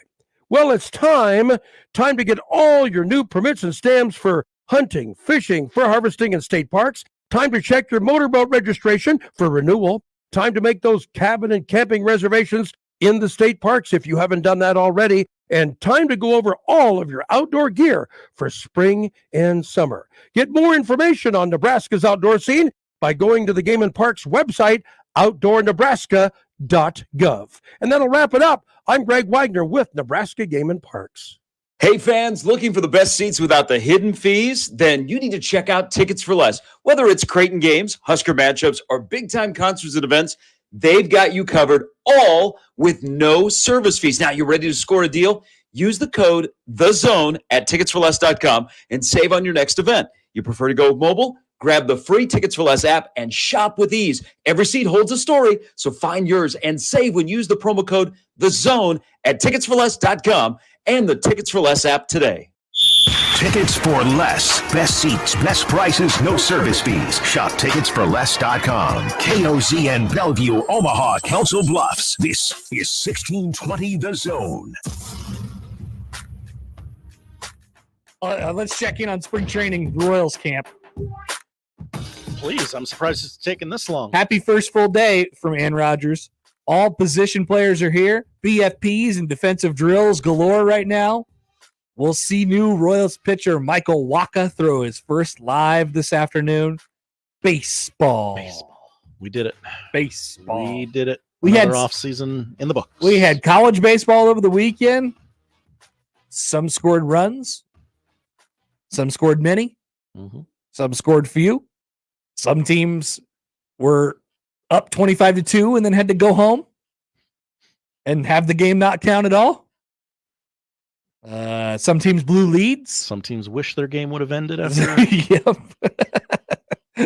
Well, it's time to get all your new permits and stamps for hunting, fishing, fur harvesting, and state parks. Time to check your motorboat registration for renewal. Time to make those cabin and camping reservations in the state parks if you haven't done that already. And time to go over all of your outdoor gear for spring and summer. Get more information on Nebraska's outdoor scene by going to the Game and Parks website, outdoornebraska.gov. And that'll wrap it up. I'm Greg Wagner with Nebraska Game and Parks. Hey fans, looking for the best seats without the hidden fees? Then you need to check out Tickets for Less. Whether it's Creighton games, Husker matchups, or big-time concerts and events, they've got you covered, all with no service fees. Now, you ready to score a deal? Use the code THEZONE at ticketsforless.com and save on your next event. You prefer to go mobile? Grab the free Tickets for Less app and shop with ease. Every seat holds a story, so find yours and save when you use the promo code THEZONE at ticketsforless.com and the Tickets for Less app today. Tickets for Less. Best seats, best prices, no service fees. Shop ticketsforless.com. KOZN Bellevue, Omaha, Council Bluffs. This is 1620 The Zone. Let's check in on spring training, Royals camp. Please, I'm surprised it's taken this long. Happy first full day from Ann Rogers. All position players are here. BFPs and defensive drills galore right now. We'll see new Royals pitcher Michael Wacha throw his first live this afternoon. Baseball. We did it. Baseball. We did it. We Another had off season in the books. We had college baseball over the weekend. Some scored runs. Some scored many. Mm-hmm. Some scored few. Some teams were up 25-2 and then had to go home and have the game not count at all. Some teams blew leads. Some teams wish their game would have ended after. Yep.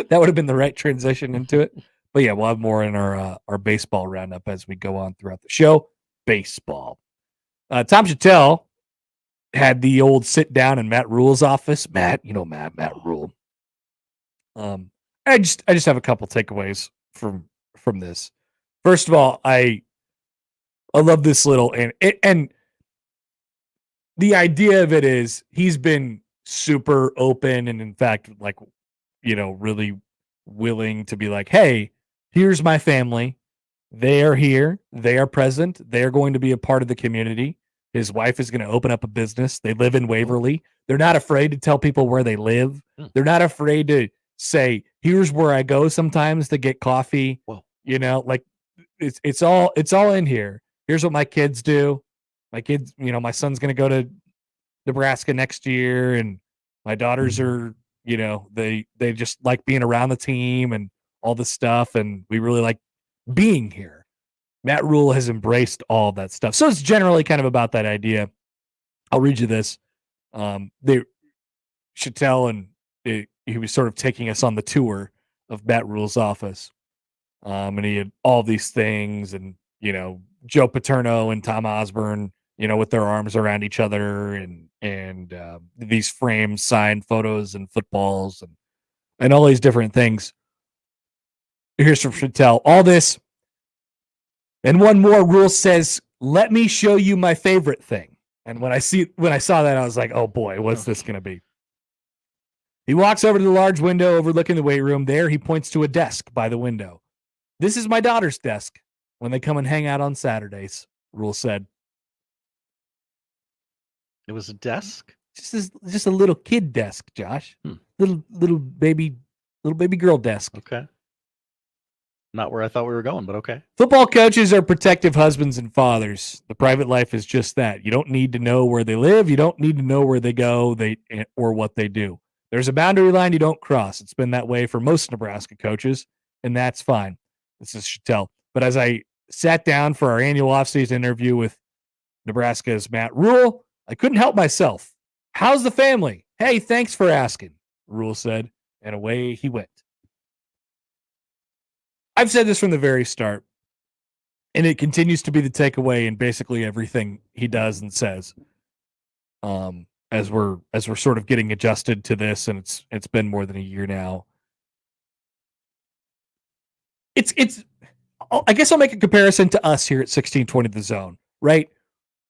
That would have been the right transition into it. But yeah, we'll have more in our baseball roundup as we go on throughout the show. Baseball. Tom Chattel had the old sit down in Matt Rule's office. Matt Rule. I just have a couple takeaways from this. First of all, I love this little and the idea of it is he's been super open and in fact really willing to be like, hey, here's my family. They are here. They are present. They are going to be a part of the community. His wife is going to open up a business. They live in Waverly. They're not afraid to tell people where they live. They're not afraid to say, here's where I go sometimes to get coffee. Whoa. It's all in here. Here's what my kids do. My kids, my son's going to go to Nebraska next year, and my daughters are, they just like being around the team and all this stuff, and we really like being here. Matt Rule has embraced all of that stuff. So it's generally kind of about that idea. I'll read you this. Chattel and he was sort of taking us on the tour of Matt Rule's office. And he had all these things and, Joe Paterno and Tom Osborne, with their arms around each other and these framed signed photos and footballs and all these different things. Here's from Chattel. All this. And one more. Rule says, let me show you my favorite thing. And when I saw that, I was like, oh boy, what's this going to be? He walks over to the large window overlooking the weight room. There, he points to a desk by the window. This is my daughter's desk when they come and hang out on Saturdays, Rule said. It was a desk? Just a little kid desk, Josh. Little baby girl desk. Okay. Not where I thought we were going, but okay. Football coaches are protective husbands and fathers. The private life is just that. You don't need to know where they live. You don't need to know where they go or what they do. There's a boundary line you don't cross. It's been that way for most Nebraska coaches, and that's fine. This is Chattel. But as I sat down for our annual offseason interview with Nebraska's Matt Rule, I couldn't help myself. How's the family? Hey, thanks for asking, Rule said, and away he went. I've said this from the very start, and it continues to be the takeaway in basically everything he does and says. As we're sort of getting adjusted to this, and it's been more than a year now. I guess I'll make a comparison to us here at 1620 The Zone, right?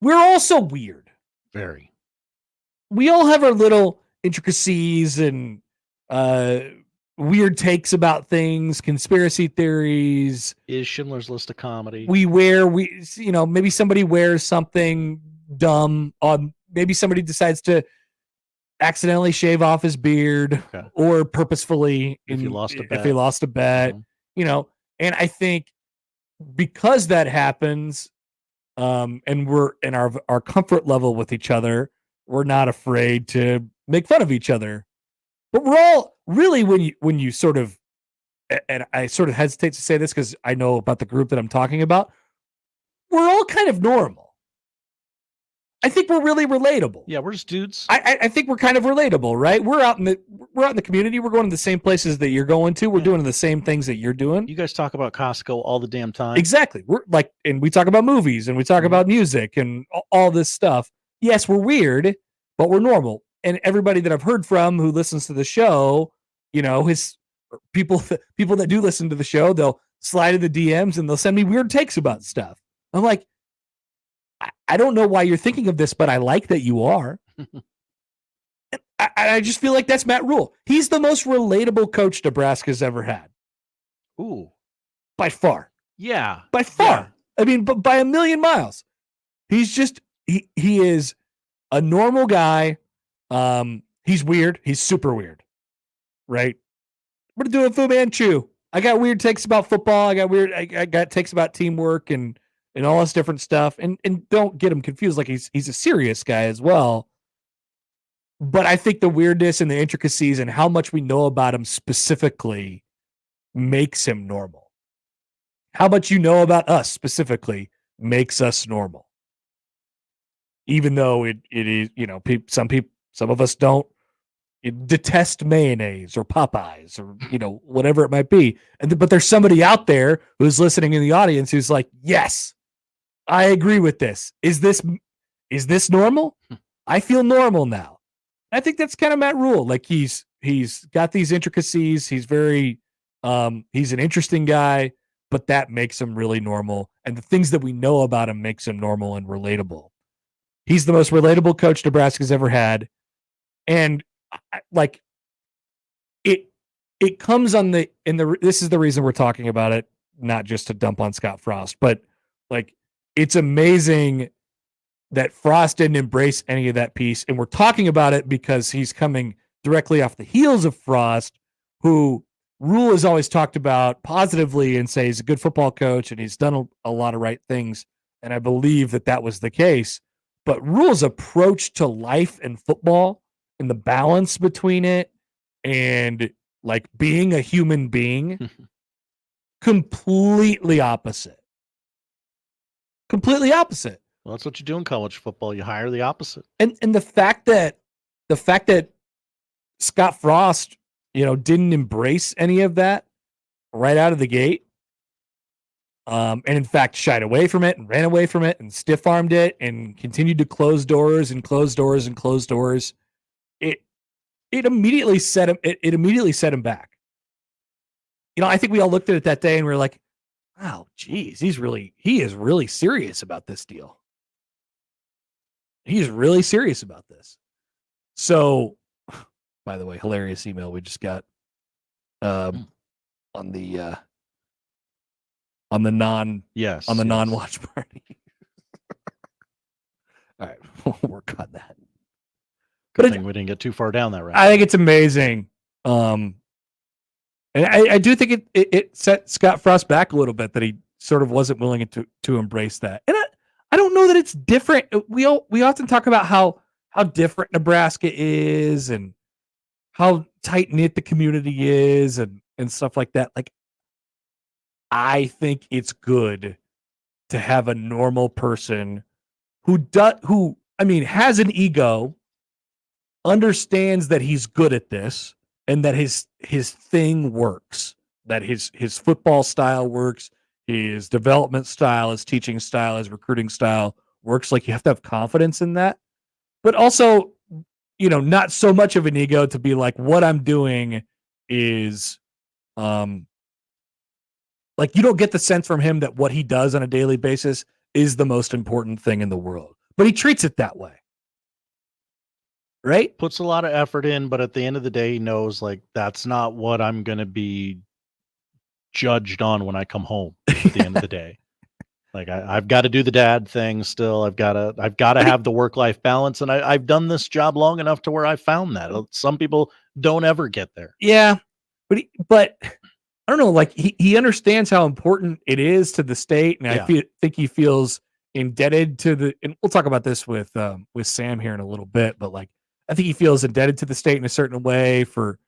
We're all so weird. Very. We all have our little intricacies and weird takes about things, conspiracy theories. Is Schindler's List a comedy? Maybe somebody wears something dumb on. Maybe somebody decides to accidentally shave off his beard or purposefully if he lost a bet, and I think because that happens, and we're in our comfort level with each other, we're not afraid to make fun of each other. But we're all really, when you sort of, and I sort of hesitate to say this because I know about the group that I'm talking about, we're all kind of normal. I think we're really relatable. Yeah, we're just dudes. I think we're kind of relatable, right? We're out in the community. We're going to the same places that you're going to. We're doing the same things that you're doing. You guys talk about Costco all the damn time. Exactly. We're like, and we talk about movies and we talk about music and all this stuff. Yes, we're weird, but we're normal. And everybody that I've heard from who listens to the show, his people that do listen to the show, they'll slide in the DMs and they'll send me weird takes about stuff. I'm like, I don't know why you're thinking of this, but I like that you are. I just feel like that's Matt Rule. He's the most relatable coach Nebraska's ever had. Ooh. By far. Yeah. By far. Yeah. I mean, but by a million miles. He's just he is a normal guy. He's weird. He's super weird. Right? We're doing Fu Manchu. I got weird takes about football. I got takes about teamwork and all this different stuff. And don't get him confused. Like he's a serious guy as well. But I think the weirdness and the intricacies and how much we know about him specifically makes him normal. How much you know about us specifically makes us normal. Even though it is, some of us don't detest mayonnaise or Popeyes or, whatever it might be. But there's somebody out there who's listening in the audience who's like, yes, I agree with this. Is this normal? I feel normal now. I think that's kind of Matt Rule. Like he's got these intricacies. He's very, he's an interesting guy, but that makes him really normal. And the things that we know about him makes him normal and relatable. He's the most relatable coach Nebraska's ever had. And like it comes on this is the reason we're talking about it, not just to dump on Scott Frost, but like, it's amazing that Frost didn't embrace any of that piece. And we're talking about it because he's coming directly off the heels of Frost, who Rule has always talked about positively and say he's a good football coach and he's done a lot of right things. And I believe that was the case. But Rule's approach to life and football and the balance between it and like being a human being, completely opposite. Completely opposite. Well, that's what you do in college football. You hire the opposite. And the fact that Scott Frost, didn't embrace any of that right out of the gate, and in fact shied away from it and ran away from it and stiff-armed it and continued to close doors and close doors and close doors, it immediately set him back. I think we all looked at it that day and we were like, oh, geez, he is really serious about this deal. He's really serious about this. So, by the way, hilarious email we just got on the non-watch party. All right, we'll work on that. Good thing we didn't get too far down that route. I think it's amazing. And I do think it set Scott Frost back a little bit that he sort of wasn't willing to embrace that. And I don't know that it's different. We often talk about how different Nebraska is and how tight-knit the community is and stuff like that. Like, I think it's good to have a normal person who has an ego, understands that he's good at this and that his thing works, that his football style works, his development style, his teaching style, his recruiting style works. Like, you have to have confidence in that, but also, not so much of an ego to be like, what I'm doing is, like, you don't get the sense from him that what he does on a daily basis is the most important thing in the world, but he treats it that way. Right? Puts a lot of effort in, but at the end of the day, he knows like that's not what I'm going to be judged on when I come home at the end of the day. Like I've got to do the dad thing still. I've got to have the work-life balance. And I've done this job long enough to where I found that some people don't ever get there. Yeah. But I don't know, like he understands how important it is to the state. And I think he feels indebted to and we'll talk about this with Sam here in a little bit, but like, I think he feels indebted to the state in a certain way for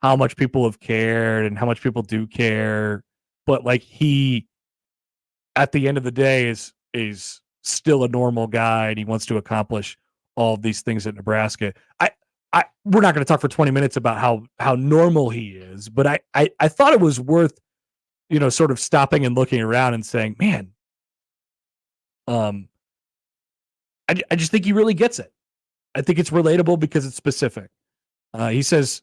how much people have cared and how much people do care. But like he, at the end of the day, is still a normal guy and he wants to accomplish all of these things at Nebraska. We're not going to talk for 20 minutes about how normal he is, but I thought it was worth, sort of stopping and looking around and saying, man, I just think he really gets it. I think it's relatable because it's specific. He says,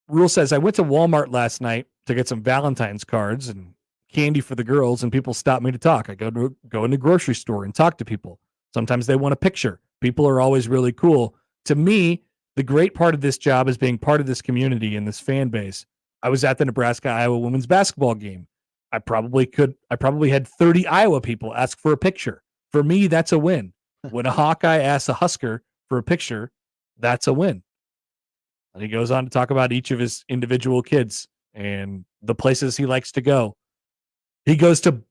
Rule says, I went to Walmart last night to get some Valentine's cards and candy for the girls, and people stop me to talk. I go in the grocery store and talk to people. Sometimes they want a picture. People are always really cool. to me, the great part of this job is being part of this community and this fan base. I was at the Nebraska-Iowa women's basketball game. I probably had 30 Iowa people ask for a picture. For me, that's a win. When a Hawkeye asks a Husker for a picture, that's a win. And he goes on to talk about each of his individual kids and the places he likes to go. He goes to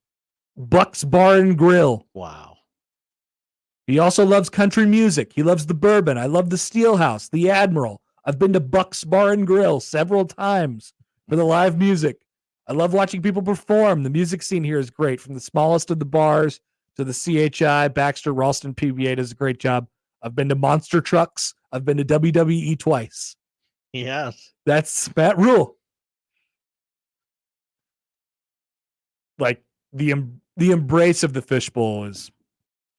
Buck's Bar and Grill. Wow. He also loves country music. He loves the bourbon. I love the Steelhouse, the Admiral. I've been to Buck's Bar and Grill several times for the live music. I love watching people perform. The music scene here is great, from the smallest of the bars to the CHI. Baxter Ralston PBA does a great job. I've been to Monster Trucks. I've been to WWE twice. Yes. That's Matt Rule. Like the embrace of the fishbowl is,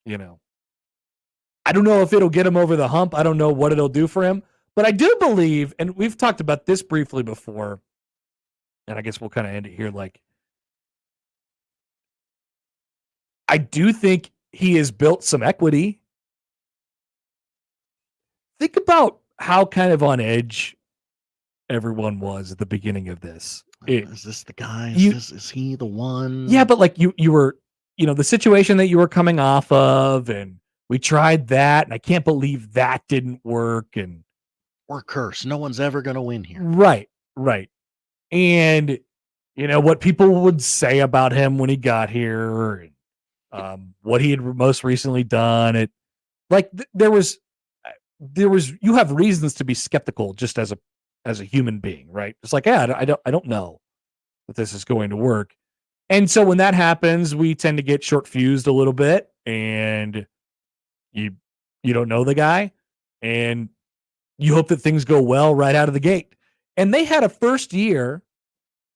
I don't know if it'll get him over the hump. I don't know what it'll do for him, but I do believe, and we've talked about this briefly before, and I guess we'll kind of end it here. Like, I do think he has built some equity. Think about how kind of on edge everyone was at the beginning of this. Is this the guy? Is he the one? Yeah, but like you were, the situation that you were coming off of, and we tried that, and I can't believe that didn't work. And we're cursed. No one's ever going to win here. Right. And what people would say about him when he got here, and what he had most recently done. There was you have reasons to be skeptical just as a human being, right? It's like, I don't know that this is going to work. And so when that happens, we tend to get short fused a little bit, and you don't know the guy, and you hope that things go well right out of the gate. And they had a first year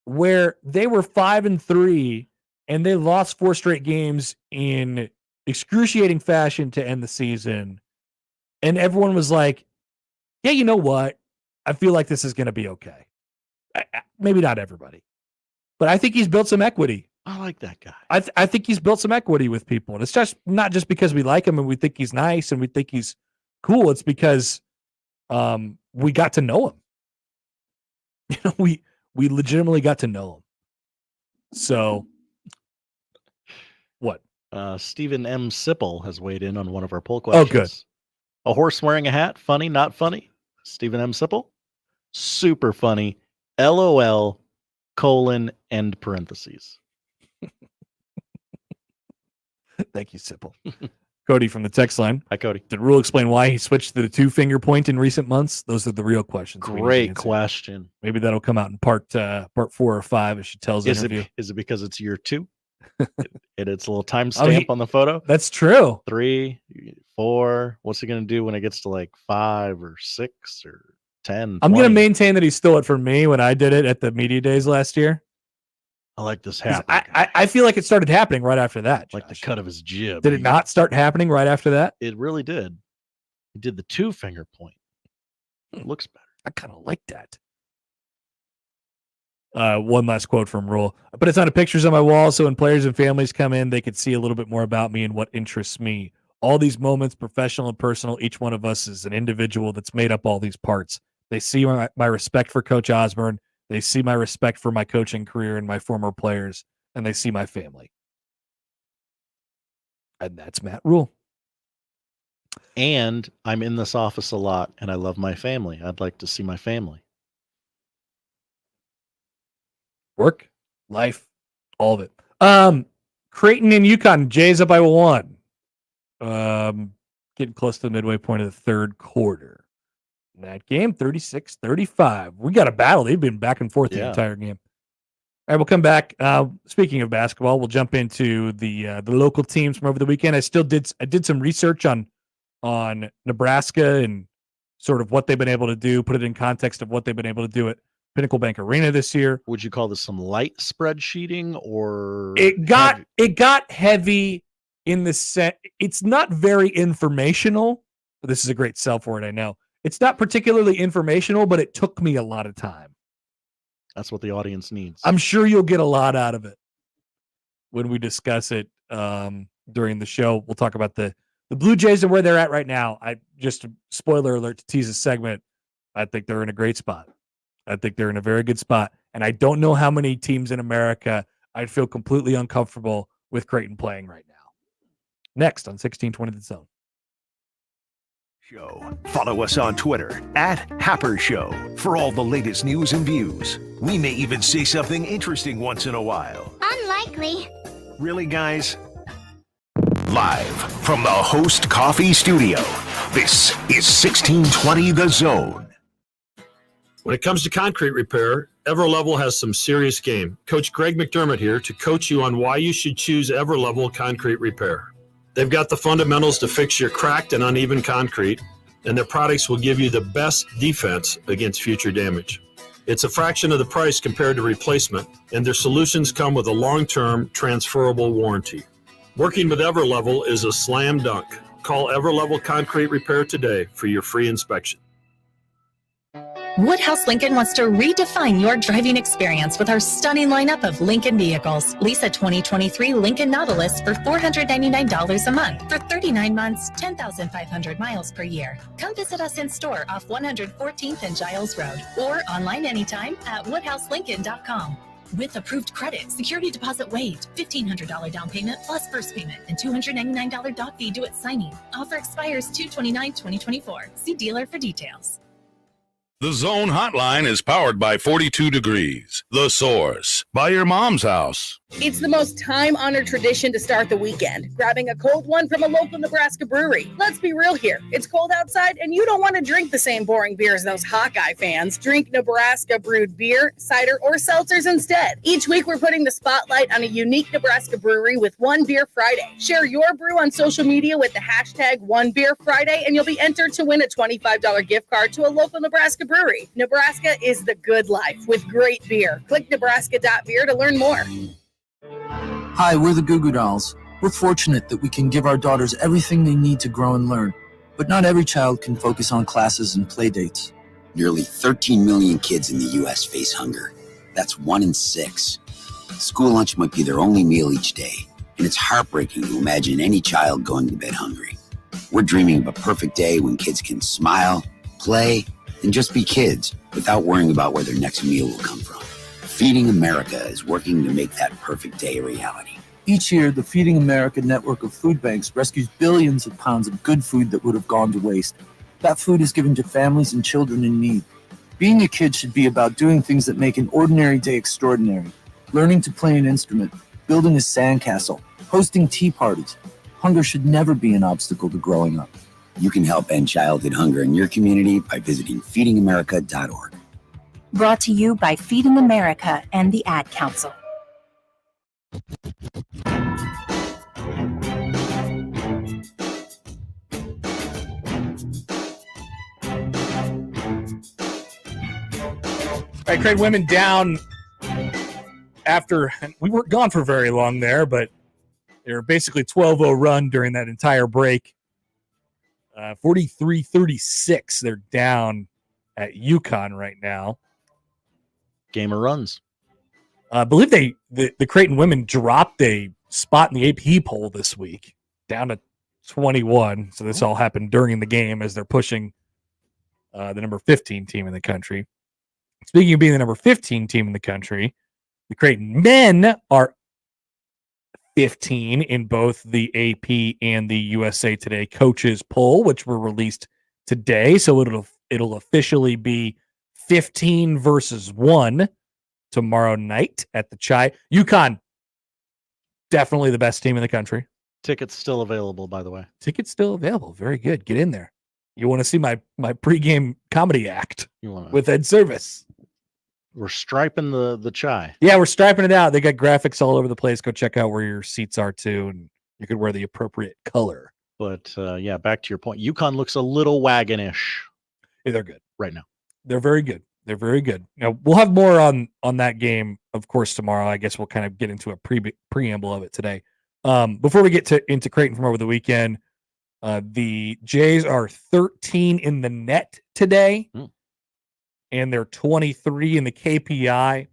where they were 5-3, and they lost 4 straight games in excruciating fashion to end the season. And everyone was like, yeah, you know what? I feel like this is going to be okay. Maybe not everybody, but I think he's built some equity. I like that guy. I think he's built some equity with people. And it's just not just because we like him and we think he's nice and we think he's cool. It's because we got to know him. We legitimately got to know him. So what? Stephen M. Sipple has weighed in on one of our poll questions. Oh, good. A horse wearing a hat. Funny, not funny? Stephen M. Sipple. Super funny. LOL, end parentheses. Thank you, Sipple. Cody from the text line. Hi, Cody. Did Rule explain why he switched to the 2-finger point in recent months? Those are the real questions. Great question. Maybe that'll come out in part 4 or 5 as she tells the interview. Is it because it's year 2? And it's a little timestamp on the photo? That's true. 3, 4. What's he going to do when it gets to like 5 or 6 or 10? I'm going to maintain that he stole it from me when I did it at the media days last year. I like this happen. I feel like it started happening right after that. Like the cut of his jib. Did it not start happening right after that? It really did. He did the 2-finger point. It looks better. I kind of like that. One last quote from Rule. I put a ton of pictures on my wall, so when players and families come in, they could see a little bit more about me and what interests me. All these moments, professional and personal, each one of us is an individual that's made up all these parts. They see my respect for Coach Osborne. They see my respect for my coaching career and my former players, and they see my family. And that's Matt Rule. And I'm in this office a lot, and I love my family. I'd like to see my family. Work, life, all of it. Creighton and UConn, Jays up by 1. Getting close to the midway point of the third quarter. In that game, 36-35. We got a battle. They've been back and forth the entire game. All right, we'll come back. Speaking of basketball, we'll jump into the local teams from over the weekend. I did some research on Nebraska and sort of what they've been able to do, put it in context of what they've been able to do at Pinnacle Bank Arena this year. Would you call this some light spreadsheeting, or it got heavy in the set? It's not very informational. This is a great sell for it, I know. It's not particularly informational, but it took me a lot of time. That's what the audience needs. I'm sure you'll get a lot out of it when we discuss it during the show. We'll talk about the The Blue Jays are where they're at right now. Just a spoiler alert to tease a segment. I think they're in a great spot. I think they're in a very good spot. And I don't know how many teams in America I'd feel completely uncomfortable with Creighton playing right now. Next on 1620 The Zone. Show. Follow us on Twitter @Happer Show for all the latest news and views. We may even say something interesting once in a while. Unlikely. Really, guys? Live from the Host Coffee Studio, this is 1620 The Zone. When it comes to concrete repair, Everlevel has some serious game. Coach Greg McDermott here to coach you on why you should choose Everlevel Concrete Repair. They've got the fundamentals to fix your cracked and uneven concrete, and their products will give you the best defense against future damage. It's a fraction of the price compared to replacement, and their solutions come with a long-term transferable warranty. Working with Everlevel is a slam dunk. Call Everlevel Concrete Repair today for your free inspection. Woodhouse Lincoln wants to redefine your driving experience with our stunning lineup of Lincoln vehicles. Lease a 2023 Lincoln Nautilus for $499 a month for 39 months, 10,500 miles per year. Come visit us in store off 114th and Giles Road or online anytime at woodhouselincoln.com. With approved credit, security deposit waived, $1,500 down payment plus first payment, and $299 doc fee due at signing. Offer expires 2/29/2024. See dealer for details. The Zone Hotline is powered by 42 Degrees, The Source, by your mom's house. It's the most time-honored tradition to start the weekend, grabbing a cold one from a local Nebraska brewery. Let's be real here. It's cold outside, and you don't want to drink the same boring beer as those Hawkeye fans. Drink Nebraska brewed beer, cider, or seltzers instead. Each week, we're putting the spotlight on a unique Nebraska brewery with One Beer Friday. Share your brew on social media with the hashtag One Beer Friday, and you'll be entered to win a $25 gift card to a local Nebraska brewery. Nebraska is the good life with great beer. Click nebraska.beer to learn more. Hi, we're the Goo Goo Dolls. We're fortunate that we can give our daughters everything they need to grow and learn. But not every child can focus on classes and play dates. Nearly 13 million kids in the U.S. face hunger. That's 1 in 6. School lunch might be their only meal each day, and it's heartbreaking to imagine any child going to bed hungry. We're dreaming of a perfect day when kids can smile, play, and just be kids without worrying about where their next meal will come from. Feeding America is working to make that perfect day a reality. Each year, the Feeding America network of food banks rescues billions of pounds of good food that would have gone to waste. That food is given to families and children in need. Being a kid should be about doing things that make an ordinary day extraordinary. Learning to play an instrument, building a sandcastle, hosting tea parties. Hunger should never be an obstacle to growing up. You can help end childhood hunger in your community by visiting feedingamerica.org. Brought to you by Feeding America and the Ad Council. All right, Creighton women down after, we weren't gone for very long there, but they were basically 12-0 run during that entire break. 43-36, they're down at UConn right now. Game of runs. I believe the Creighton women dropped a spot in the AP poll this week, down to 21. So this all happened during the game as they're pushing the number 15 team in the country. Speaking of being the number 15 team in the country, the Creighton men are 15 in both the AP and the USA Today coaches poll, which were released today. So it'll officially be 15 versus 1 tomorrow night at the Chai. UConn, definitely the best team in the country. Tickets still available, by the way. Tickets still available. Very good. Get in there. You want to see my pregame comedy act with Ed Service. We're striping the Chai. Yeah, we're striping it out. They got graphics all over the place. Go check out where your seats are too, and you could wear the appropriate color. But yeah, back to your point. UConn looks a little wagonish. Yeah, they're good right now. They're very good. They're very good. Now we'll have more on that game, of course, tomorrow. I guess we'll kind of get into a preamble of it today. Before we get into Creighton from over the weekend, the Jays are 13 in the net today. And they're 23 in the KPI.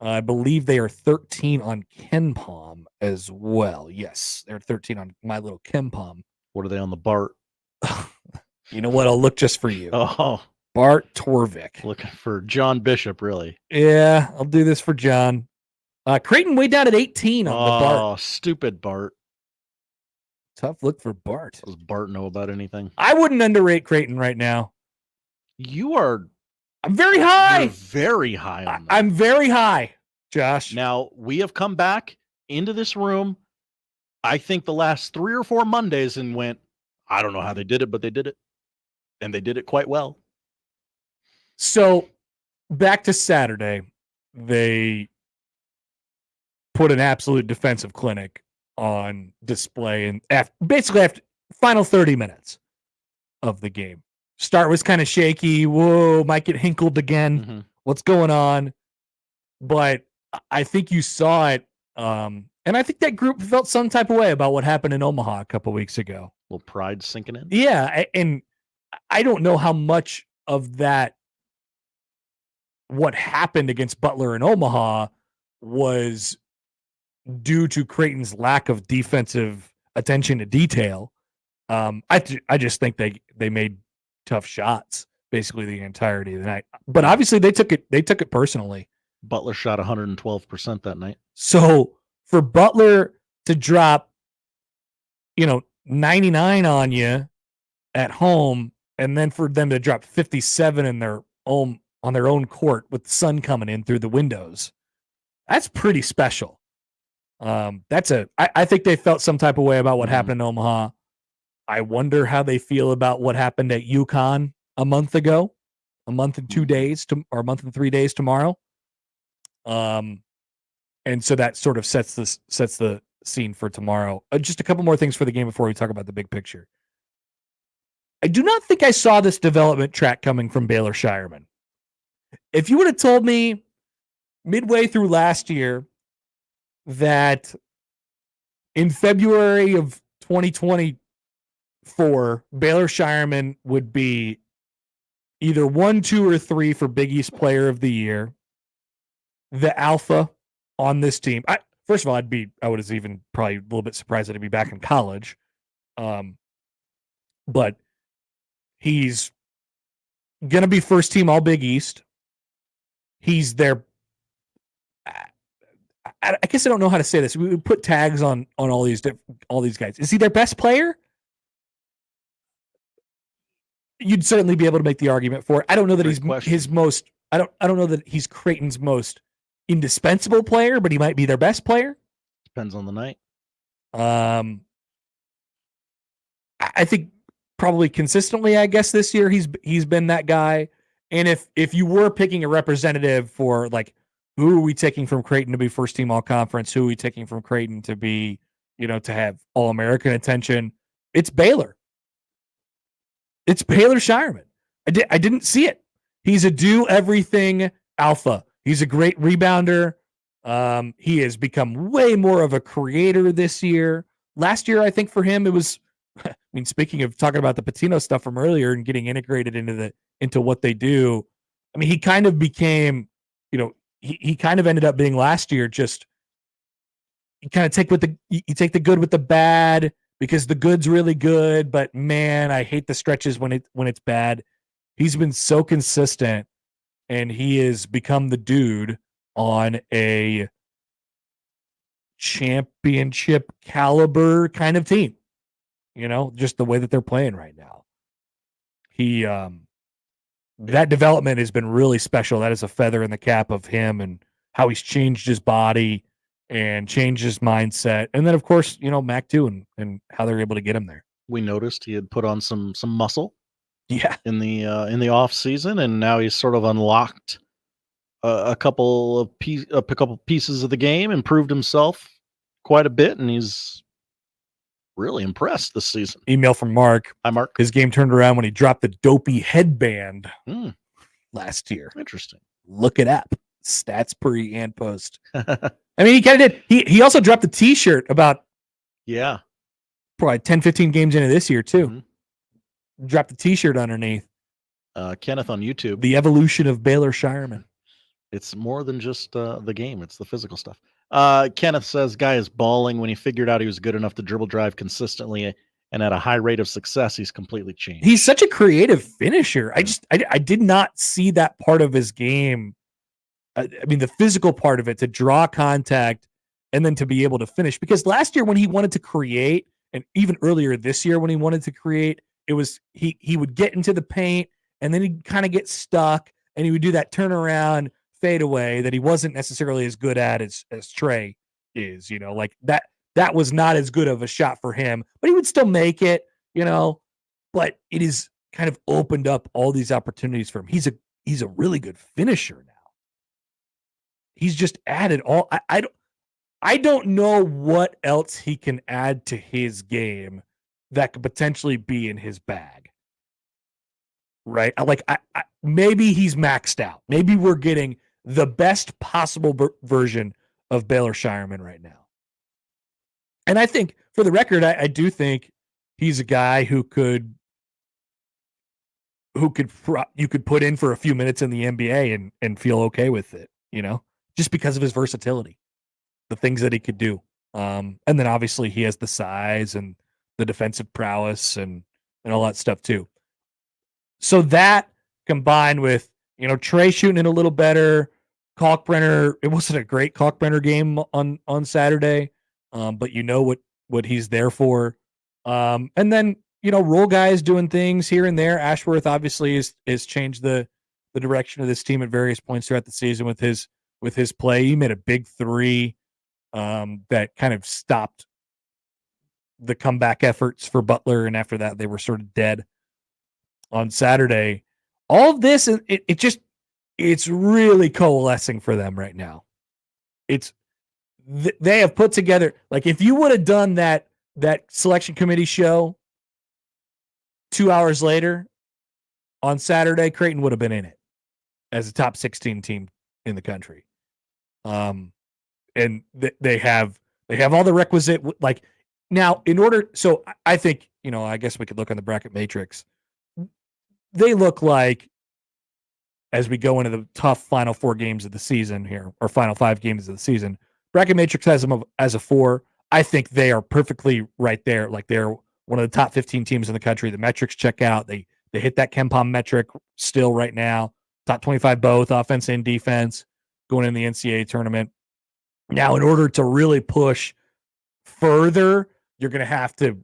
I believe they are 13 on KenPom as well. Yes, they're 13 on my little KenPom What are they on the Bart? You know what? I'll look just for you. Oh, Bart Torvik. Looking for John Bishop, really. Yeah, I'll do this for John. Creighton way down at 18 on the Bart. Oh, stupid Bart. Tough look for Bart. Does Bart know about anything? I wouldn't underrate Creighton right now. I'm very high. You're very high on them. I'm very high, Josh. Now, we have come back into this room, I think the last 3 or 4 Mondays and went, I don't know how they did it, but they did it. And they did it quite well. So back to Saturday, they put an absolute defensive clinic on display, and basically after final 30 minutes of the game. Start was kind of shaky. Whoa, might get hinkled again. Mm-hmm. What's going on? But I think you saw it, and I think that group felt some type of way about what happened in Omaha a couple weeks ago. A little pride sinking in. Yeah, and I don't know how much of that, what happened against Butler in Omaha, was due to Creighton's lack of defensive attention to detail. I just think they made tough shots basically the entirety of the night. But obviously they took it personally. Butler shot 112% that night. So for Butler to drop, 99 on you at home, and then for them to drop 57 in their own on their own court with the sun coming in through the windows, that's pretty special. I think they felt some type of way about what happened in Omaha. I wonder how they feel about what happened at UConn a month ago, a month and 2 days or a month and 3 days tomorrow. And so that sort of sets the scene for tomorrow. Just a couple more things for the game before we talk about the big picture. I do not think I saw this development track coming from Baylor Shireman. If you would have told me midway through last year that in February of 2024, Baylor Shireman would be either 1, 2, or 3 for Big East Player of the Year, the alpha on this team. First of all, I would have even probably a little bit surprised that he'd be back in college. But he's going to be first team All Big East. He's their, I guess I don't know how to say this. We would put tags on all these guys. Is he their best player? You'd certainly be able to make the argument for it. I don't know that he's his most. I don't know that he's Creighton's most indispensable player, but he might be their best player. Depends on the night. I think probably consistently, I guess this year he's been that guy. And if you were picking a representative for like, who are we taking from Creighton to be first team all conference? Who are we taking from Creighton to be, to have all American attention? It's Baylor. It's Baylor Shireman. I didn't see it. He's a do everything alpha. He's a great rebounder. He has become way more of a creator this year. Last year, I think for him, it was, speaking of talking about the Patino stuff from earlier and getting integrated into what they do, he kind of became, he kind of ended up being last year just, you kind of take the good with the bad, because the good's really good, but man, I hate the stretches when it's bad. He's been so consistent, and he has become the dude on a championship caliber kind of team. Just the way that they're playing right now. That development has been really special. That is a feather in the cap of him and how he's changed his body and changed his mindset. And then, of course, Mac too, and how they're able to get him there. We noticed he had put on some muscle. Yeah. In the off season, and now he's sort of unlocked a couple of pieces of the game, improved himself quite a bit, and he's really impressed this season. Email from Mark. Hi, Mark. His game turned around when he dropped the dopey headband last year. Interesting. Look it up. Stats pre and post. He kind of did. He also dropped the T-shirt about probably 10, 15 games into this year too. Mm-hmm. Dropped the T-shirt underneath. Kenneth on YouTube. The evolution of Baylor Shireman. It's more than just the game. It's the physical stuff. Kenneth says, guy is balling when he figured out he was good enough to dribble drive consistently and at a high rate of success, he's completely changed. He's such a creative finisher. I did not see that part of his game. I mean, the physical part of it, to draw contact and then to be able to finish. Because last year when he wanted to create, and even earlier this year when he wanted to create, it was he would get into the paint and then he'd kind of get stuck and he would do that turnaround fadeaway that he wasn't necessarily as good at as Trey is, like that was not as good of a shot for him, but he would still make it, but it is kind of opened up all these opportunities for him. He's a really good finisher now. He's just added all. I don't know what else he can add to his game that could potentially be in his bag. Right? Maybe he's maxed out. Maybe we're getting the best possible version of Baylor Shireman right now. And I think, for the record, I do think he's a guy who you could put in for a few minutes in the NBA and feel okay with it, just because of his versatility, the things that he could do. And then obviously he has the size and the defensive prowess and all that stuff too. So that combined with, Trey shooting it a little better, Kalkbrenner, it wasn't a great Kalkbrenner game on Saturday, but what he's there for. And then, role guys doing things here and there. Ashworth obviously has changed the direction of this team at various points throughout the season with his play. He made a big three that kind of stopped the comeback efforts for Butler, and after that they were sort of dead on Saturday. All of this, it's really coalescing for them right now. They have put together, like, if you would have done that selection committee show 2 hours later on Saturday, Creighton would have been in it as a top 16 team in the country. And they have all the requisite, like, now in order. So I think, I guess we could look on the bracket matrix. They look like, as we go into the tough final 4 games of the season here, or final 5 games of the season, bracket matrix has them as a 4. I think they are perfectly right there. Like, they're one of the top 15 teams in the country. The metrics check out. They hit that KenPom metric still right now. Top 25 both offense and defense going in the NCAA tournament. Now, in order to really push further, you're going to have to,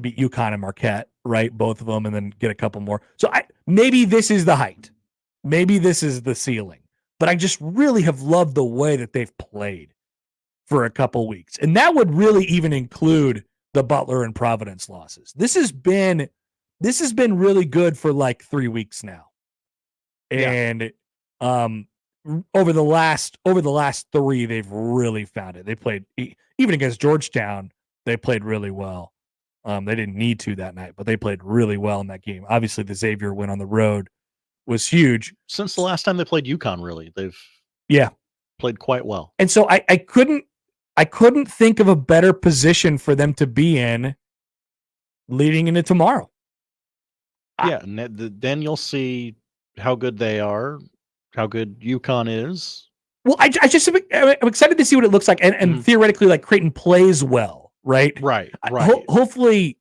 beat UConn and Marquette, right? Both of them, and then get a couple more. So maybe this is the height. Maybe this is the ceiling. But I just really have loved the way that they've played for a couple weeks. And that would really even include the Butler and Providence losses. This has been really good for like 3 weeks now. And over the last 3, they've really found it. They played, even against Georgetown, they played really well. They didn't need to that night, but they played really well in that game. Obviously, the Xavier win on the road was huge. Since the last time they played UConn, really, they've played quite well. And so I couldn't think of a better position for them to be in leading into tomorrow. Yeah, and then you'll see how good they are, how good UConn is. Well, I'm excited to see what it looks like, and theoretically, like, Creighton plays well. Right. Hopefully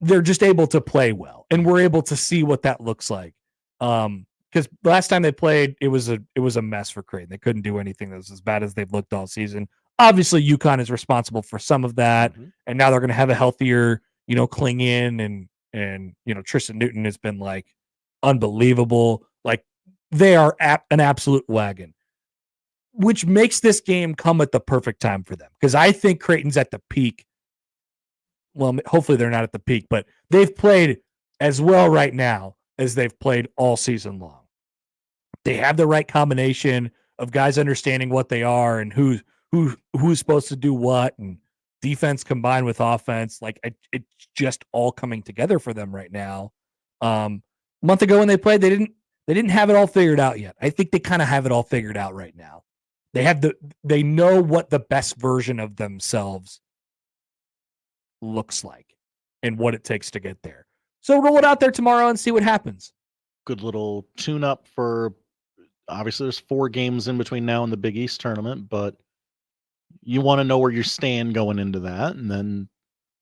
they're just able to play well, and we're able to see what that looks like. Because last time they played, it was a mess for Creighton. They couldn't do anything that was as bad as they've looked all season. Obviously, UConn is responsible for some of that, and now they're going to have a healthier, Cling in, and Tristan Newton has been like unbelievable. Like, they are an absolute wagon, which makes this game come at the perfect time for them. Because I think Creighton's at the peak. Well, hopefully they're not at the peak, but they've played as well right now as they've played all season long. They have the right combination of guys understanding what they are and who's supposed to do what, and defense combined with offense. Like, it's just all coming together for them right now. A month ago when they played, they didn't have it all figured out yet. I think they kind of have it all figured out right now. They know what the best version of themselves looks like and what it takes to get there. So roll it out there tomorrow and see what happens. Good little tune up for, obviously there's 4 games in between now and the Big East tournament, but You want to know where you stand going into that, and then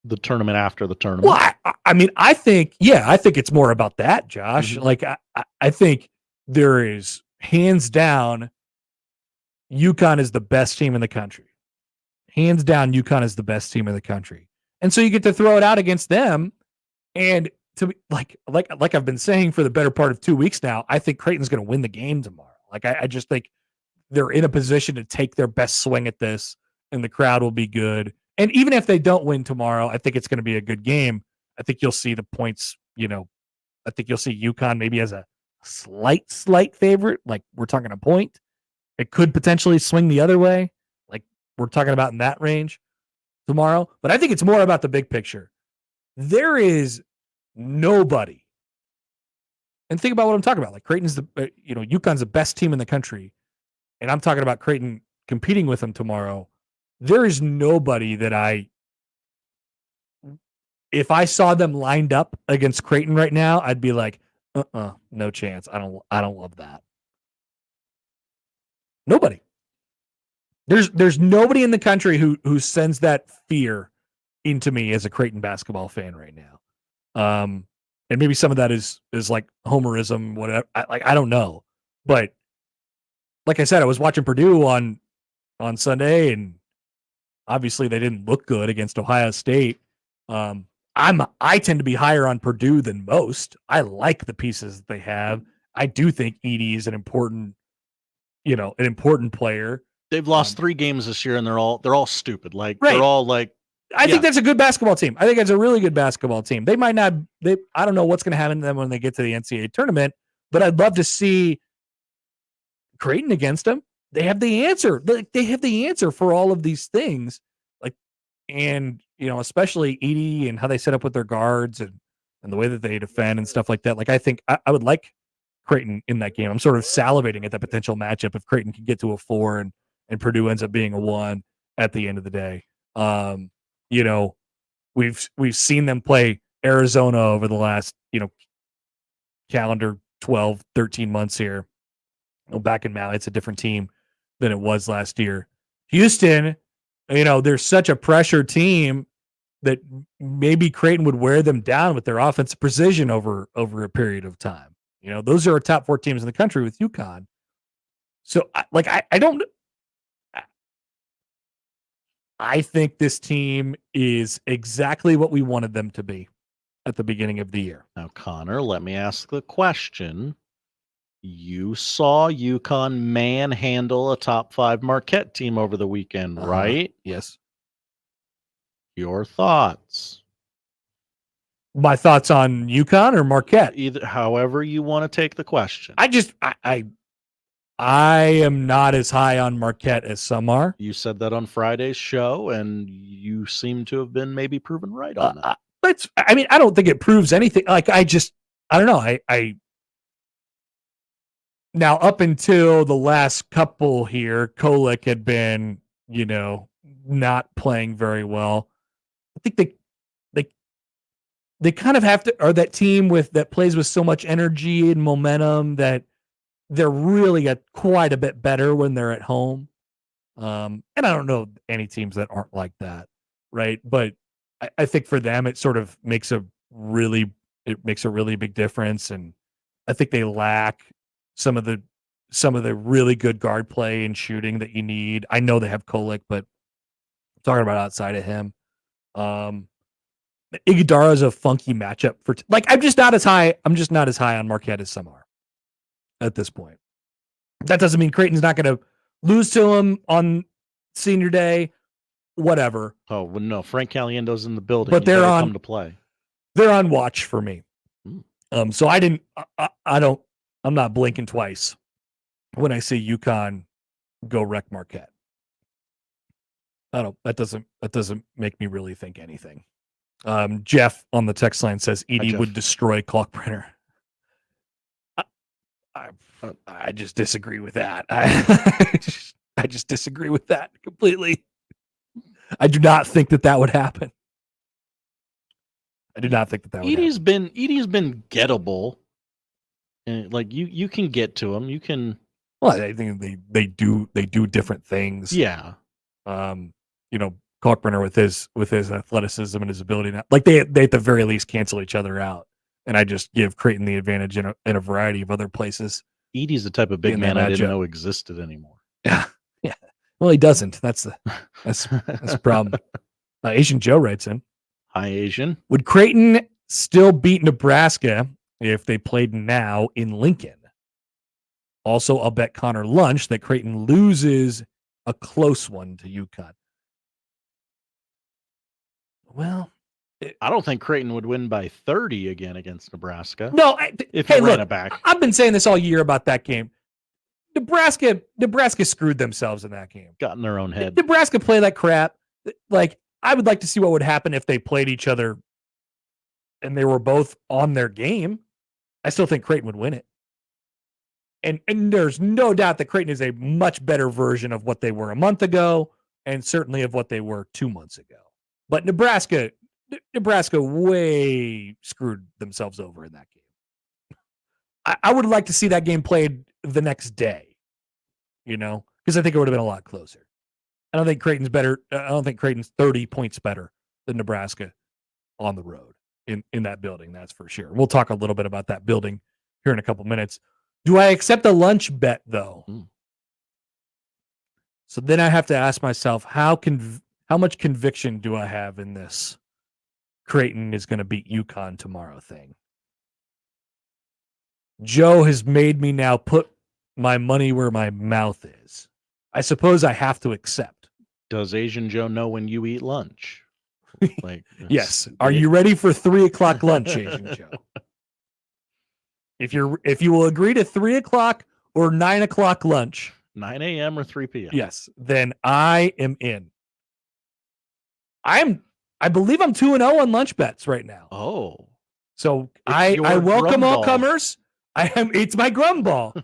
the tournament after the tournament. Well, I mean, I think it's more about that, Josh. Mhm. Like, I think there is hands down, UConn is the best team in the country. Hands down, UConn is the best team in the country, and so you get to throw it out against them. And to be like I've been saying for the better part of 2 weeks now, I think Creighton's going to win the game tomorrow. Like, I just think they're in a position to take their best swing at this, and the crowd will be good. And even if they don't win tomorrow, I think it's going to be a good game. I think you'll see the points, I think you'll see UConn maybe as a slight favorite. Like, we're talking a point. It could potentially swing the other way. Like, we're talking about in that range tomorrow. But I think it's more about the big picture. There is nobody. And think about what I'm talking about. Like, Creighton's UConn's the best team in the country. And I'm talking about Creighton competing with them tomorrow. There is nobody that if I saw them lined up against Creighton right now, I'd be like, no chance. I don't love that. Nobody. There's nobody in the country who sends that fear into me as a Creighton basketball fan right now. And maybe some of that is like homerism, whatever. I don't know. But like I said, I was watching Purdue on Sunday, and obviously they didn't look good against Ohio State. I tend to be higher on Purdue than most. I like the pieces that they have. I do think Edie is an important player. They've lost 3 games this year, and they're all stupid. Like, right. They're all like. I think that's a good basketball team. I think it's a really good basketball team. They might not. I don't know what's going to happen to them when they get to the NCAA tournament, but I'd love to see Creighton against them. They have the answer. They have the answer for all of these things. And especially Edie and how they set up with their guards and the way that they defend and stuff like that. Like, I think I would like Creighton in that game. I'm sort of salivating at that potential matchup if Creighton can get to a 4 and Purdue ends up being a 1 at the end of the day. We've seen them play Arizona over the last, calendar 12, 13 months here. Back in Maui, it's a different team than it was last year. Houston, they're such a pressure team that maybe Creighton would wear them down with their offensive precision over a period of time. Those are our top 4 teams in the country with UConn. So I think this team is exactly what we wanted them to be at the beginning of the year. Now, Connor, let me ask the question. You saw UConn manhandle a top 5 Marquette team over the weekend, right? Yes. Your thoughts? My thoughts on UConn or Marquette? Either, however you want to take the question. I am not as high on Marquette as some are. You said that on Friday's show, and you seem to have been maybe proven right on that. I don't think it proves anything. Like, I don't know. Now, up until the last couple here, Kolek had been, not playing very well. I think they kind of have to, or that team that plays with so much energy and momentum that they're really quite a bit better when they're at home. And I don't know any teams that aren't like that, right? But I think for them, it sort of makes a really big difference. And I think they lack some of the really good guard play and shooting that you need. I know they have Kolek, but I'm talking about outside of him. Iguodala is a funky matchup for I'm just not as high on Marquette as some are at this point. That doesn't mean Creighton's not going to lose to him on senior day. Whatever. Oh well, no, Frank Caliendo's in the building, but they're on come to play. They're on watch for me. So I'm not blinking twice when I see UConn go wreck Marquette. That doesn't make me really think anything. Jeff on the text line says Edie would destroy Kalkbrenner. I just disagree with that. I just disagree with that completely. I do not think that would happen. I do not think that would happen. Edie's been gettable. And you can get to him. You can. Well, I think they do different things. Yeah. Kalkbrenner with his athleticism and his ability. Like they at the very least cancel each other out. And I just give Creighton the advantage in a variety of other places. Edie's the type of big man I didn't know existed anymore. Yeah. Yeah. Well, he doesn't. That's the problem. Asian Joe writes in. Hi, Asian. Would Creighton still beat Nebraska if they played now in Lincoln? Also, I'll bet Connor Lunch that Creighton loses a close one to UConn. Well, I don't think Creighton would win by 30 again against Nebraska. No, if they ran it back. I've been saying this all year about that game. Nebraska screwed themselves in that game. Got in their own head. Nebraska play that crap. Like, I would like to see what would happen if they played each other and they were both on their game. I still think Creighton would win it. And there's no doubt that Creighton is a much better version of what they were a month ago and certainly of what they were 2 months ago. But Nebraska way screwed themselves over in that game. I would like to see that game played the next day, because I think it would have been a lot closer. I don't think Creighton's better. I don't think Creighton's 30 points better than Nebraska on the road in that building. That's for sure. We'll talk a little bit about that building here in a couple minutes. Do I accept a lunch bet though? So then I have to ask myself, how much conviction do I have in this Creighton is going to beat UConn tomorrow thing? Joe has made me now put my money where my mouth is. I suppose I have to accept. Does Asian Joe know when you eat lunch? Yes. Are you ready for 3:00 lunch, Asian Joe? If you will agree to 3:00 or 9:00 lunch, 9 a.m. or 3 p.m. Yes, then I am in. I believe I'm 2-0 on lunch bets right now. Oh. So I welcome all comers. It's my Grumball.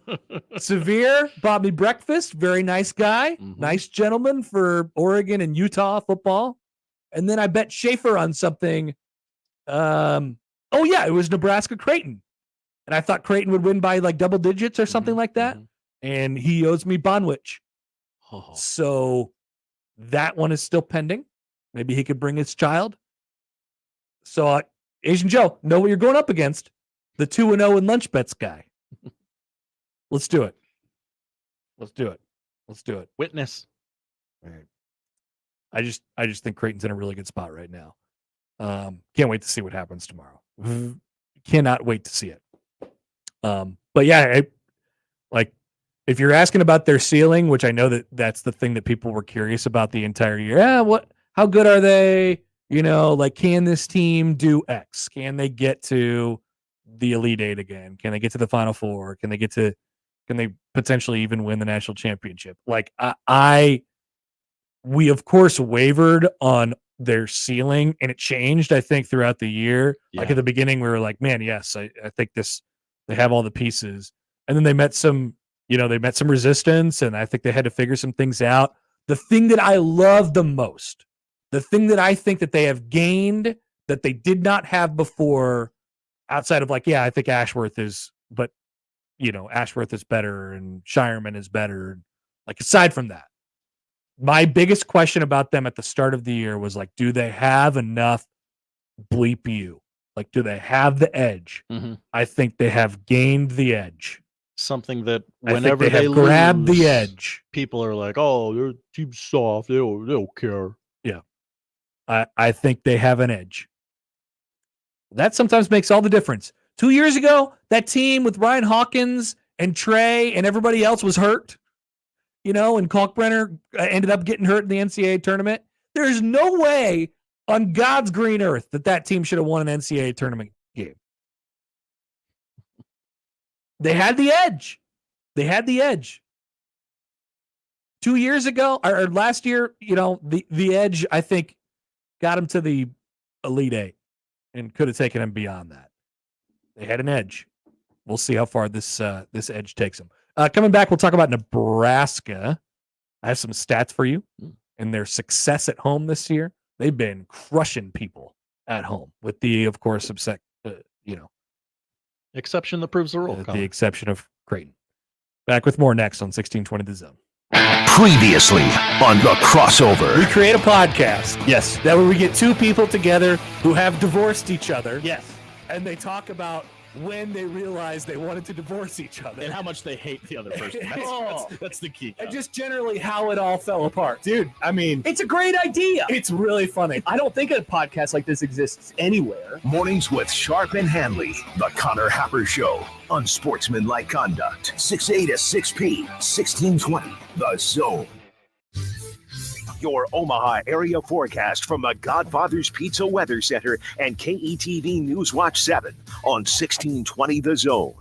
Severe bought me breakfast. Very nice guy. Nice gentleman for Oregon and Utah football. And then I bet Schaefer on something. It was Nebraska Creighton. And I thought Creighton would win by like double digits or something like that. And he owes me Bonwich. So that one is still pending. Maybe he could bring his child. So Asian Joe, know what you're going up against. The 2-0 in lunch bets guy. Let's do it. Witness. All right. I just think Creighton's in a really good spot right now. Can't wait to see what happens tomorrow. Cannot wait to see it. But yeah, if you're asking about their ceiling, which I know that's the thing that people were curious about the entire year. How good are they? Can this team do X? Can they get to the Elite Eight again? Can they get to the Final Four? Can they potentially even win the national championship? We of course wavered on their ceiling, and it changed, I think, throughout the year. Yeah. Like at the beginning, we were like, man, yes, I think they have all the pieces. And then they met some resistance, and I think they had to figure some things out. The thing that I love the most, the thing that I think that they have gained that they did not have before, outside of I think Ashworth is better and Shireman is better. Aside from that, my biggest question about them at the start of the year was do they have enough bleep you? Do they have the edge? Mm-hmm. I think they have gained the edge. Something that whenever they lose, grabbed the edge, people are like, "Oh, their team's soft. They don't care." Yeah, I think they have an edge. That sometimes makes all the difference. 2 years ago, that team with Ryan Hawkins and Trey and everybody else was hurt. And Kalkbrenner ended up getting hurt in the NCAA tournament. There's no way on God's green earth that team should have won an NCAA tournament game. They had the edge. 2 years ago, or last year, the edge, I think, got them to the Elite Eight and could have taken them beyond that. They had an edge. We'll see how far this edge takes them. Coming back, we'll talk about Nebraska. I have some stats for you and their success at home this year. They've been crushing people at home, with the, of course, exception that proves the rule. The exception of Creighton. Back with more next on 1620 The Zone. Previously on The Crossover. We create a podcast. Yes. That where we get two people together who have divorced each other. Yes. And they talk about when they realized they wanted to divorce each other. And how much they hate the other person. That's the key. And just generally how it all fell apart. Dude, I mean, It's a great idea. It's really funny. I don't think a podcast like this exists anywhere. Mornings with Sharp and Hanley. The Connor Happer Show. Unsportsmanlike conduct. 6A to 6P. 1620. The Zone. Your Omaha area forecast from the Godfather's Pizza Weather Center and KETV Newswatch 7 on 1620 The Zone.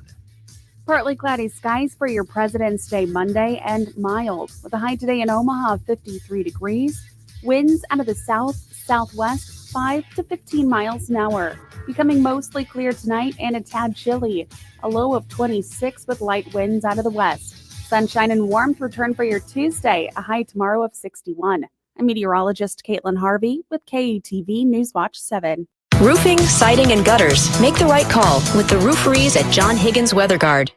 Partly cloudy skies for your President's Day Monday and mild with a high today in Omaha of 53 degrees. Winds out of the southwest 5 to 15 miles an hour. Becoming mostly clear tonight and a tad chilly. A low of 26 with light winds out of the west. Sunshine and warmth return for your Tuesday, a high tomorrow of 61. I'm meteorologist Caitlin Harvey with KETV Newswatch 7. Roofing, siding, and gutters. Make the right call with the rooferys at John Higgins Weather Guard.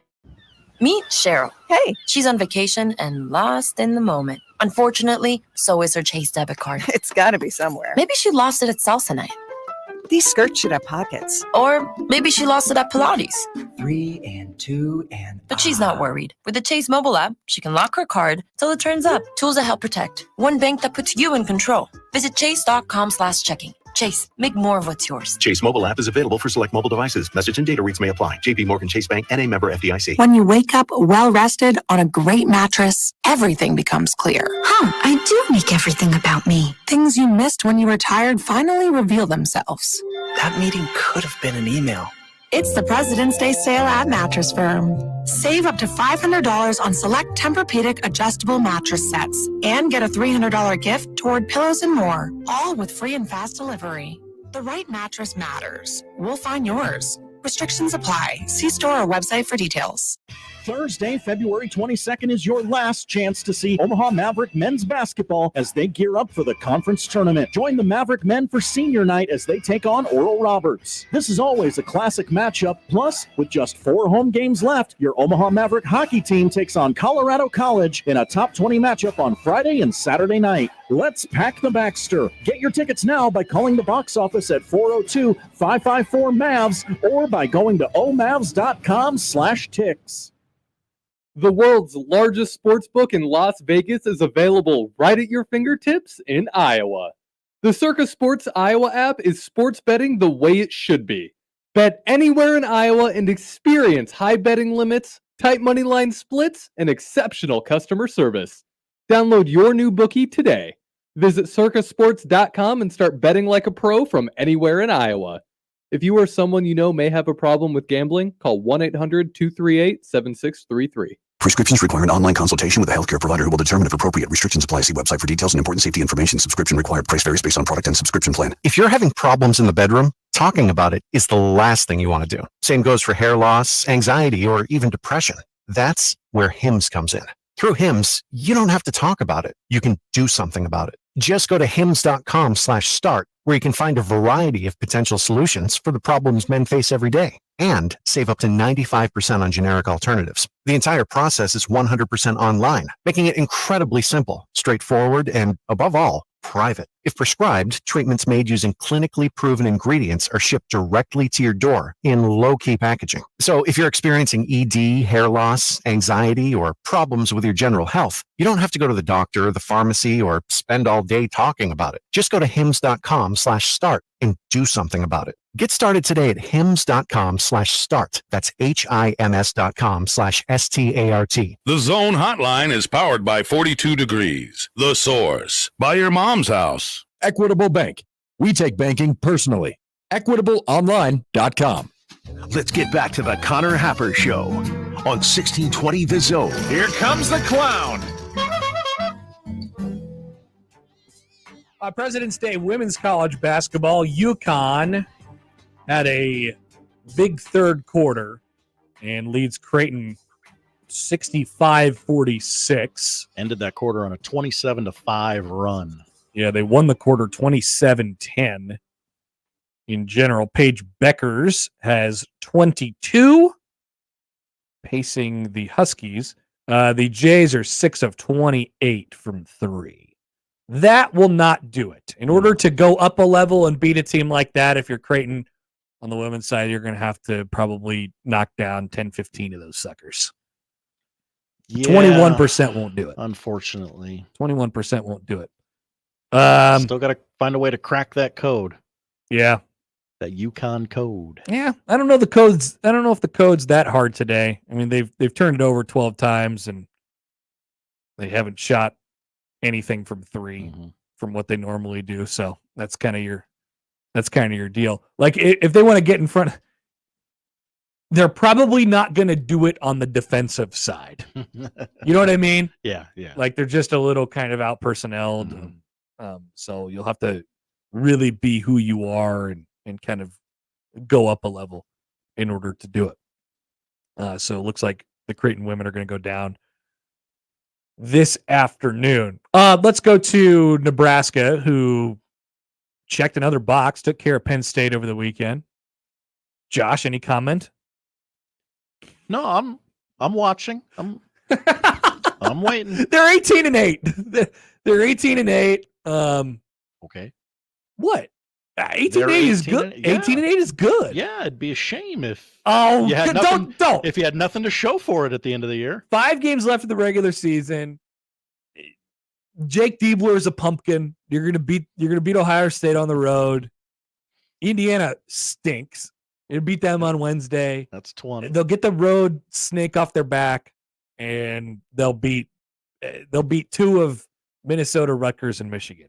Meet Cheryl. Hey. She's on vacation and lost in the moment. Unfortunately, so is her Chase debit card. It's got to be somewhere. Maybe she lost it at salsa night. These skirts should have pockets. Or maybe she lost it at Pilates. 3 and 2 and... But she's not worried. With the Chase mobile app, she can lock her card till it turns up. Tools that help protect. One bank that puts you in control. Visit chase.com/checking. Chase, make more of what's yours. Chase mobile app is available for select mobile devices. Message and data rates may apply. JP Morgan Chase Bank, N.A. member FDIC. When you wake up well-rested on a great mattress, everything becomes clear. I do make everything about me. Things you missed when you were tired finally reveal themselves. That meeting could have been an email. It's the President's Day sale at Mattress Firm. Save up to $500 on select Tempur-Pedic adjustable mattress sets and get a $300 gift toward pillows and more, all with free and fast delivery. The right mattress matters. We'll find yours. Restrictions apply. See store or website for details. Thursday, February 22nd is your last chance to see Omaha Maverick men's basketball as they gear up for the conference tournament. Join the Maverick men for senior night as they take on Oral Roberts. This is always a classic matchup. Plus, with just 4 home games left, your Omaha Maverick hockey team takes on Colorado College in a top 20 matchup on Friday and Saturday night. Let's pack the Baxter. Get your tickets now by calling the box office at 402-554-MAVS or by going to omavs.com/ticks. The world's largest sports book in Las Vegas is available right at your fingertips in Iowa. The Circa Sports Iowa app is sports betting the way it should be. Bet anywhere in Iowa and experience high betting limits, tight money line splits, and exceptional customer service. Download your new bookie today. Visit circasports.com and start betting like a pro from anywhere in Iowa. If you or someone you know may have a problem with gambling, call 1-800-238-7633. Prescriptions require an online consultation with a healthcare provider who will determine if appropriate. Restrictions apply. See website for details and important safety information. Subscription required. Price varies based on product and subscription plan. If you're having problems in the bedroom, talking about it is the last thing you want to do. Same goes for hair loss, anxiety, or even depression. That's where HIMS comes in. Through HIMS, you don't have to talk about it. You can do something about it. Just go to hims.com/start, where you can find a variety of potential solutions for the problems men face every day and save up to 95% on generic alternatives. The entire process is 100% online, making it incredibly simple, straightforward, and above all, private. If prescribed, treatments made using clinically proven ingredients are shipped directly to your door in low-key packaging. So if you're experiencing ED, hair loss, anxiety, or problems with your general health, you don't have to go to the doctor or the pharmacy or spend all day talking about it. Just go to hims.com/start and do something about it. Get started today at hims.com/start. That's HIMS.com/START. The Zone Hotline is powered by 42 Degrees. The Source. By your mom's house. Equitable Bank. We take banking personally. EquitableOnline.com. Let's get back to the Connor Happer Show on 1620 The Zone. Here comes the clown. President's Day women's college basketball, UConn had a big third quarter and leads Creighton 65-46. Ended that quarter on a 27-5 run. Yeah, they won the quarter 27-10. In general, Paige Beckers has 22, pacing the Huskies. The Jays are 6 of 28 from 3. That will not do it. In order to go up a level and beat a team like that, if you're Creighton on the women's side, you're going to have to probably knock down 10, 15 of those suckers. 21% won't do it. Unfortunately. 21% won't do it. Still got to find a way to crack that code. Yeah. That Yukon code. Yeah, I don't know the codes. I don't know if the code's that hard today. I mean, they've turned it over 12 times and they haven't shot anything from 3 from what they normally do. So that's kind of your deal. Like if they want to get in front, they're probably not going to do it on the defensive side. You know what I mean? Yeah. Like they're just a little kind of out personneled. So you'll have to really be who you are and kind of go up a level in order to do it. So it looks like the Creighton women are going to go down this afternoon. Let's go to Nebraska, who checked another box, took care of Penn State over the weekend. Josh, any comment? No, I'm watching. I'm waiting. They're 18-8. They're 18-8. Okay. What? 18-8 is good. 18-8 is good. Yeah, it'd be a shame if don't. If you had nothing to show for it at the end of the year. 5 games left of the regular season. Jake Diebler is a pumpkin. You're gonna beat Ohio State on the road. Indiana stinks. You beat them on Wednesday. That's 20. They'll get the road snake off their back, and they'll beat 2 of Minnesota, Rutgers, and Michigan.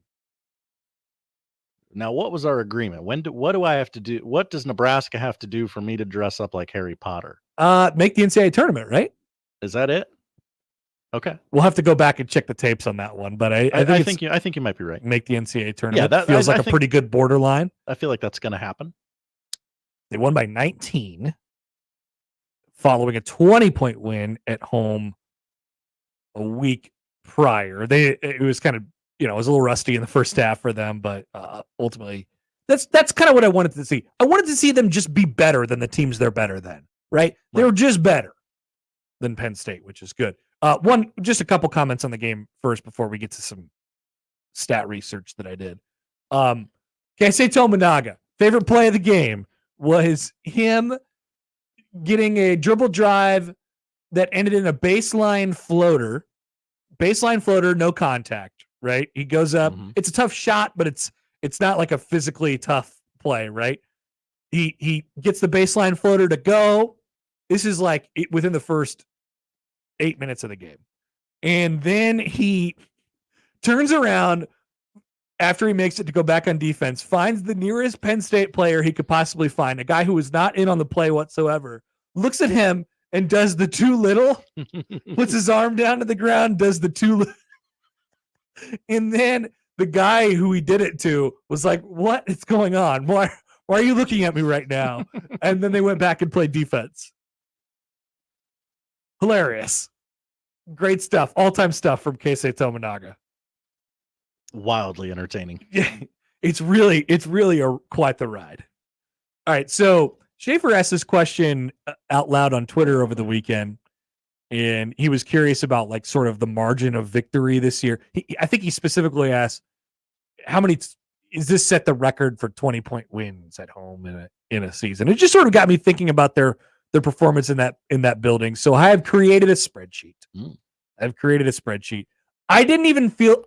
Now, what was our agreement? What do I have to do? What does Nebraska have to do for me to dress up like Harry Potter? Make the NCAA tournament, right? Is that it? Okay. We'll have to go back and check the tapes on that one, but I think you might be right. Make the NCAA tournament. Yeah, that feels like I a think, pretty good borderline. I feel like that's going to happen. They won by 19 following a 20-point win at home a week prior. It was kind of, it was a little rusty in the first half for them, but ultimately that's kind of what I wanted to see. I wanted to see them just be better than the teams they're better than, right? They were just better than Penn State, which is good. Just a couple comments on the game first before we get to some stat research that I did. Keisei Tominaga, favorite play of the game was him getting a dribble drive that ended in a baseline floater, no contact, right? He goes up. It's a tough shot, but it's not like a physically tough play, right? He gets the baseline floater to go. This is like within the first 8 minutes of the game. And then he turns around after he makes it to go back on defense, finds the nearest Penn State player he could possibly find, a guy who was not in on the play whatsoever, looks at him and does the too little, puts his arm down to the ground, does the too little. And then the guy who he did it to was like, what is going on? Why are you looking at me right now? And then they went back and played defense. Hilarious. Great stuff. All-time stuff from Keisei Tominaga. Wildly entertaining. Yeah, it's really quite the ride. All right, so Schaefer asked this question out loud on Twitter over the weekend, and he was curious about like sort of the margin of victory this year. I think he specifically asked, how many is this set the record for 20-point wins at home in a season? It just sort of got me thinking about their performance in that building. So I have created a spreadsheet.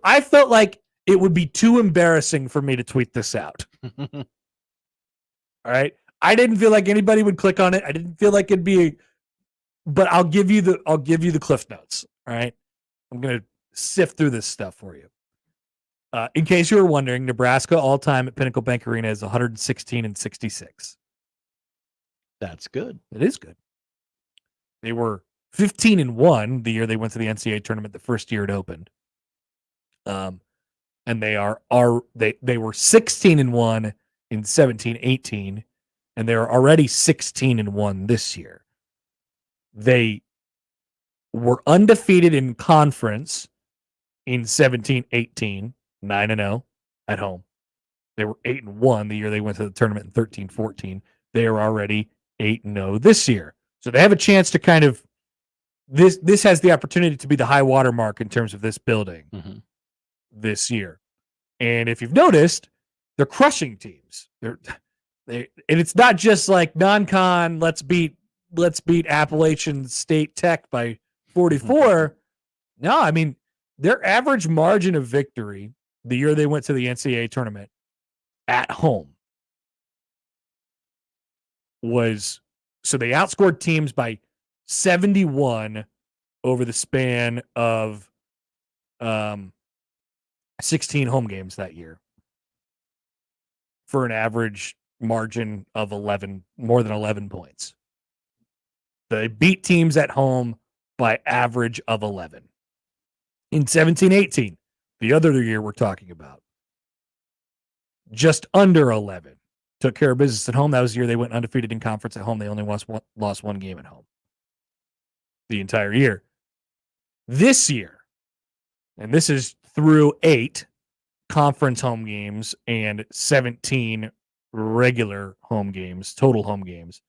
I felt like it would be too embarrassing for me to tweet this out. All right. I didn't feel like anybody would click on it. I didn't feel like it'd be but I'll give you the Cliff Notes. All right. I'm going to sift through this stuff for you. In case you were wondering, Nebraska all time at Pinnacle Bank Arena is 116-66. That's good. It is good. They were 15-1 the year they went to the NCAA tournament, the first year it opened. And they were 16-1 in 17-18, and they're already 16-1 this year. They were undefeated in conference in 17-18, 9-0 at home. They were 8-1 the year they went to the tournament in 13-14. They are already 8-0 this year. So they have a chance to kind of this has the opportunity to be the high water mark in terms of this building this year. And if you've noticed, they're crushing teams. And it's not just like non-con, let's beat Appalachian State Tech by 44. No, I mean, their average margin of victory the year they went to the NCAA tournament at home was, so they outscored teams by 71 over the span of 16 home games that year, for an average margin of more than 11 points. They beat teams at home by average of 11. In 17-18, the other year we're talking about, just under 11. Took care of business at home. That was the year they went undefeated in conference at home. They only lost one game at home the entire year. This year, and this is through 8 conference home games and 17 regular home games, total home games,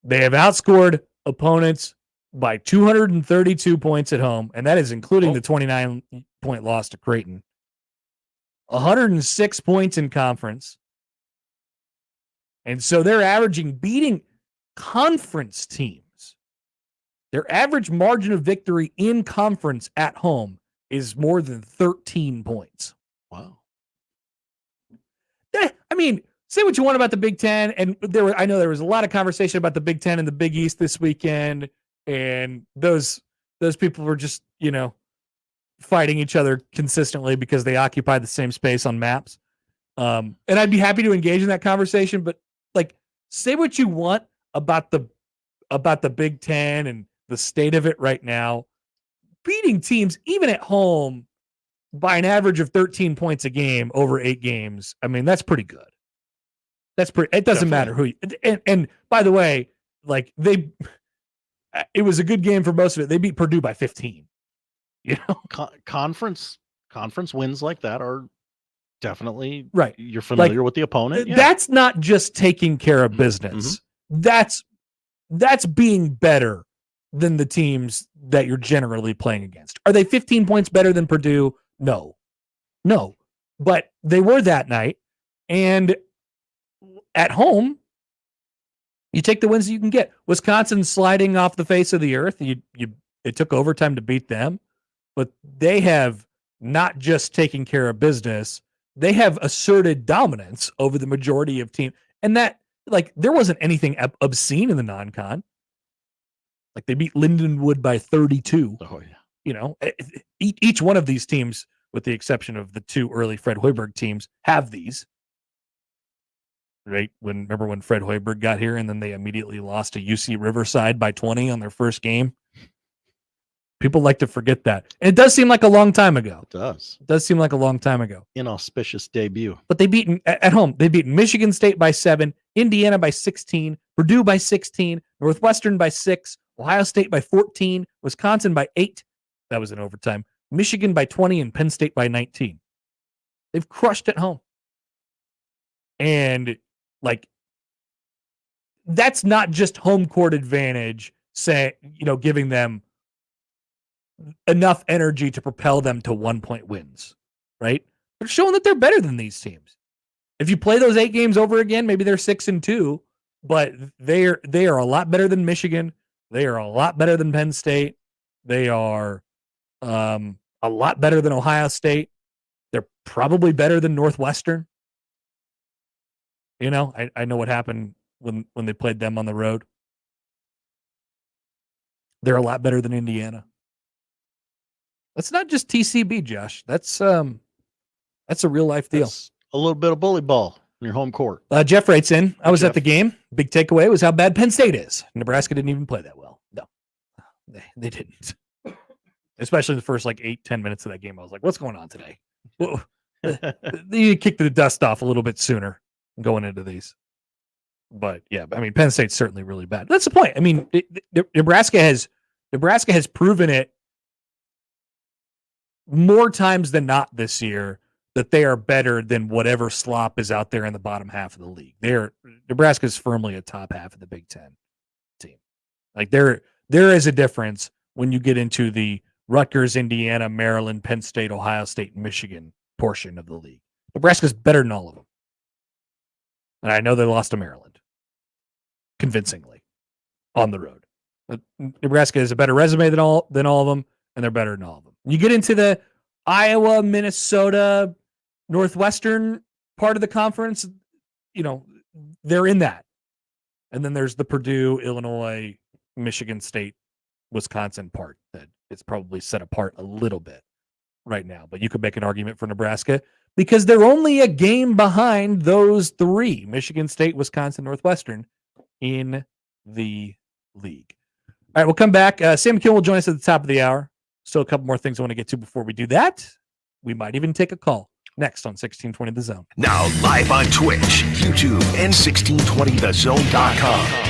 they have outscored opponents by 232 points at home, and that is including the 29-point loss to Creighton. 106 points in conference. And so they're beating conference teams. Their average margin of victory in conference at home is more than 13 points. Wow. I mean, say what you want about the Big Ten, and I know there was a lot of conversation about the Big Ten and the Big East this weekend, and those people were just, fighting each other consistently because they occupy the same space on maps. And I'd be happy to engage in that conversation, but say what you want about the Big Ten and the state of it right now. Beating teams, even at home, by an average of 13 points a game over 8 games, I mean, that's pretty good. It doesn't matter who and by the way, it was a good game for most of it. They beat Purdue by 15. Conference wins like that are definitely right. You're familiar with the opponent. Yeah. That's not just taking care of business. That's being better than the teams that you're generally playing against. Are they 15 points better than Purdue? No. But they were that night. And at home, you take the wins that you can get. Wisconsin sliding off the face of the earth. It took overtime to beat them, but they have not just taken care of business. They have asserted dominance over the majority of teams. And that, there wasn't anything obscene in the non-con. They beat Lindenwood by 32. Oh, yeah. Each one of these teams, with the exception of the 2 early Fred Hoiberg teams, have these. Right? Remember when Fred Hoiberg got here and then they immediately lost to UC Riverside by 20 on their first game? People like to forget that. And it does seem like a long time ago. It does seem like a long time ago. Inauspicious debut. But they beat at home. They beat Michigan State by 7, Indiana by 16, Purdue by 16, Northwestern by 6, Ohio State by 14, Wisconsin by 8. That was in overtime. Michigan by 20 and Penn State by 19. They've crushed at home. And that's not just home court advantage, giving them enough energy to propel them to 1-point wins, right? They're showing that they're better than these teams. If you play those 8 games over again, maybe they're 6-2, but they are a lot better than Michigan. They are a lot better than Penn State. They are a lot better than Ohio State. They're probably better than Northwestern. I know what happened when they played them on the road. They're a lot better than Indiana. That's not just TCB, Josh. That's a real life deal. That's a little bit of bully ball in your home court. Jeff writes in, I was at the game. Big takeaway was how bad Penn State is. Nebraska didn't even play that well. No, they didn't. Especially the first 8-10 minutes of that game. I was like, what's going on today? You kicked the dust off a little bit sooner going into these. But yeah, Penn State's certainly really bad. That's the point. Nebraska has proven it more times than not this year that they are better than whatever slop is out there in the bottom half of the league. Nebraska is firmly a top half of the Big Ten team. There is a difference when you get into the Rutgers, Indiana, Maryland, Penn State, Ohio State, and Michigan portion of the league. Nebraska's better than all of them. And I know they lost to Maryland convincingly on the road. But Nebraska has a better resume than all of them, and they're better than all of them. You get into the Iowa, Minnesota, Northwestern part of the conference, they're in that. And then there's the Purdue, Illinois, Michigan State, Wisconsin part that it's probably set apart a little bit right now. But you could make an argument for Nebraska because they're only a game behind those three, Michigan State, Wisconsin, Northwestern, in the league. All right, we'll come back. Sam McKewon will join us at the top of the hour. Still a couple more things I want to get to before we do that. We might even take a call next on 1620 The Zone. Now live on Twitch, YouTube, and 1620thezone.com.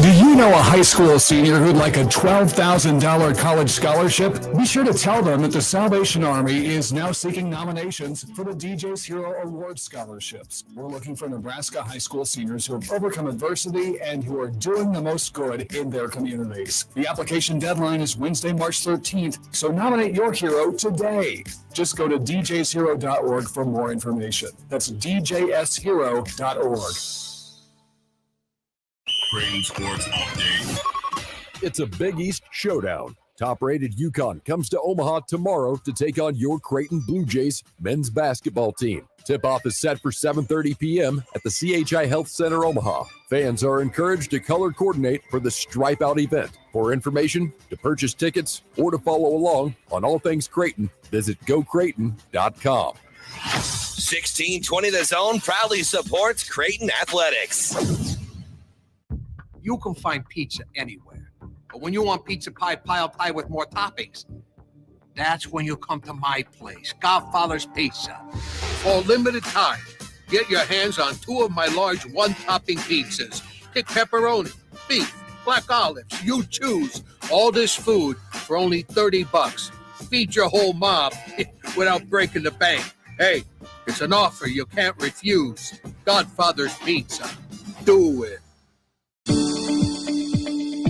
Do you know a high school senior who'd like a $12,000 college scholarship? Be sure to tell them that the Salvation Army is now seeking nominations for the DJ's Hero Award scholarships. We're looking for Nebraska high school seniors who have overcome adversity and who are doing the most good in their communities. The application deadline is Wednesday, March 13th, so nominate your hero today. Just go to djshero.org for more information. That's djshero.org. Creighton Sports Update. It's a Big East showdown. Top-rated UConn comes to Omaha tomorrow to take on your Creighton Blue Jays men's basketball team. Tip-off is set for 7:30 p.m. at the CHI Health Center, Omaha. Fans are encouraged to color coordinate for the Stripe Out event. For information, to purchase tickets, or to follow along on all things Creighton, visit gocreighton.com. 1620 The Zone proudly supports Creighton Athletics. You can find pizza anywhere. But when you want pizza pie, piled high with more toppings, that's when you come to my place, Godfather's Pizza. For a limited time, get your hands on 2 of my large one-topping pizzas. Pick pepperoni, beef, black olives, you choose. All this food for only $30. Feed your whole mob without breaking the bank. Hey, it's an offer you can't refuse. Godfather's Pizza. Do it.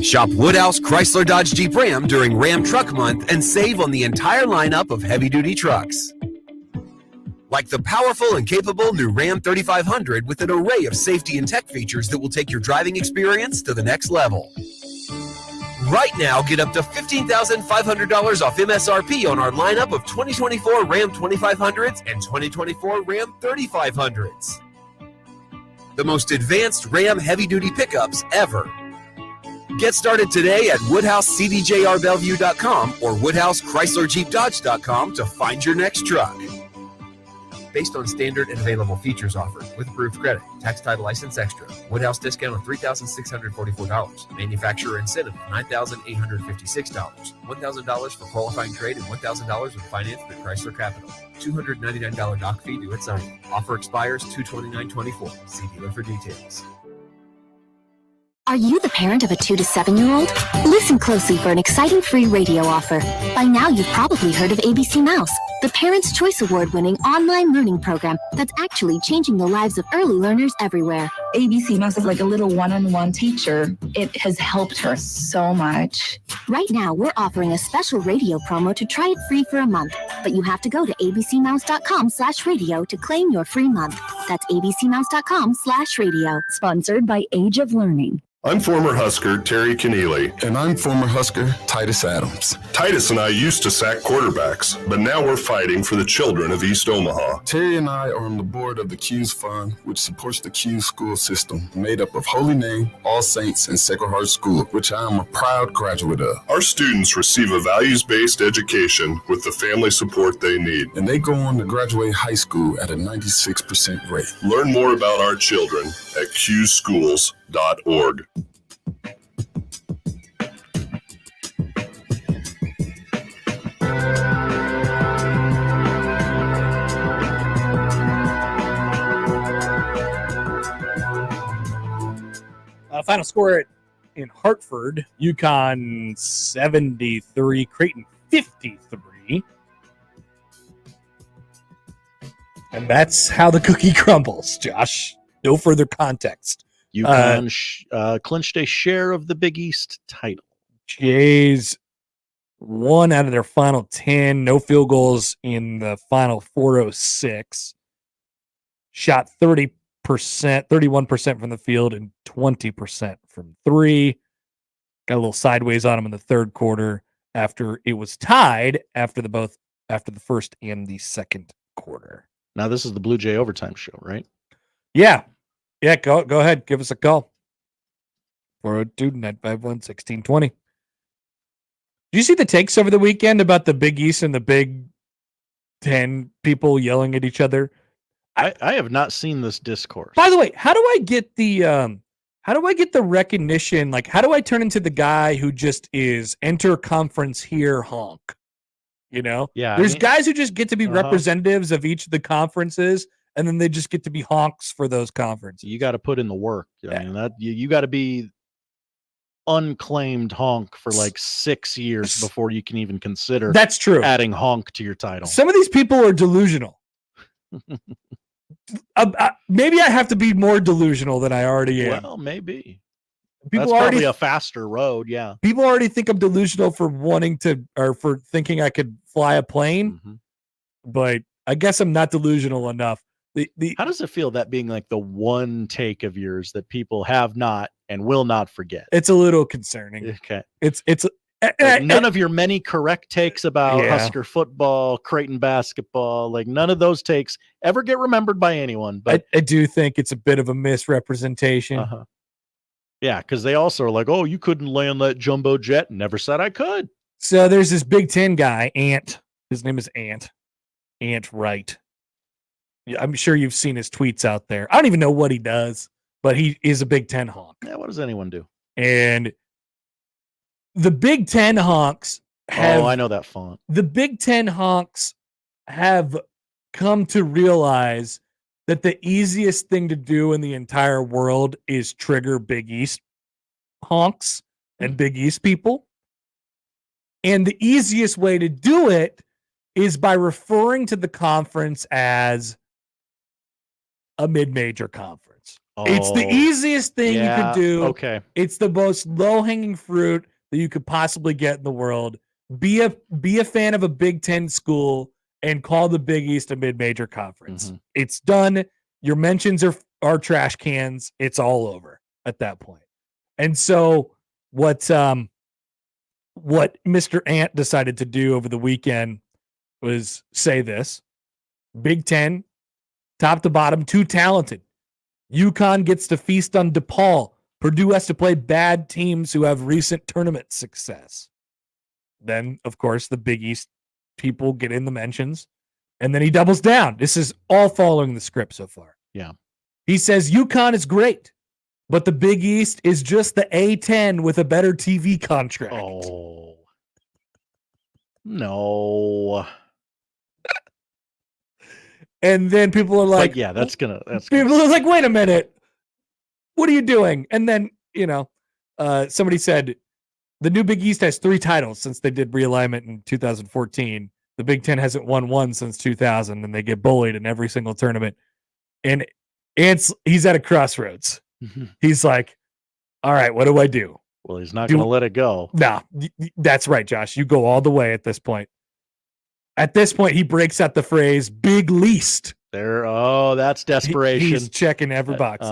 Shop Woodhouse Chrysler Dodge Jeep Ram during Ram Truck Month and save on the entire lineup of heavy-duty trucks. Like the powerful and capable new Ram 3500 with an array of safety and tech features that will take your driving experience to the next level. Right now, get up to $15,500 off MSRP on our lineup of 2024 Ram 2500s and 2024 Ram 3500s. The most advanced Ram heavy-duty pickups ever. Get started today at WoodhouseCDJRBellevue.com or WoodhouseChryslerJeepDodge.com to find your next truck. Based on standard and available features offered with approved credit, tax title license extra. Woodhouse discount of $3,644. Manufacturer incentive of $9,856. $1,000 for qualifying trade and $1,000 with finance through Chrysler Capital. $299 doc fee due at signing. Offer expires 2/29/24. See dealer for details. Are you the parent of a 2 to 7-year-old? Listen closely for an exciting free radio offer. By now, you've probably heard of ABC Mouse, the Parents' Choice Award-winning online learning program that's actually changing the lives of early learners everywhere. ABC Mouse is like a little one-on-one teacher. It has helped her so much. Right now, we're offering a special radio promo to try it free for a month, but you have to go to abcmouse.com/radio to claim your free month. That's abcmouse.com/radio. Sponsored by Age of Learning. I'm former Husker Terry Keneally. And I'm former Husker Titus Adams. Titus and I used to sack quarterbacks, but now we're fighting for the children of East Omaha. Terry and I are on the board of the Q's Fund, which supports the Q's school system, made up of Holy Name, All Saints, and Sacred Heart School, which I am a proud graduate of. Our students receive a values-based education with the family support they need. And they go on to graduate high school at a 96% rate. Learn more about our children at qschools.org. Final score in Hartford, UConn 73, Creighton 53. And that's how the cookie crumbles, Josh. No further context UConn clinched a share of the Big East title. Jays 1 out of their final 10, no field goals in the final 406. Shot 31% from the field and 20% from 3. Got a little sideways on them in the third quarter after it was tied after the first and the second quarter. Now this is the Blue Jay Overtime Show, right? Yeah. Yeah, go ahead. Give us a call. 402-951-1620. Did you see the takes over the weekend about the Big East and the Big Ten people yelling at each other? I have not seen this discourse. By the way, how do I get the recognition? Like, how do I turn into the guy who just is enter conference here honk? You know? Yeah. There's guys who just get to be representatives of each of the conferences, and then they just get to be honks for those conferences. You got to put in the work. I mean, that you got to be unclaimed honk for like 6 years before you can even consider That's true. adding honk to your title. Some of these people are delusional. Maybe I have to be more delusional than I already am. Well, maybe. People That's already probably a faster road, yeah. People already think I'm delusional for for thinking I could fly a plane, but I guess I'm not delusional enough. How does it feel that being like the one take of yours that people have not and will not forget? It's a little concerning. Okay. It's like none of your many correct takes about Yeah. Husker football, Creighton basketball, like none of those takes ever get remembered by anyone. But I do think it's a bit of a misrepresentation. yeah, because they also are like, oh, you couldn't land that jumbo jet. Never said I could. So there's this Big Ten guy, Ant. His name is Ant Wright. Yeah, I'm sure you've seen his tweets out there. I don't even know what he does, but he is a Big Ten honk. Yeah, what does anyone do? And the Big Ten honks have. Oh, I know that font. The Big Ten honks have come to realize that the easiest thing to do in the entire world is trigger Big East honks and Big East people. And the easiest way to do it is by referring to the conference as a mid-major conference. It's the easiest thing you could do. Okay. It's the most low-hanging fruit that you could possibly get in the world. Be a fan of a Big Ten school and call the Big East a mid-major conference. It's done. Your mentions are trash cans. It's all over at that point. And so what Mr. Ant decided to do over the weekend was say this: Big Ten, top to bottom, too talented. UConn gets to feast on DePaul. Purdue has to play bad teams who have recent tournament success. Then, of course, the Big East people get in the mentions, and then he doubles down. This is all following the script so far. Yeah. He says UConn is great, but the Big East is just the A10 with a better TV contract. Oh. No. And then people are like, yeah, that's people are like, wait a minute, what are you doing? And then, somebody said the new Big East has 3 titles since they did realignment in 2014. The Big Ten hasn't won one since 2000, and they get bullied in every single tournament. And he's at a crossroads. He's like, all right, what do I do? Well, he's not going to let it go. No, that's right, Josh. You go all the way at this point. At this point, he breaks out the phrase "big least." That's desperation. He's checking every box.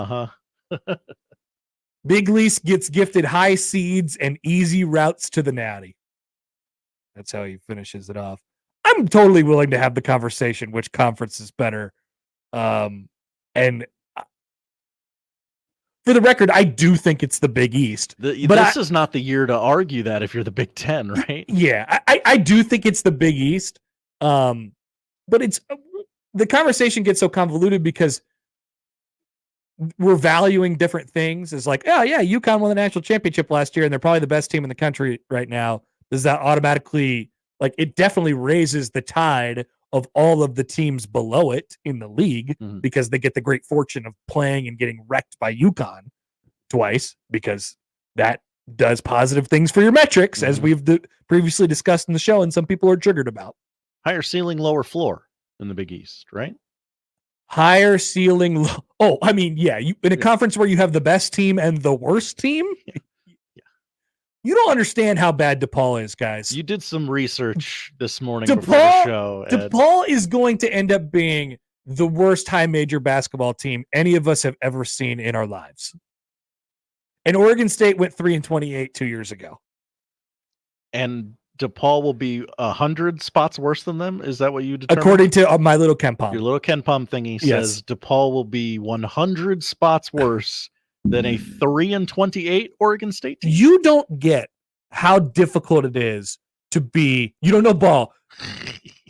Big least gets gifted high seeds and easy routes to the natty. That's how he finishes it off. I'm totally willing to have the conversation which conference is better. And for the record, I do think it's the Big East. This is not the year to argue that if you're the Big Ten, right? Yeah, I do think it's the Big East. But it's the conversation gets so convoluted because we're valuing different things. It's like, oh yeah, UConn won the national championship last year and they're probably the best team in the country right now. Does that automatically, like, it definitely raises the tide of all of the teams below it in the league because they get the great fortune of playing and getting wrecked by UConn twice, because that does positive things for your metrics, as we've previously discussed in the show and some people are triggered about. Higher ceiling, lower floor in the Big East, right? higher ceiling. Oh, I mean, yeah. You in a conference where you have the best team and the worst team. You don't understand how bad DePaul is, guys. You did some research this morning before the show. Ed. DePaul is going to end up being the worst high major basketball team any of us have ever seen in our lives. And Oregon State went 3-28 2 years ago. And DePaul will be 100 spots worse than them? Is that what you determined? According to my little KenPom. Your little KenPom thingy says DePaul will be 100 spots worse than a 3-28 Oregon State team. You don't get how difficult it is to be. You don't know ball.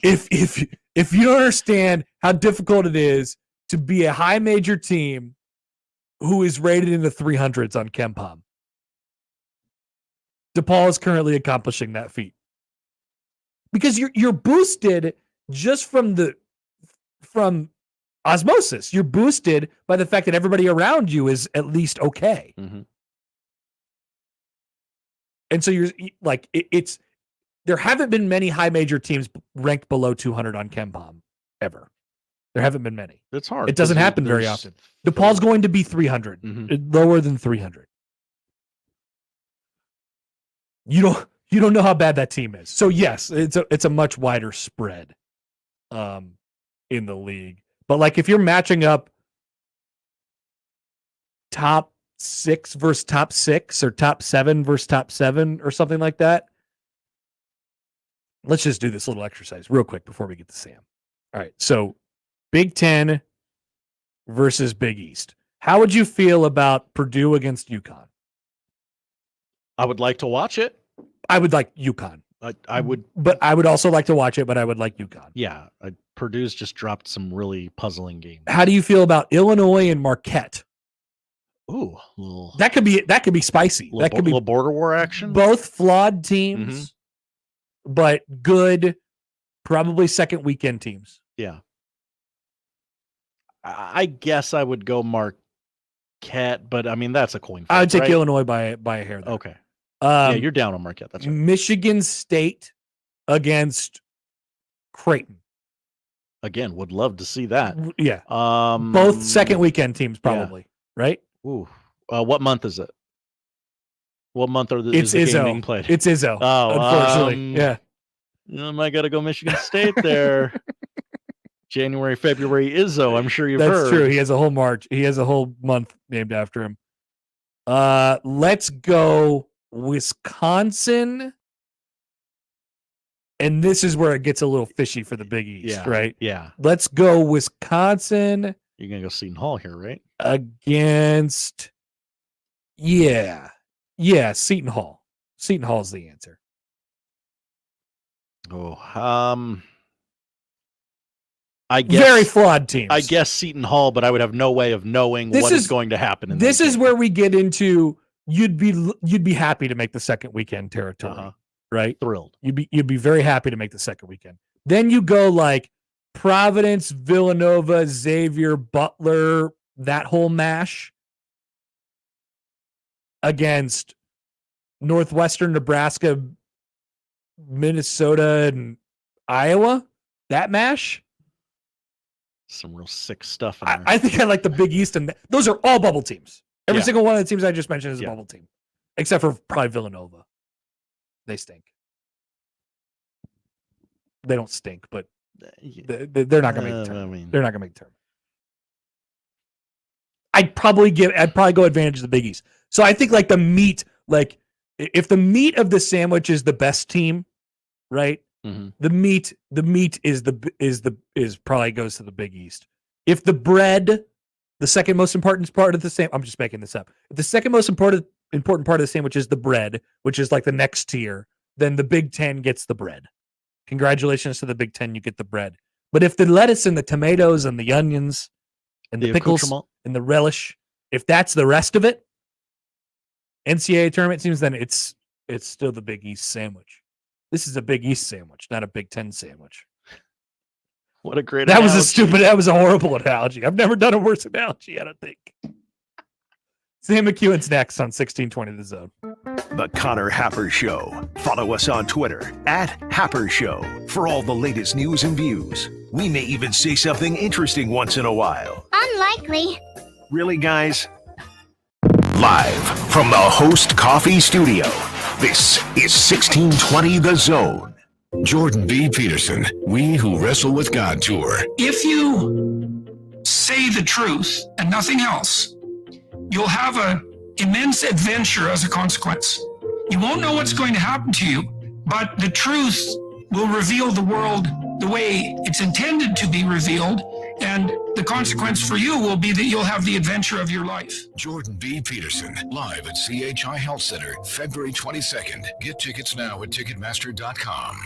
If you don't understand how difficult it is to be a high major team who is rated in the 300s on KenPom, DePaul is currently accomplishing that feat because you're boosted just from osmosis. You're boosted by the fact that everybody around you is at least okay. Mm-hmm. And so you're like, it's there haven't been many high major teams ranked below 200 on KenPom ever. There haven't been many. It's hard. It doesn't happen very often. DePaul's going to be 300, lower than 300. You don't know how bad that team is. So yes, it's a much wider spread in the league. But like if you're matching up top 6 versus top 6 or top 7 versus top 7 or something like that, let's just do this little exercise real quick before we get to Sam. All right, so Big Ten versus Big East. How would you feel about Purdue against UConn? I would like to watch it. I would like UConn. I would, but I would also like to watch it. But I would like UConn. Yeah, Purdue's just dropped some really puzzling games. How do you feel about Illinois and Marquette? Ooh, that could be spicy. That could be little border war action. Both flawed teams, but good, probably second weekend teams. Yeah, I guess I would go Marquette, but I mean that's a coin flip. I would take right? Illinois by a hair. There. Okay. Yeah, you're down on Marquette. That's right. Michigan State against Creighton. Again, would love to see that. Yeah. Both second weekend teams, probably. Right? Ooh. What month is it? What month is it's the Izzo. game being played? It's Izzo. Oh, unfortunately. Yeah. I got to go Michigan State there. January, February, Izzo. I'm sure you've heard. That's true. He has a whole March. He has a whole month named after him. Let's go Wisconsin. And this is where it gets a little fishy for the Big East, right? Yeah. Let's go Wisconsin. You're going to go Seton Hall here, right? Against, Seton Hall. Seton Hall's the answer. I guess very flawed teams. I guess Seton Hall, but I would have no way of knowing what is going to happen. This is where we get into you'd be happy to make the second weekend territory, right? Thrilled. You'd be very happy to make the second weekend. Then you go like Providence, Villanova, Xavier, Butler, that whole mash against Northwestern, Nebraska, Minnesota, and Iowa. That mash. Some real sick stuff in there. I think I like the Big East, and those are all bubble teams. Every single one of the teams I just mentioned is a bubble team, except for probably Villanova. They stink. They don't stink, but they're not going to make the tournament. They're not going to make the tournament. I'd probably go advantage of the Big East. So I think like the meat, like if the meat of the sandwich is the best team, right? Mm-hmm. The meat is probably goes to the Big East. If the bread, the second most important part of the sandwich, I'm just making this up. If the second most important part of the sandwich is the bread, which is like the next tier, then the Big Ten gets the bread. Congratulations to the Big Ten, you get the bread. But if the lettuce and the tomatoes and the onions and the pickles and the relish, if that's the rest of it, NCAA tournament teams, then it's still the Big East sandwich. This is a Big East sandwich, not a Big Ten sandwich. What a great analogy. That was a horrible analogy. I've never done a worse analogy, I don't think. Sam McKewon's next on 1620 The Zone. The Connor Happer Show. Follow us on Twitter @Happer Show for all the latest news and views. We may even say something interesting once in a while. Unlikely. Really, guys? Live from the Host Coffee Studio, this is 1620 The Zone. Jordan B. Peterson, We Who Wrestle with God Tour. If you say the truth and nothing else, you'll have an immense adventure as a consequence. You won't know what's going to happen to you, but the truth will reveal the world the way it's intended to be revealed, and the consequence for you will be that you'll have the adventure of your life. Jordan B. Peterson, live at CHI Health Center, February 22nd. Get tickets now at Ticketmaster.com.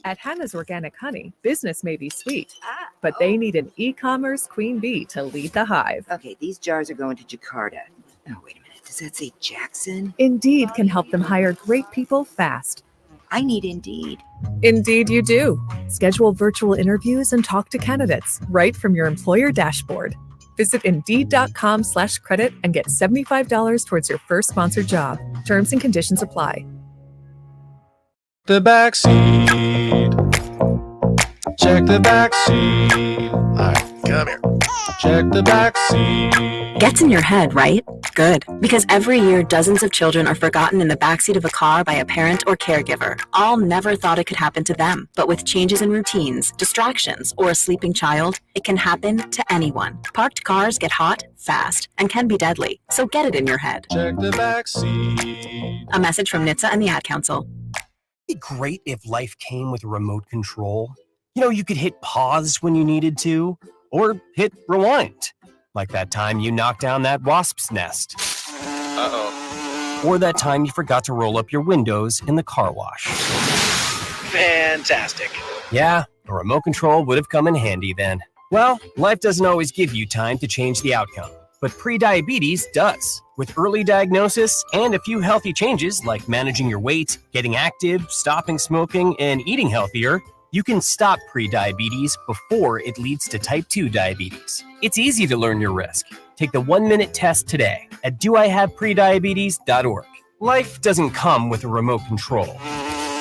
At Hannah's Organic Honey, business may be sweet, but they need an e-commerce queen bee to lead the hive. Okay, these jars are going to Jakarta. Oh, wait a minute. Does that say Jackson? Indeed can help them hire great people fast. I need Indeed. Indeed you do. Schedule virtual interviews and talk to candidates right from your employer dashboard. Visit Indeed.com/credit and get $75 towards your first sponsored job. Terms and conditions apply. The backseat. Check the backseat. All right, come here. Check the backseat. Gets in your head, right? Good. Because every year, dozens of children are forgotten in the backseat of a car by a parent or caregiver. All never thought it could happen to them. But with changes in routines, distractions, or a sleeping child, it can happen to anyone. Parked cars get hot, fast, and can be deadly. So get it in your head. Check the backseat. A message from NHTSA and the Ad Council. It'd be great if life came with a remote control. You know, you could hit pause when you needed to, or hit rewind. Like that time you knocked down that wasp's nest. Uh-oh. Or that time you forgot to roll up your windows in the car wash. Fantastic. Yeah, a remote control would have come in handy then. Well, life doesn't always give you time to change the outcome, but prediabetes does. With early diagnosis and a few healthy changes like managing your weight, getting active, stopping smoking, and eating healthier, you can stop prediabetes before it leads to type 2 diabetes. It's easy to learn your risk. Take the 1-minute test today at doihaveprediabetes.org. Life doesn't come with a remote control.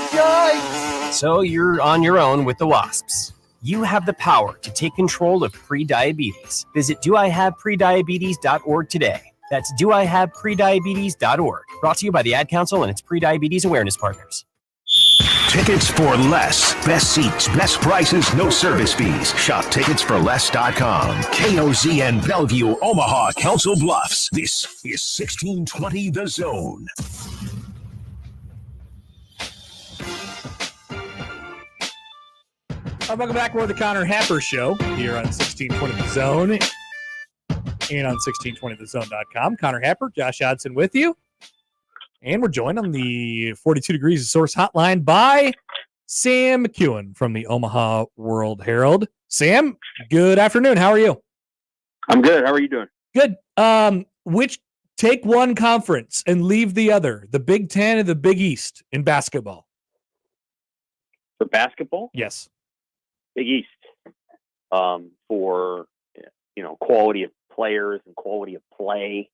Yikes! So you're on your own with the wasps. You have the power to take control of prediabetes. Visit doihaveprediabetes.org today. That's doihaveprediabetes.org. Brought to you by the Ad Council and its pre-diabetes awareness partners. Tickets for less. Best seats, best prices, no service fees. Shop ticketsforless.com. KOZN Bellevue, Omaha, Council Bluffs. This is 1620 The Zone. Welcome back. We're the Connor Happer Show here on 1620 The Zone and on 1620thezone.com. Connor Happer, Josh Hodson with you. And we're joined on the 42 Degrees of Source hotline by Sam McKewon from the Omaha World Herald. Sam, good afternoon. How are you? I'm good. How are you doing? Good. Which take one conference and leave the other, the Big Ten and the Big East in basketball? For basketball? Yes. Big East. For, quality of players and quality of play.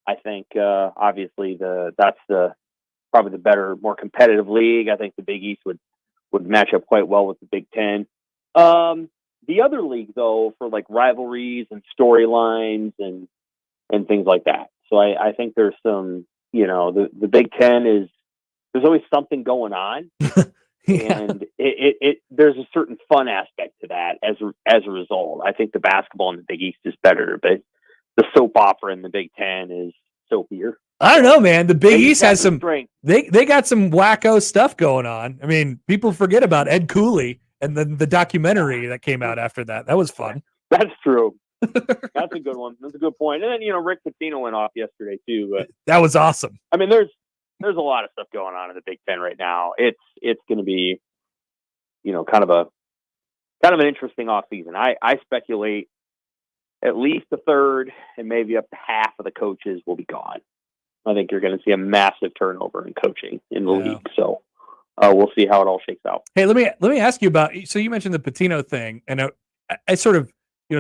I think obviously that's probably the better, more competitive league. I think the Big East would match up quite well with the Big Ten. The other league, though, for like rivalries and storylines and things like that. So I think there's some, the Big Ten there's always something going on, and there's a certain fun aspect to that as a result. I think the basketball in the Big East is better, but the soap opera in the Big Ten is soapier. I don't know, man. The Big East has some strength. They got some wacko stuff going on. I mean, people forget about Ed Cooley and then the documentary that came out after that. That was fun. That's true. That's a good one. That's a good point. And then Rick Pitino went off yesterday too. But, that was awesome. I mean, there's a lot of stuff going on in the Big Ten right now. It's going to be, kind of an interesting off season. I speculate at least a third and maybe up to half of the coaches will be gone. I think you're going to see a massive turnover in coaching in the league. So we'll see how it all shakes out. Hey, let me ask you about. So you mentioned the Pitino thing, and I sort of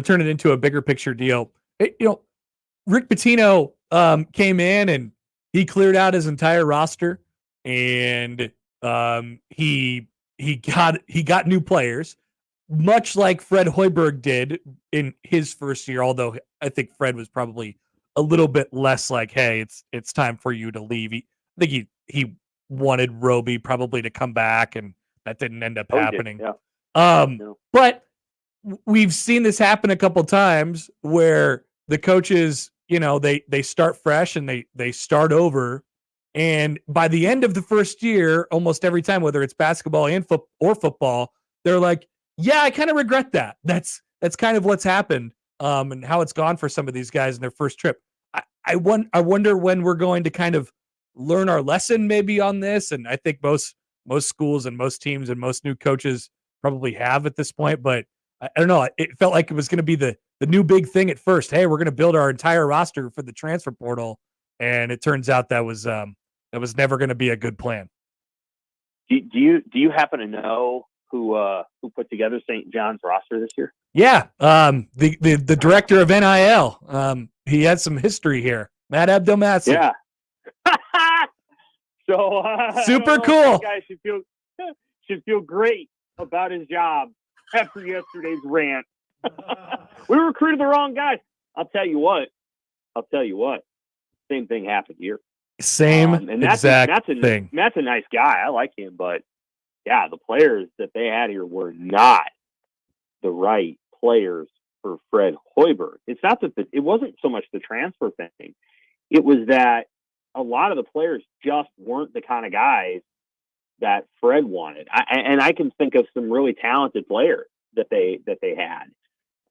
turn it into a bigger picture deal. Rick Pitino came in and he cleared out his entire roster, and he got new players, much like Fred Hoiberg did in his first year. Although I think Fred was probably a little bit less like, "Hey, it's time for you to leave." I think he wanted Roby probably to come back, and that didn't end up happening. But we've seen this happen a couple times where the coaches, they start fresh and they start over, and by the end of the first year, almost every time, whether it's basketball and football, they're like, "Yeah, I kind of regret that." That's kind of what's happened, and how it's gone for some of these guys in their first trip. I wonder when we're going to kind of learn our lesson maybe on this, and I think most schools and most teams and most new coaches probably have at this point, but I don't know. It felt like it was going to be the new big thing at first. Hey, we're going to build our entire roster for the transfer portal, and it turns out that was never going to be a good plan. Do you happen to know who put together St. John's roster this year? Yeah, the director of NIL. He had some history here, Matt Abdelmassi. Yeah. So super cool. That guy should feel great about his job after yesterday's rant. We recruited the wrong guys. I'll tell you what. Same thing happened here. Same and exact thing. Matt's a nice guy. I like him, but yeah, the players that they had here were not the right players for Fred Hoiberg. It's not that it wasn't so much the transfer thing. It was that a lot of the players just weren't the kind of guys that Fred wanted. I can think of some really talented players that they had.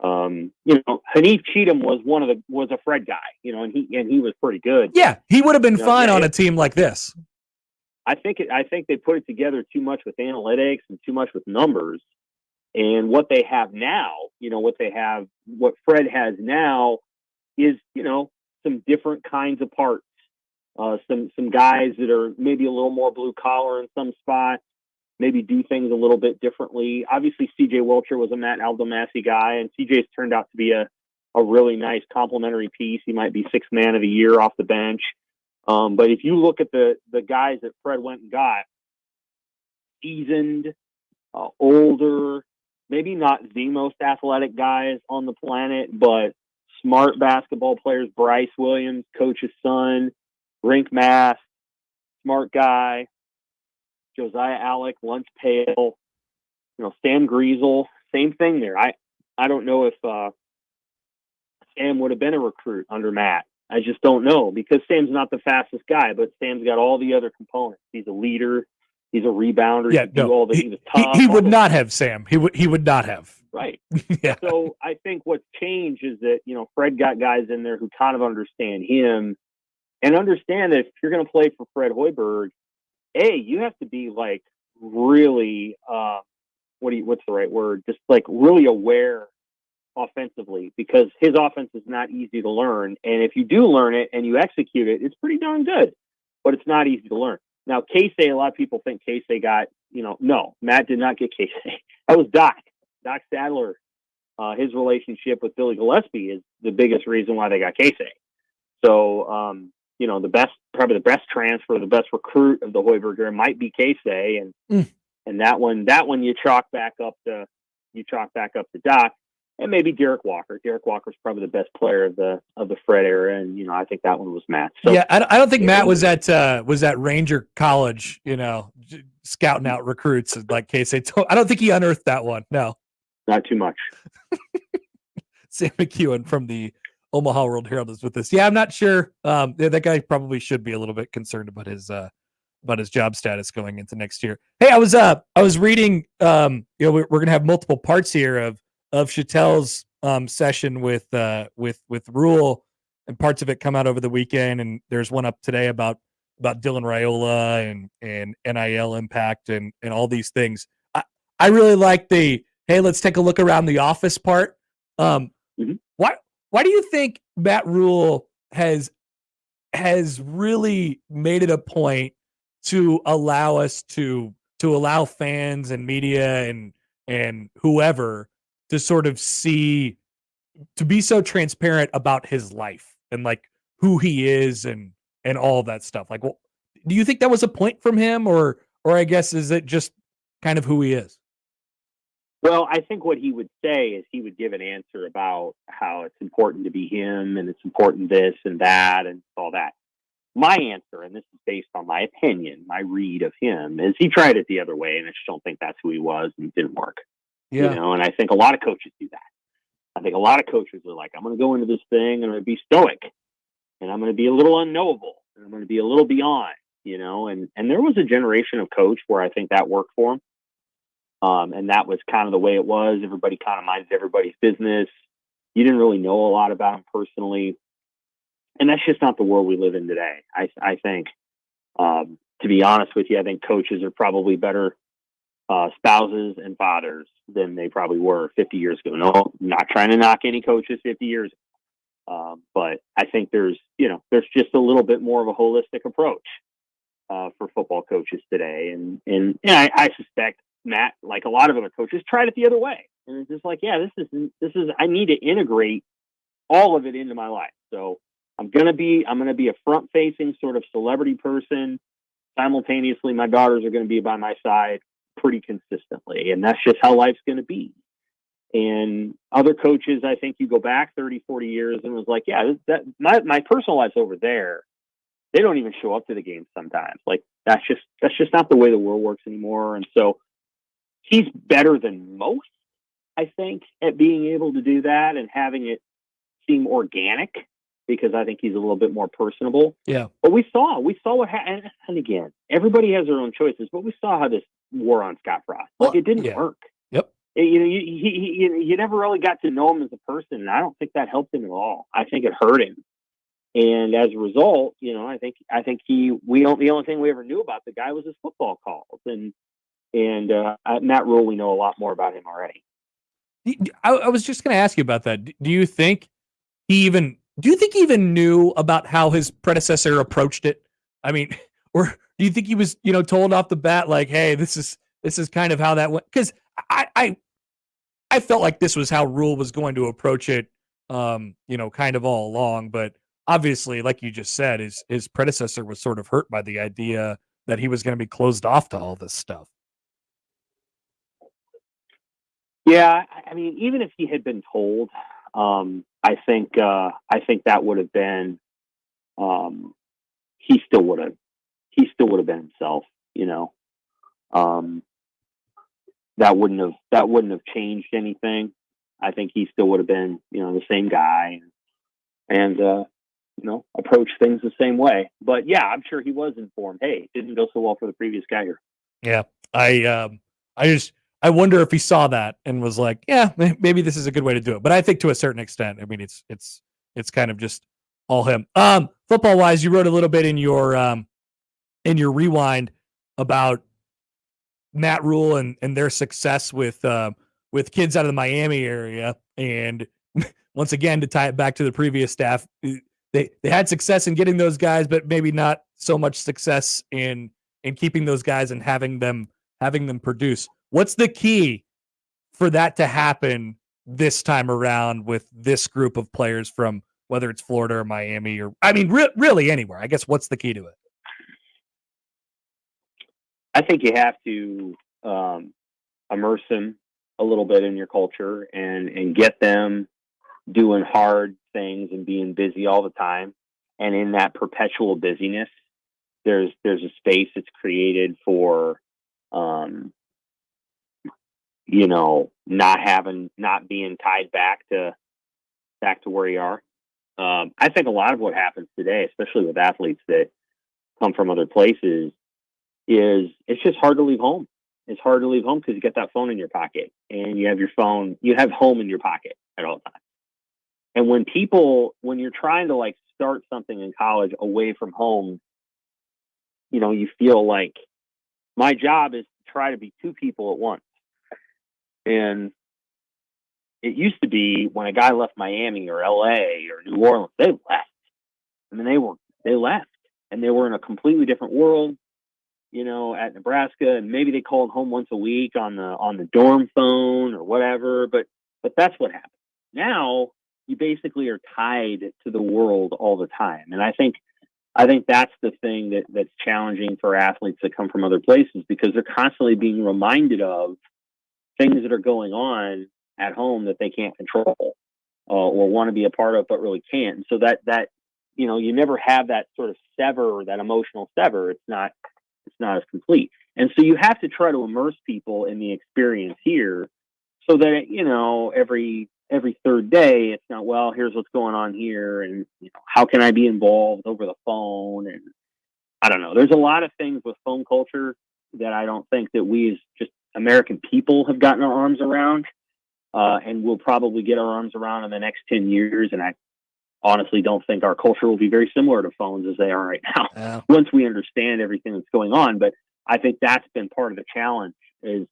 Hanif Cheatham was a Fred guy, and he was pretty good. Yeah, he would have been fine on a team like this. I think they put it together too much with analytics and too much with numbers. And what they have now, what Fred has now is, some different kinds of parts. Some guys that are maybe a little more blue collar in some spots, maybe do things a little bit differently. Obviously, C.J. Wilcher was a Matt Abdelmassi guy, and C.J.'s turned out to be a really nice complementary piece. He might be sixth man of the year off the bench. But if you look at the guys that Fred went and got, seasoned, older, maybe not the most athletic guys on the planet, but smart basketball players. Bryce Williams, coach's son, rink mask, smart guy. Josiah Alec, lunch pail. Sam Griesel, same thing there. I don't know if Sam would have been a recruit under Matt. I just don't know, because Sam's not the fastest guy, but Sam's got all the other components. He's a leader. He's a rebounder. Yeah, he was tough. He would not have, Sam. He would not have. Right. Yeah. So I think what's changed is that, Fred got guys in there who kind of understand him and understand that if you're going to play for Fred Hoiberg, you have to be like really, what's the right word? Just like really aware offensively, because his offense is not easy to learn. And if you do learn it and you execute it, it's pretty darn good, but it's not easy to learn. Now, Casey, a lot of people think Casey got, no, Matt did not get Casey. That was Doc Sadler. His relationship with Billy Gillespie is the biggest reason why they got Casey. So, probably the best transfer, the best recruit of the Hoiberg era might be Casey, and that one you chalk back up to Doc, and maybe Derek Walker. Derek Walker's probably the best player of the Fred era, and I think that one was Matt. So, yeah, I don't think Matt was at Ranger College, scouting out recruits like Casey. I don't think he unearthed that one. No, not too much. Sam McKewon from the Omaha World Herald is with us. Yeah, I'm not sure. That guy probably should be a little bit concerned about his job status going into next year. Hey, I was reading. We're gonna have multiple parts here of Chattel's session with Rule, and parts of it come out over the weekend, and there's one up today about Dylan Raiola and NIL impact and all these things. I really like the let's take a look around the office part. Why do you think Matt Rule has really made it a point to allow us to allow fans and media and whoever to sort of to be so transparent about his life and like who he is and and all of that stuff. Like, well, do you think that was a point from him, or I guess is it just kind of who he is? Well, I think what he would say is he would give an answer about how it's important to be him and it's important this and that and all that. My answer, and this is based on my opinion, my read of him, is he tried it the other way, and I just don't think that's who he was, and it didn't work. Yeah. You know, and I think a lot of coaches do that. I think a lot of coaches are like, I'm going to go into this thing and I'm going to be stoic, and I'm going to be a little unknowable, and I'm going to be a little beyond, you know, and there was a generation of coach where I think that worked for him. And that was kind of the way it was. Everybody kind of minded everybody's business. You didn't really know a lot about them personally. And that's just not the world we live in today. I think, to be honest with you, I think coaches are probably better spouses and fathers than they probably were 50 years ago. No, I'm not trying to knock any coaches 50 years ago. But I think there's just a little bit more of a holistic approach for football coaches today. And I suspect Matt, like a lot of other coaches, tried it the other way. And it's just like, yeah, this is, I need to integrate all of it into my life. So I'm going to be a front facing sort of celebrity person. Simultaneously, my daughters are going to be by my side pretty consistently. And that's just how life's going to be. And other coaches, I think you go back 30, 40 years and it was like, yeah, my personal life's over there. They don't even show up to the games sometimes. Like that's just not the way the world works anymore. And so he's better than most, I think, at being able to do that and having it seem organic, because I think he's a little bit more personable. Yeah. But we saw what happened. And again, everybody has their own choices, but we saw how this wore on Scott Frost. Like it didn't work. Yep. You never really got to know him as a person, and I don't think that helped him at all. I think it hurt him. And as a result, I think the only thing we ever knew about the guy was his football calls. And Matt Rule, we know a lot more about him already. I was just going to ask you about that. Do you think he even knew about how his predecessor approached it? I mean, or do you think he was, told off the bat, like, hey, this is kind of how that went? Because I felt like this was how Rule was going to approach it, kind of all along. But obviously, like you just said, his predecessor was sort of hurt by the idea that he was going to be closed off to all this stuff. Yeah, I mean, even if he had been told, I think that would have been, he still would have been himself. That wouldn't have changed anything. I think he still would have been, the same guy, and approach things the same way. But yeah, I'm sure he was informed. Hey, it didn't go so well for the previous guy here. Yeah, I wonder if he saw that and was like, yeah, maybe this is a good way to do it. But I think to a certain extent, I mean, it's kind of just all him. Football wise, you wrote a little bit in your rewind about Matt Rule and their success with kids out of the Miami area. And once again, to tie it back to the previous staff, they had success in getting those guys, but maybe not so much success in keeping those guys and having them produce. What's the key for that to happen this time around with this group of players from whether it's Florida or Miami or, I mean, really anywhere? I guess what's the key to it? I think you have to immerse them a little bit in your culture and get them doing hard things and being busy all the time. And in that perpetual busyness, there's a space that's created for, not being tied back to where you are. I think a lot of what happens today, especially with athletes that come from other places, is it's just hard to leave home. It's hard to leave home because you get that phone in your pocket and you have home in your pocket at all times. And when you're trying to start something in college away from home, you feel like my job is to try to be two people at once. And it used to be when a guy left Miami or LA or New Orleans, they left. I mean, they left and they were in a completely different world, at Nebraska, and maybe they called home once a week on the dorm phone or whatever, but that's what happened. Now you basically are tied to the world all the time. And I think I think that's the thing that's challenging for athletes that come from other places, because they're constantly being reminded of things that are going on at home that they can't control or want to be a part of, but really can't. And so that you never have that sort of sever, that emotional sever. It's not as complete. And so you have to try to immerse people in the experience here, so that every third day it's not, well, here's what's going on here, and how can I be involved over the phone? And I don't know. There's a lot of things with phone culture that I don't think that we as just American people have gotten our arms around, and we'll probably get our arms around in the next 10 years. And I honestly don't think our culture will be very similar to phones as they are right now, once we understand everything that's going on. But I think that's been part of the challenge is,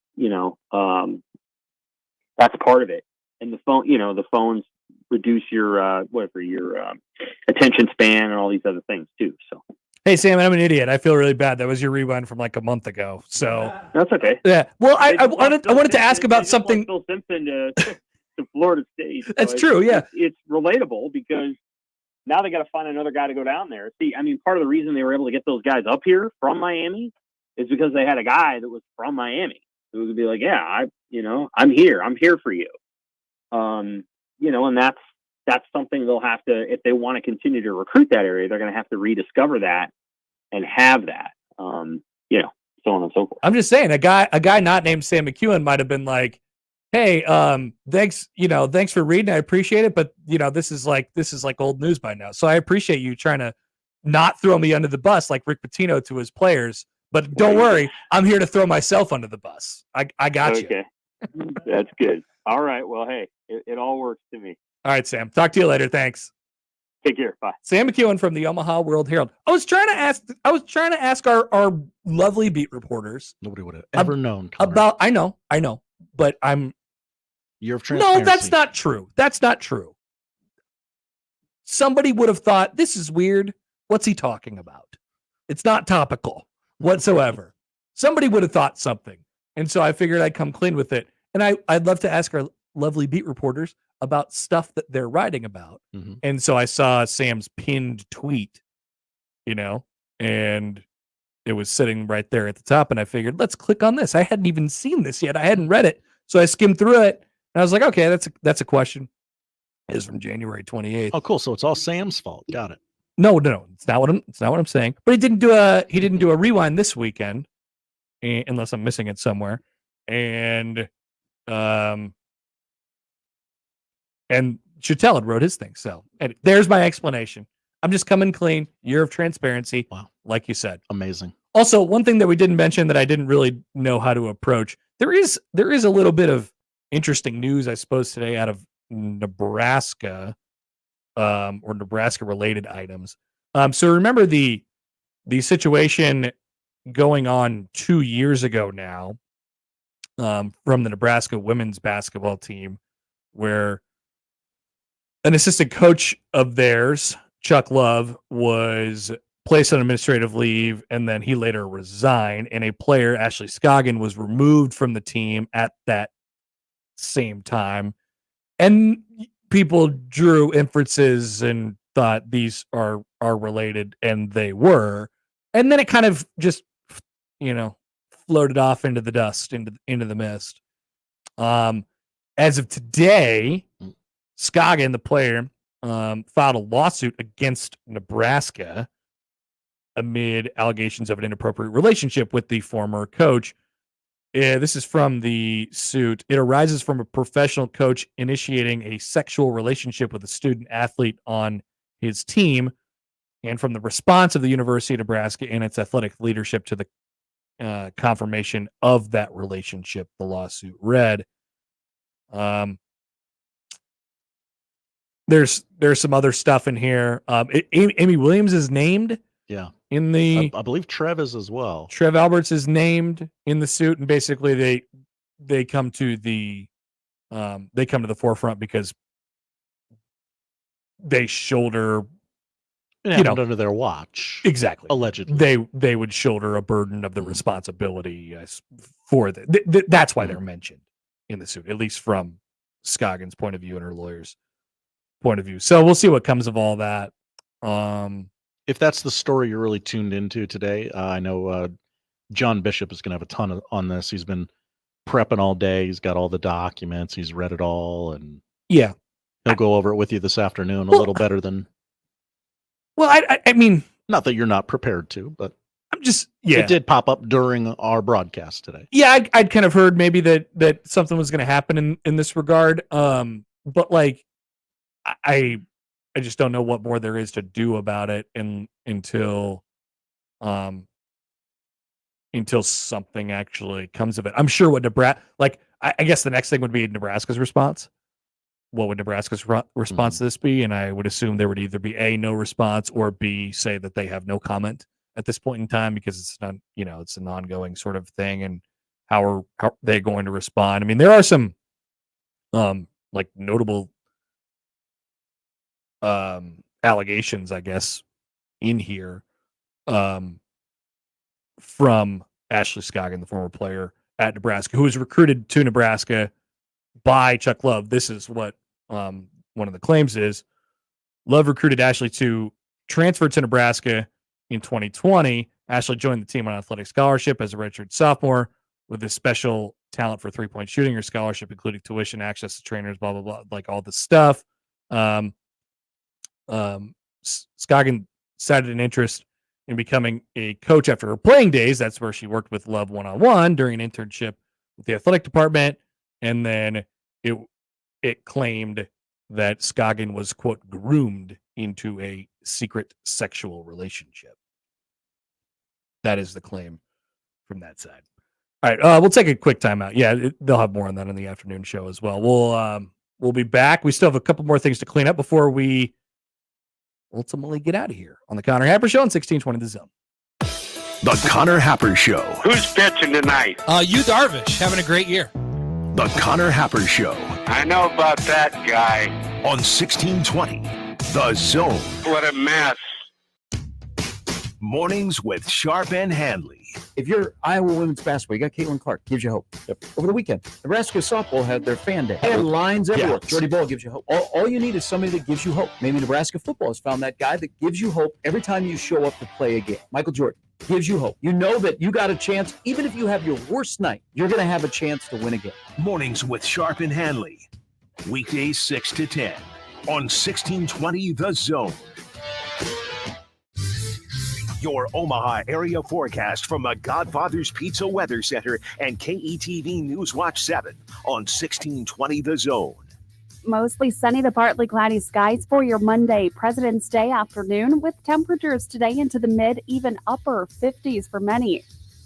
that's part of it. And the phone, the phones reduce your, attention span and all these other things too. So. Hey, Sam, I'm an idiot. I feel really bad. That was your rewind from like a month ago. So that's okay. Yeah. Well, I wanted to ask about something. Phil Simpson to Florida State. So That's true. Yeah. It's relatable because now they got to find another guy to go down there. See, I mean, part of the reason they were able to get those guys up here from Miami is because they had a guy that was from Miami who would be like, yeah, I'm here. I'm here for you. And that's something they'll have to, if they want to continue to recruit that area, they're going to have to rediscover that and have that, so on and so forth. I'm just saying a guy not named Sam McKewon might have been like, hey, thanks for reading. I appreciate it. But this is like old news by now. So I appreciate you trying to not throw me under the bus like Rick Pitino to his players, but don't worry. I'm here to throw myself under the bus. I got you. Okay. That's good. All right. Well, hey, it all works to me. All right, Sam. Talk to you later. Thanks. Take care. Bye. Sam McKewon from the Omaha World Herald. I was trying to ask our lovely beat reporters. Nobody would have ever known about. I know, but year of transparency. No, that's not true. That's not true. Somebody would have thought this is weird. What's he talking about? It's not topical whatsoever. Somebody would have thought something, and so I figured I'd come clean with it. And I'd love to ask our lovely beat reporters about stuff that they're writing about. Mm-hmm. And so I saw Sam's pinned tweet, and it was sitting right there at the top. And I figured, let's click on this. I hadn't even seen this yet. I hadn't read it. So I skimmed through it and I was like, okay, that's a question. It is from January 28th. Oh, cool. So it's all Sam's fault. Got it. No. It's not what I'm saying. But he didn't do a rewind this weekend, unless I'm missing it somewhere. And Chattel had wrote his thing. So there's my explanation. I'm just coming clean. Year of transparency. Wow. Like you said. Amazing. Also, one thing that we didn't mention that I didn't really know how to approach. There is a little bit of interesting news, I suppose, today out of Nebraska, or Nebraska related items. So remember the situation going on 2 years ago now, from the Nebraska women's basketball team, where an assistant coach of theirs, Chuck Love, was placed on administrative leave, and then he later resigned, and a player, Ashley Scoggin, was removed from the team at that same time. And people drew inferences and thought these are related, and they were. And then it kind of just, floated off into the dust, into the mist. As of today, Scoggin, the player, filed a lawsuit against Nebraska amid allegations of an inappropriate relationship with the former coach. This is from the suit. It arises from a professional coach initiating a sexual relationship with a student athlete on his team, and from the response of the University of Nebraska and its athletic leadership to the confirmation of that relationship, the lawsuit read. There's some other stuff in here. Amy Williams is named. Yeah. In the, I believe Trev is as well. Trev Alberts is named in the suit, and basically they come to the forefront because they shoulder, under their watch. Exactly. Allegedly. They would shoulder a burden of the responsibility for that's why they're mentioned in the suit, at least from Scoggin's point of view and her lawyer's point of view. So we'll see what comes of all that. if that's the story you're really tuned into today, I know John Bishop is going to have a ton on this. He's been prepping all day. He's got all the documents. He's read it all, and yeah, he'll go over it with you this afternoon a little better than. Well, I mean, not that you're not prepared to, but I'm just it did pop up during our broadcast today. Yeah, I'd kind of heard maybe that something was going to happen in this regard. But like, I just don't know what more there is to do about it until something actually comes of it. I'm sure what Nebraska, like, I guess the next thing would be Nebraska's response. What would Nebraska's response to this be? And I would assume there would either be A, no response, or B, say that they have no comment at this point in time because it's not, it's an ongoing sort of thing. And how are they going to respond? I mean, there are some like notable allegations, I guess, in here from Ashley Scoggin, the former player at Nebraska, who was recruited to Nebraska by Chuck Love. This is what one of the claims is. Love recruited Ashley to transfer to Nebraska in 2020. Ashley joined the team on an athletic scholarship as a redshirt sophomore with a special talent for three-point shooting or scholarship, including tuition, access to trainers, blah, blah, blah, like all this stuff. Scoggin cited an interest in becoming a coach after her playing days. That's where she worked with Love one-on-one during an internship with the athletic department. And then it claimed that Scoggin was, quote, groomed into a secret sexual relationship. That is the claim from that side. All right, we'll take a quick timeout. Yeah, they'll have more on that in the afternoon show as well. We'll be back. We still have a couple more things to clean up before we ultimately get out of here on the Connor Happer Show on 1620 The Zone. The Connor Happer Show. Who's pitching tonight? You Darvish, having a great year. The Connor Happer Show. I know about that guy. On 1620 The Zone. What a mess. Mornings with Sharp and Handley. If you're Iowa women's basketball, you got Caitlin Clark, gives you hope. Over the weekend, Nebraska softball had their fan day. They had lines everywhere. Yes. Jordy Ball gives you hope. All you need is somebody that gives you hope. Maybe Nebraska football has found that guy that gives you hope every time you show up to play a game. Michael Jordan gives you hope. You know that you got a chance, even if you have your worst night, you're going to have a chance to win a game. Mornings with Sharp and Handley. Weekdays 6 to 10 on 1620 The Zone. Your Omaha area forecast from the Godfather's Pizza Weather Center and KETV Newswatch 7 on 1620 The Zone. Mostly sunny to partly cloudy skies for your Monday, President's Day afternoon, with temperatures today into the mid, even upper 50s for many.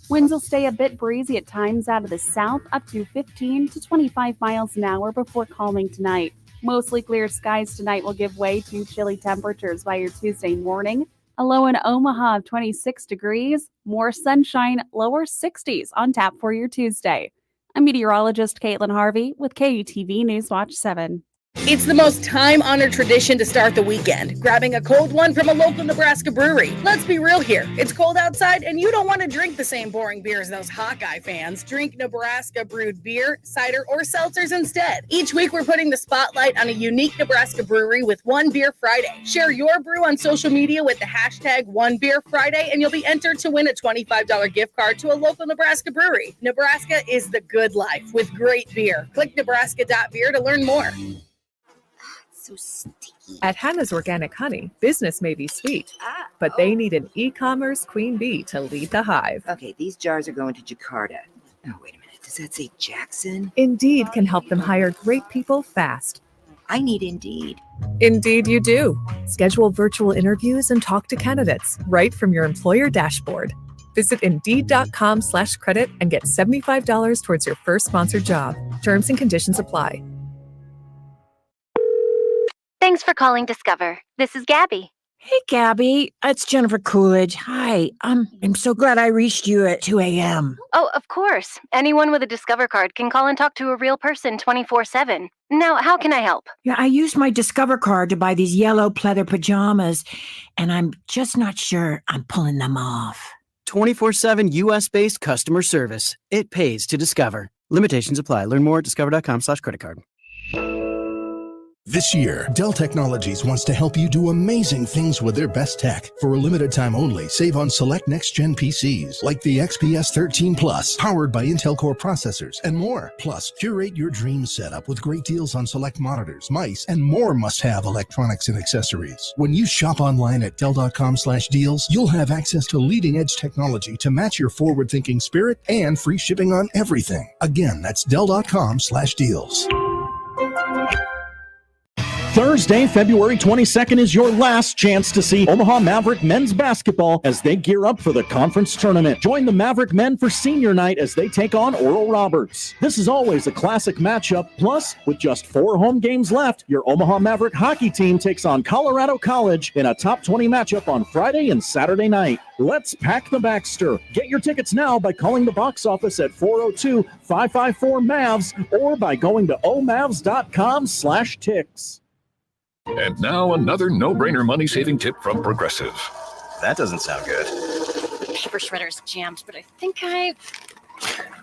Winds will stay a bit breezy at times out of the south, up to 15 to 25 miles an hour before calming tonight. Mostly clear skies tonight will give way to chilly temperatures by your Tuesday morning. A low in Omaha of 26 degrees, more sunshine, lower 60s on tap for your Tuesday. I'm meteorologist Caitlin Harvey with KUTV Newswatch 7. It's the most time-honored tradition to start the weekend, grabbing a cold one from a local Nebraska brewery. Let's be real here. It's cold outside, and you don't want to drink the same boring beer as those Hawkeye fans. Drink Nebraska brewed beer, cider, or seltzers instead. Each week, we're putting the spotlight on a unique Nebraska brewery with One Beer Friday. Share your brew on social media with the hashtag One Beer Friday, and you'll be entered to win a $25 gift card to a local Nebraska brewery. Nebraska is the good life with great beer. Click nebraska.beer to learn more. So sticky. At Hannah's Organic Honey, business may be sweet, but they need an e-commerce queen bee to lead the hive. Okay, these jars are going to Jakarta. Oh, wait a minute. Does that say Jackson? Indeed can help them hire great people fast. I need Indeed. Indeed you do. Schedule virtual interviews and talk to candidates right from your employer dashboard. Visit Indeed.com/credit and get $75 towards your first sponsored job. Terms and conditions apply. Thanks for calling Discover. This is Gabby. Hey, Gabby. It's Jennifer Coolidge. Hi. I'm so glad I reached you at 2 a.m. Oh, of course. Anyone with a Discover card can call and talk to a real person 24/7. Now, how can I help? Yeah, I used my Discover card to buy these yellow pleather pajamas, and I'm just not sure I'm pulling them off. 24/7 U.S.-based customer service. It pays to Discover. Limitations apply. Learn more at discover.com/credit card. This year, Dell Technologies wants to help you do amazing things with their best tech. For a limited time only, save on select next-gen PCs like the XPS 13 Plus, powered by Intel Core processors, and more. Plus, curate your dream setup with great deals on select monitors, mice, and more must-have electronics and accessories. When you shop online at Dell.com/deals, you'll have access to leading-edge technology to match your forward-thinking spirit and free shipping on everything. Again, that's Dell.com/deals. Thursday, February 22nd is your last chance to see Omaha Maverick men's basketball as they gear up for the conference tournament. Join the Maverick men for senior night as they take on Oral Roberts. This is always a classic matchup. Plus, with just 4 home games left, your Omaha Maverick hockey team takes on Colorado College in a top 20 matchup on Friday and Saturday night. Let's pack the Baxter. Get your tickets now by calling the box office at 402-554-MAVS or by going to omavs.com/ticks. And now another no-brainer money-saving tip from Progressive. That doesn't sound good. The paper shredder's jammed, but I think I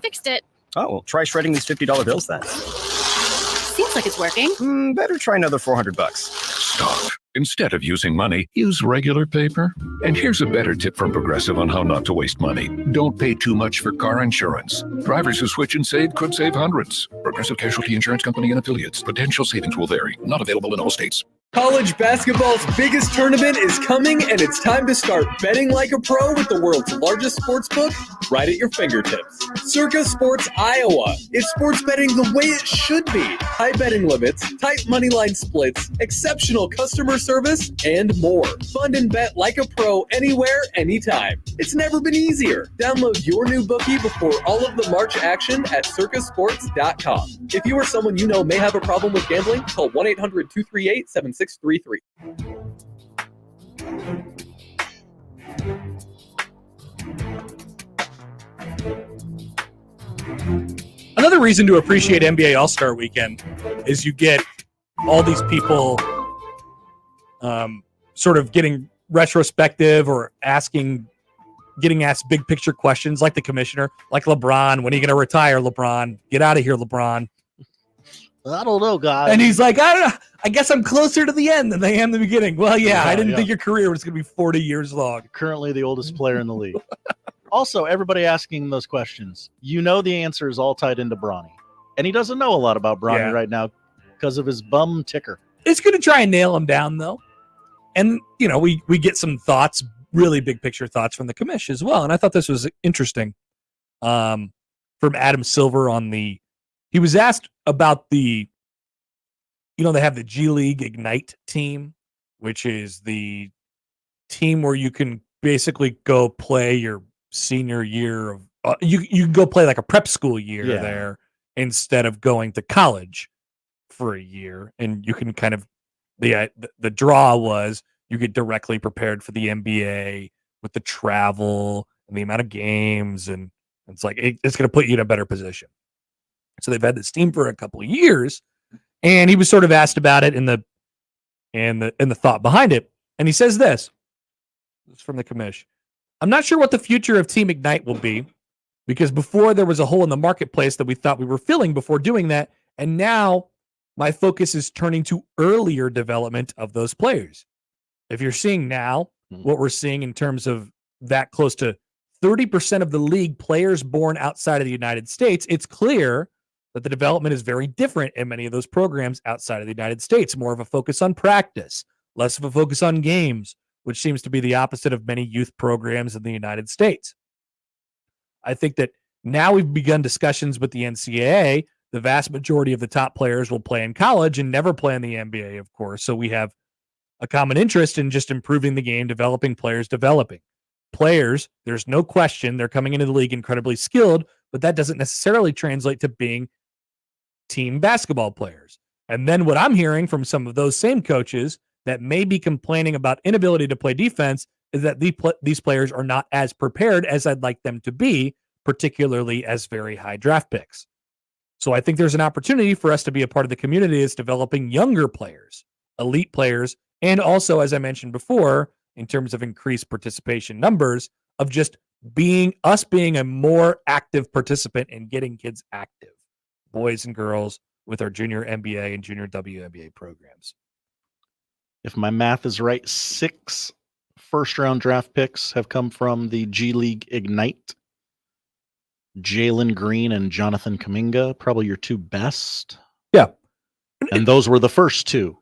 fixed it. Oh, well, try shredding these $50 bills then. Seems like it's working. Better try another $400. Stop. Instead of using money, use regular paper. And here's a better tip from Progressive on how not to waste money. Don't pay too much for car insurance. Drivers who switch and save could save hundreds. Progressive Casualty Insurance Company and Affiliates. Potential savings will vary. Not available in all states. College basketball's biggest tournament is coming, and it's time to start betting like a pro with the world's largest sports book right at your fingertips. Circa Sports Iowa. It's sports betting the way it should be. High betting limits, tight money line splits, exceptional customer service, and more. Fund and bet like a pro anywhere, anytime. It's never been easier. Download your new bookie before all of the March action at circasports.com. If you or someone you know may have a problem with gambling, call 1-800-238-7633. Another reason to appreciate NBA All-Star Weekend is you get all these people sort of getting retrospective or getting asked big picture questions like the commissioner, like LeBron. When are you going to retire, LeBron? Get out of here, LeBron. I don't know, guys. And he's like, I don't know. I guess I'm closer to the end than I am the beginning. Well, yeah, I didn't think your career was going to be 40 years long. Currently the oldest player in the league. Also, everybody asking those questions, you know the answer is all tied into Bronny. And he doesn't know a lot about Bronny right now because of his bum ticker. It's going to try and nail him down, though. And, you know, we get some thoughts, really big picture thoughts from the commish as well. And I thought this was interesting from Adam Silver he was asked about they have the G League Ignite team, which is the team where you can basically go play your senior year of you can go play like a prep school year there instead of going to college for a year, and you can kind of the draw was you get directly prepared for the NBA with the travel and the amount of games, and it's like it's going to put you in a better position. So they've had this team for a couple of years, and he was sort of asked about it and the thought behind it, and he says this is from the commish. I'm not sure what the future of Team Ignite will be, because before there was a hole in the marketplace that we thought we were filling before doing that, and now my focus is turning to earlier development of those players. If you're seeing now what we're seeing in terms of that close to 30% of the league players born outside of the United States, it's clear that the development is very different in many of those programs outside of the United States. More of a focus on practice, less of a focus on games, which seems to be the opposite of many youth programs in the United States. I think that now we've begun discussions with the NCAA. The vast majority of the top players will play in college and never play in the NBA, of course. So we have a common interest in just improving the game, developing players. There's no question they're coming into the league incredibly skilled, but that doesn't necessarily translate to being team basketball players. And then what I'm hearing from some of those same coaches that may be complaining about inability to play defense is that these players are not as prepared as I'd like them to be, particularly as very high draft picks. So I think there's an opportunity for us to be a part of the community that's developing younger players, elite players, and also, as I mentioned before, in terms of increased participation numbers, of just being a more active participant in getting kids active, boys and girls, with our junior NBA and junior WNBA programs. If my math is right, 6 first-round draft picks have come from the G League Ignite. Jalen Green and Jonathan Kuminga, probably your 2 best. Yeah. And those were the first 2.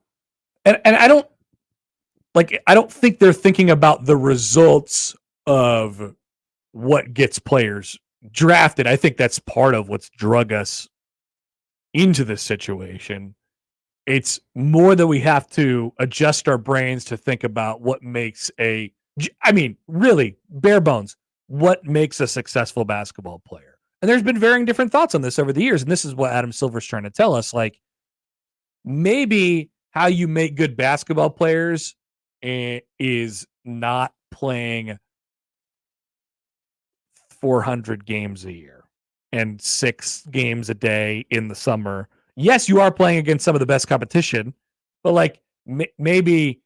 And I don't think they're thinking about the results of what gets players drafted. I think that's part of what's drug us into this situation. It's more that we have to adjust our brains to think about what makes really bare bones, what makes a successful basketball player. And there's been varying different thoughts on this over the years. And this is what Adam Silver's trying to tell us. Like, maybe how you make good basketball players is not playing 400 games a year and 6 games a day in the summer. Yes, you are playing against some of the best competition, but like maybe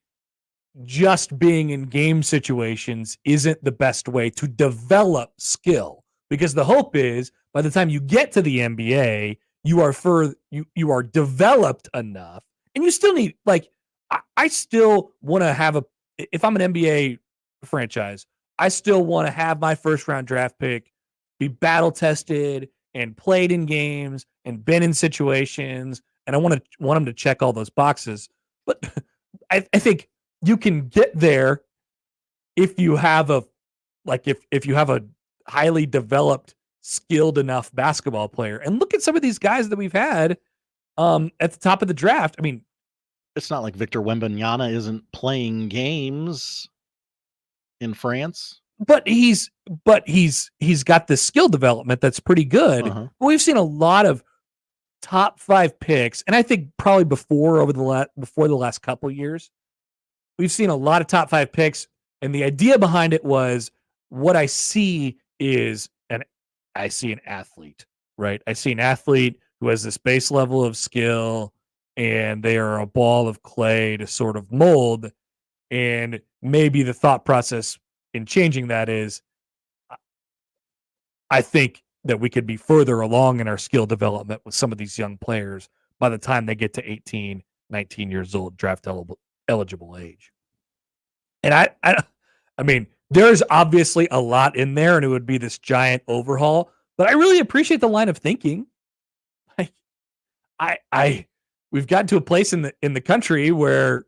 just being in game situations isn't the best way to develop skill, because the hope is by the time you get to the NBA, you are developed enough, and you still need, like, I still want to have if I'm an NBA franchise, I still want to have my first round draft pick be battle tested and played in games and been in situations, and I want them to check all those boxes. But I think you can get there if you have if you have a highly developed, skilled enough basketball player. And look at some of these guys that we've had at the top of the draft. I mean, it's not like Victor Wembanyama isn't playing games in France. But he's got this skill development that's pretty good. Uh-huh. We've seen a lot of top 5 picks, and I think probably before the last couple years, we've seen a lot of top 5 picks, and the idea behind it was, what I see is I see an athlete, right? I see an athlete who has this base level of skill, and they are a ball of clay to sort of mold. And maybe the thought process in changing that is, I think that we could be further along in our skill development with some of these young players by the time they get to 18, 19 years old, draft eligible age. And I mean, there's obviously a lot in there, and it would be this giant overhaul, but I really appreciate the line of thinking. We've gotten to a place in the country where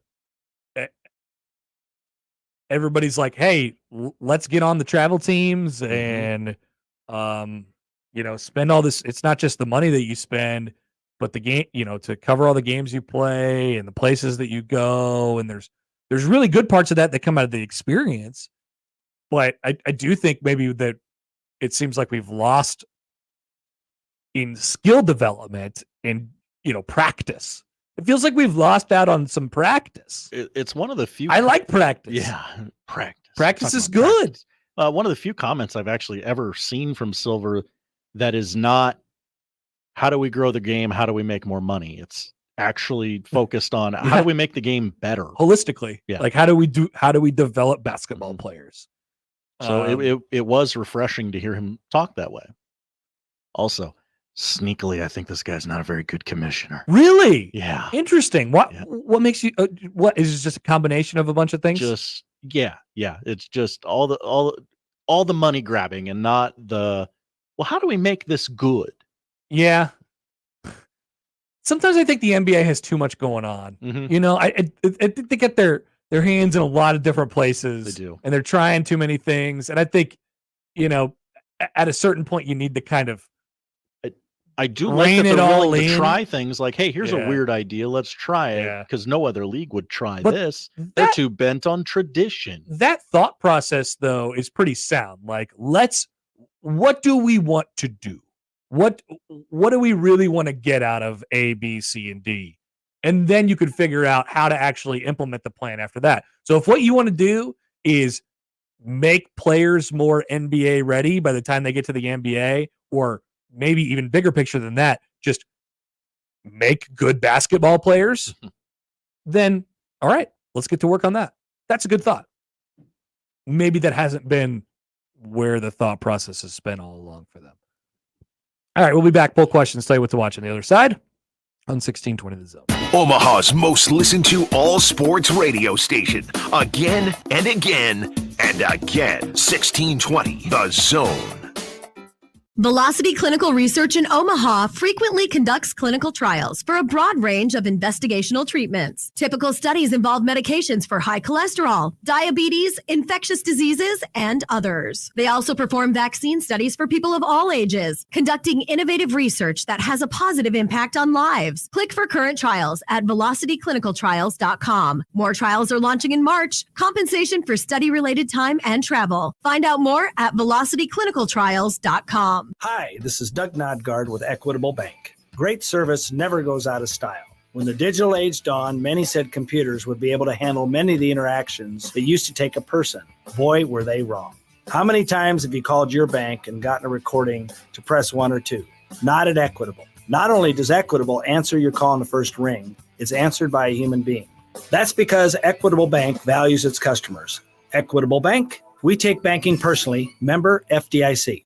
everybody's like, hey, let's get on the travel teams and, spend all this. It's not just the money that you spend, but the game, to cover all the games you play and the places that you go. And there's really good parts of that come out of the experience. But I do think maybe that it seems like we've lost in skill development and, practice. It feels like we've lost out on some practice. It's one of the few. I like practice. Yeah, practice. Practice is good. One of the few comments I've actually ever seen from Silver that is not, how do we grow the game? How do we make more money? It's actually focused on how do we make the game better holistically. Yeah. Like how do we develop basketball players? So it was refreshing to hear him talk that way. Also, sneakily, I think this guy's not a very good commissioner. Really? Yeah. Interesting. What makes you? What is it, just a combination of a bunch of things? Yeah. It's just all the money grabbing and not the. Well, how do we make this good? Yeah. Sometimes I think the NBA has too much going on. Mm-hmm. I think they get their hands in a lot of different places. They do, and they're trying too many things. And I think, at a certain point, you need to kind of. I do like that they're willing to try things like, hey, here's a weird idea. Let's try it, because no other league would try this. They're too bent on tradition. That thought process, though, is pretty sound. Like, what do we want to do? What do we really want to get out of A, B, C, and D? And then you could figure out how to actually implement the plan after that. So if what you want to do is make players more NBA ready by the time they get to the NBA, or maybe even bigger picture than that, just make good basketball players, then all right, let's get to work on that. That's a good thought. Maybe that hasn't been where the thought process has been all along for them. All right, we'll be back. Poll questions. Tell you what to watch on the other side. On 1620 The Zone. Omaha's most listened to all sports radio station. Again and again and again. 1620 The Zone. Velocity Clinical Research in Omaha frequently conducts clinical trials for a broad range of investigational treatments. Typical studies involve medications for high cholesterol, diabetes, infectious diseases, and others. They also perform vaccine studies for people of all ages, conducting innovative research that has a positive impact on lives. Click for current trials at velocityclinicaltrials.com. More trials are launching in March. Compensation for study-related time and travel. Find out more at velocityclinicaltrials.com. Hi, this is Doug Nodgard with Equitable Bank. Great service never goes out of style. When the digital age dawned, many said computers would be able to handle many of the interactions that used to take a person. Boy, were they wrong. How many times have you called your bank and gotten a recording to press 1 or 2? Not at Equitable. Not only does Equitable answer your call in the first ring, it's answered by a human being. That's because Equitable Bank values its customers. Equitable Bank, we take banking personally. Member FDIC.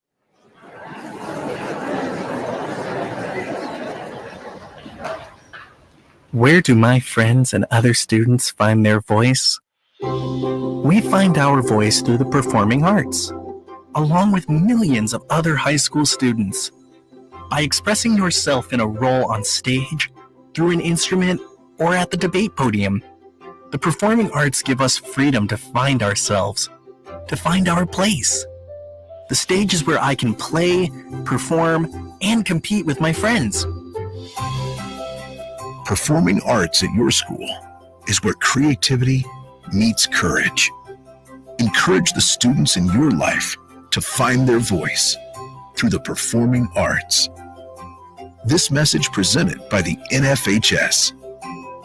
Where do my friends and other students find their voice? We find our voice through the performing arts, along with millions of other high school students. By expressing yourself in a role on stage, through an instrument, or at the debate podium, the performing arts give us freedom to find ourselves, to find our place. The stage is where I can play, perform, and compete with my friends. Performing arts at your school is where creativity meets courage. Encourage the students in your life to find their voice through the performing arts. This message presented by the NFHS,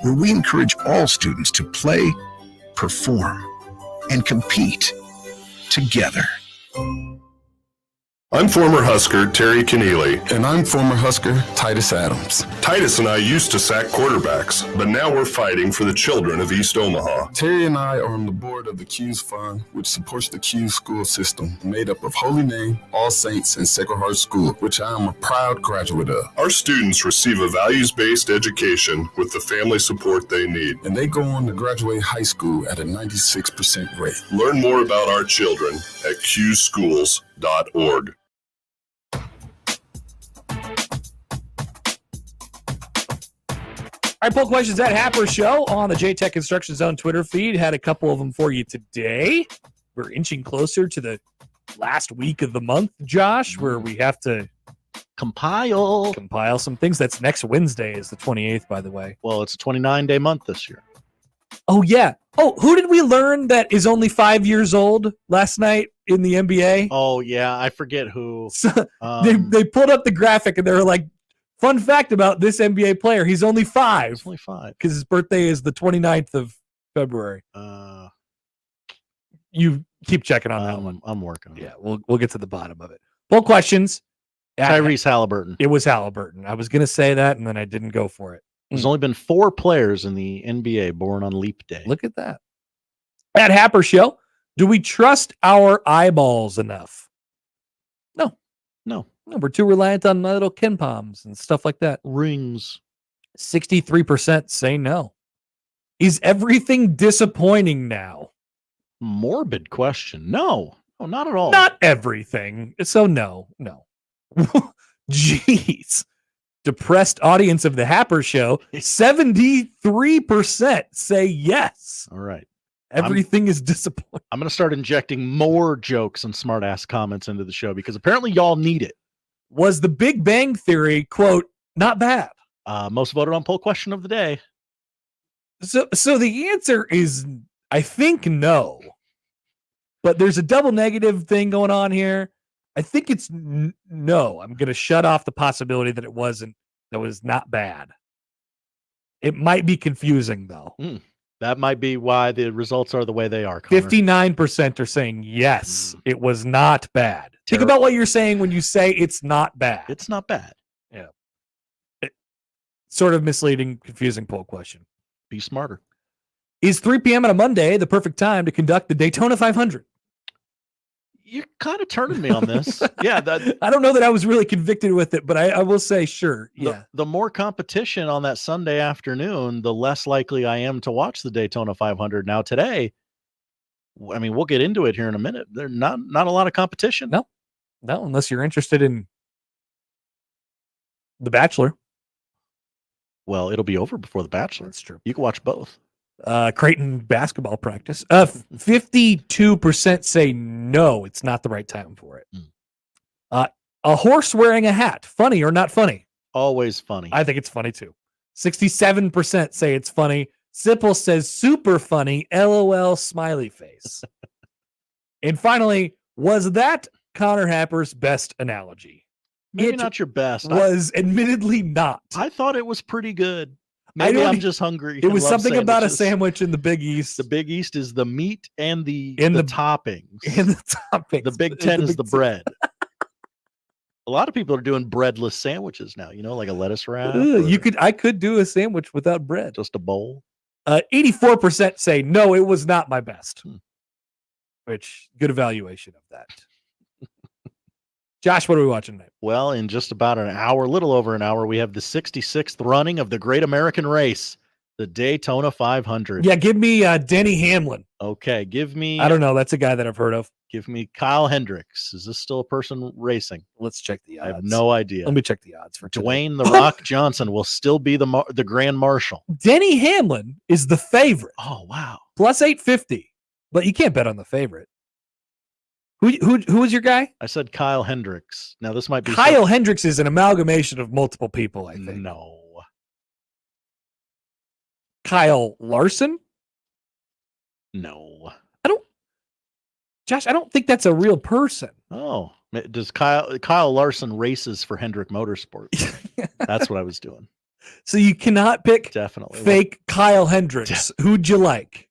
where we encourage all students to play, perform, and compete together. I'm former Husker Terry Keneally. And I'm former Husker Titus Adams. Titus and I used to sack quarterbacks, but now we're fighting for the children of East Omaha. Terry and I are on the board of the Q's Fund, which supports the Q's school system, made up of Holy Name, All Saints, and Sacred Heart School, which I am a proud graduate of. Our students receive a values-based education with the family support they need. And they go on to graduate high school at a 96% rate. Learn more about our children at qschools.org. All right, poll questions at Happer Show on the JTech Construction Zone Twitter feed. Had a couple of them for you today. We're inching closer to the last week of the month, Josh, where we have to compile some things. That's next Wednesday is the 28th, by the way. Well, it's a 29-day month this year. Oh, yeah. Oh, who did we learn that is only 5 years old last night in the NBA? Oh, yeah. I forget who. So, they pulled up the graphic and they were like, fun fact about this NBA player, he's only 5. He's only 5. Because his birthday is the 29th of February. You keep checking on that one. I'm working on it. Yeah, we'll get to the bottom of it. Poll questions. Tyrese Halliburton. It was Halliburton. I was going to say that, and then I didn't go for it. There's only been 4 players in the NBA born on Leap Day. Look at that. At Happer Show, do we trust our eyeballs enough? No, we're too reliant on little Ken Poms and stuff like that. Rings. 63% say no. Is everything disappointing now? Morbid question. No, not at all. Not everything. So no. Jeez. Depressed audience of the Happer Show, 73% say yes. All right. Everything is disappointing. I'm going to start injecting more jokes and smart-ass comments into the show because apparently y'all need it. Was the Big Bang Theory, quote, not bad? Most voted on poll question of the day. So the answer is, I think, no. But there's a double negative thing going on here. I think it's no. I'm going to shut off the possibility that it was not bad. It might be confusing, though. That might be why the results are the way they are. Connor. 59% are saying yes, it was not bad. Think about what you're saying when you say it's not bad. It's not bad. Yeah. Sort of misleading, confusing poll question. Be smarter. Is 3 p.m. on a Monday the perfect time to conduct the Daytona 500? You're kind of turning me on this. Yeah. I don't know that I was really convicted with it, but I will say, sure. Yeah. The more competition on that Sunday afternoon, the less likely I am to watch the Daytona 500. Now today, I mean, we'll get into it here in a minute. There's not a lot of competition. No, unless you're interested in The Bachelor. Well, it'll be over before The Bachelor. That's true. You can watch both. Creighton basketball practice. 52% say no, it's not the right time for it. A horse wearing a hat, funny or not funny? Always funny. I think it's funny too. 67% say it's funny. Sipple says super funny, LOL smiley face. And finally, was that Connor Happer's best analogy? Maybe not your best. Was admittedly not. I thought it was pretty good. Maybe I'm just hungry. It was something about a sandwich in the Big East. The Big East is the meat and the toppings. And the toppings. The Big Ten is the bread. A lot of people are doing breadless sandwiches now, like a lettuce wrap. I could do a sandwich without bread. Just a bowl. 84% say no, it was not my best. Which, good evaluation of that. Josh, what are we watching tonight? Well, in just about an hour, little over an hour, we have the 66th running of the Great American Race, the Daytona 500. Yeah, give me Denny Hamlin. Okay, give me... I don't know. That's a guy that I've heard of. Give me Kyle Hendricks. Is this still a person racing? Let's check the odds. I have no idea. Let me check the odds for today. Dwayne The Rock Johnson will still be the Grand Marshal. Denny Hamlin is the favorite. Oh, wow. Plus 850. But you can't bet on the favorite. Who was your guy? I said Kyle Hendricks. Now this might be Kyle Hendricks is an amalgamation of multiple people, I think. No. Kyle Larson? No. Josh, I don't think that's a real person. Oh, does Kyle Larson races for Hendrick Motorsports? That's what I was doing. So you cannot pick definitely fake Kyle Hendricks. Who'd you like?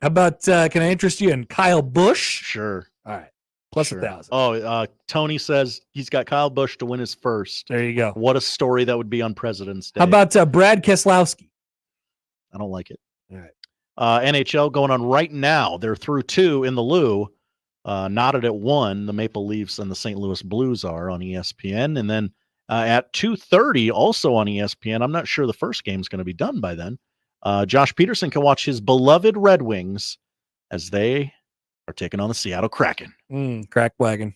How about, can I interest you in Kyle Busch? Sure. All right. Plus 1,000. Oh, Tony says he's got Kyle Busch to win his first. There you go. What a story that would be on President's Day. How about Brad Keselowski? I don't like it. All right. NHL going on right now. They're through 2 in the Lou. Knotted at 1. The Maple Leafs and the St. Louis Blues are on ESPN. And then at 2:30, also on ESPN, I'm not sure the first game's going to be done by then. Josh Peterson can watch his beloved Red Wings as they are taking on the Seattle Kraken. Crack wagon.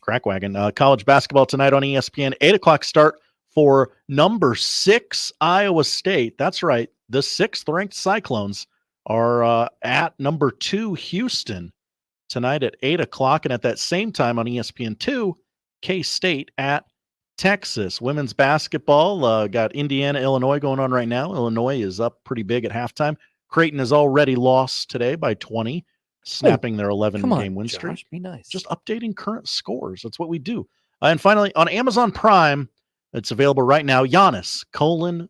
College basketball tonight on ESPN. 8 o'clock start for number 6 Iowa State. That's right. The 6th ranked Cyclones are at number 2 Houston tonight at 8 o'clock. And at that same time on ESPN2, K-State at Texas. Women's basketball got Indiana, Illinois going on right now. Illinois is up pretty big at halftime. Creighton has already lost today by 20, snapping their 11-game win streak. Josh, be nice. Just updating current scores. That's what we do. And finally, on Amazon Prime, it's available right now. Giannis,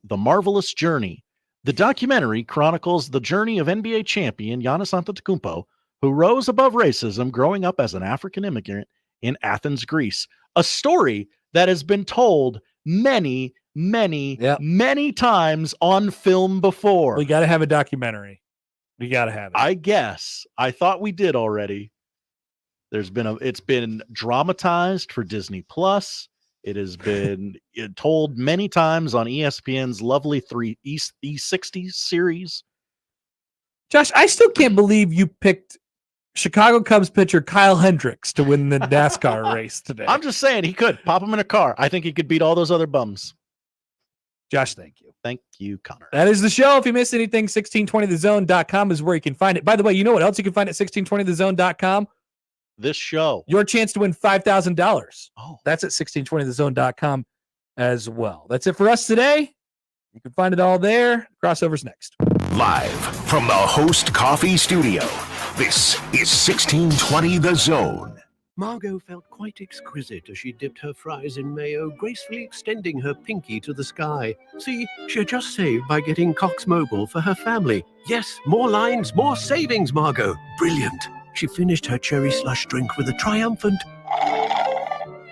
The Marvelous Journey. The documentary chronicles the journey of NBA champion Giannis Antetokounmpo, who rose above racism growing up as an African immigrant in Athens, Greece. A story that has been told many times on film before. We got to have a documentary. We got to have it. I guess. I thought we did already. It's been dramatized for Disney Plus. It has been told many times on ESPN's lovely E60 series. Josh, I still can't believe you picked Chicago Cubs pitcher Kyle Hendricks to win the NASCAR race today. I'm just saying he could pop him in a car. I think he could beat all those other bums. Josh, thank you. Thank you, Connor. That is the show. If you missed anything, 1620thezone.com is where you can find it. By the way, you know what else you can find at 1620thezone.com? This show. Your chance to win $5,000. Oh, that's at 1620thezone.com as well. That's it for us today. You can find it all there. Crossovers next. Live from the Host Coffee Studio, this is 1620 The Zone. Margot felt quite exquisite as she dipped her fries in mayo, gracefully extending her pinky to the sky. See, she had just saved by getting Cox Mobile for her family. Yes, more lines, more savings, Margot. Brilliant. She finished her cherry slush drink with a triumphant,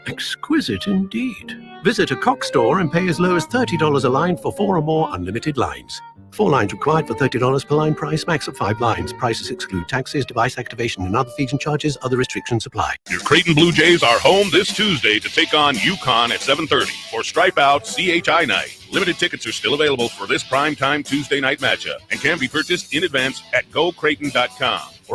exquisite indeed. Visit a Cox store and pay as low as $30 a line for 4 or more unlimited lines. 4 lines required for $30 per line price, max of 5 lines. Prices exclude taxes, device activation, and other fees and charges. Other restrictions apply. Your Creighton Blue Jays are home this Tuesday to take on UConn at 7:30 for Stripe Out CHI Night. Limited tickets are still available for this primetime Tuesday night matchup and can be purchased in advance at GoCreighton.com.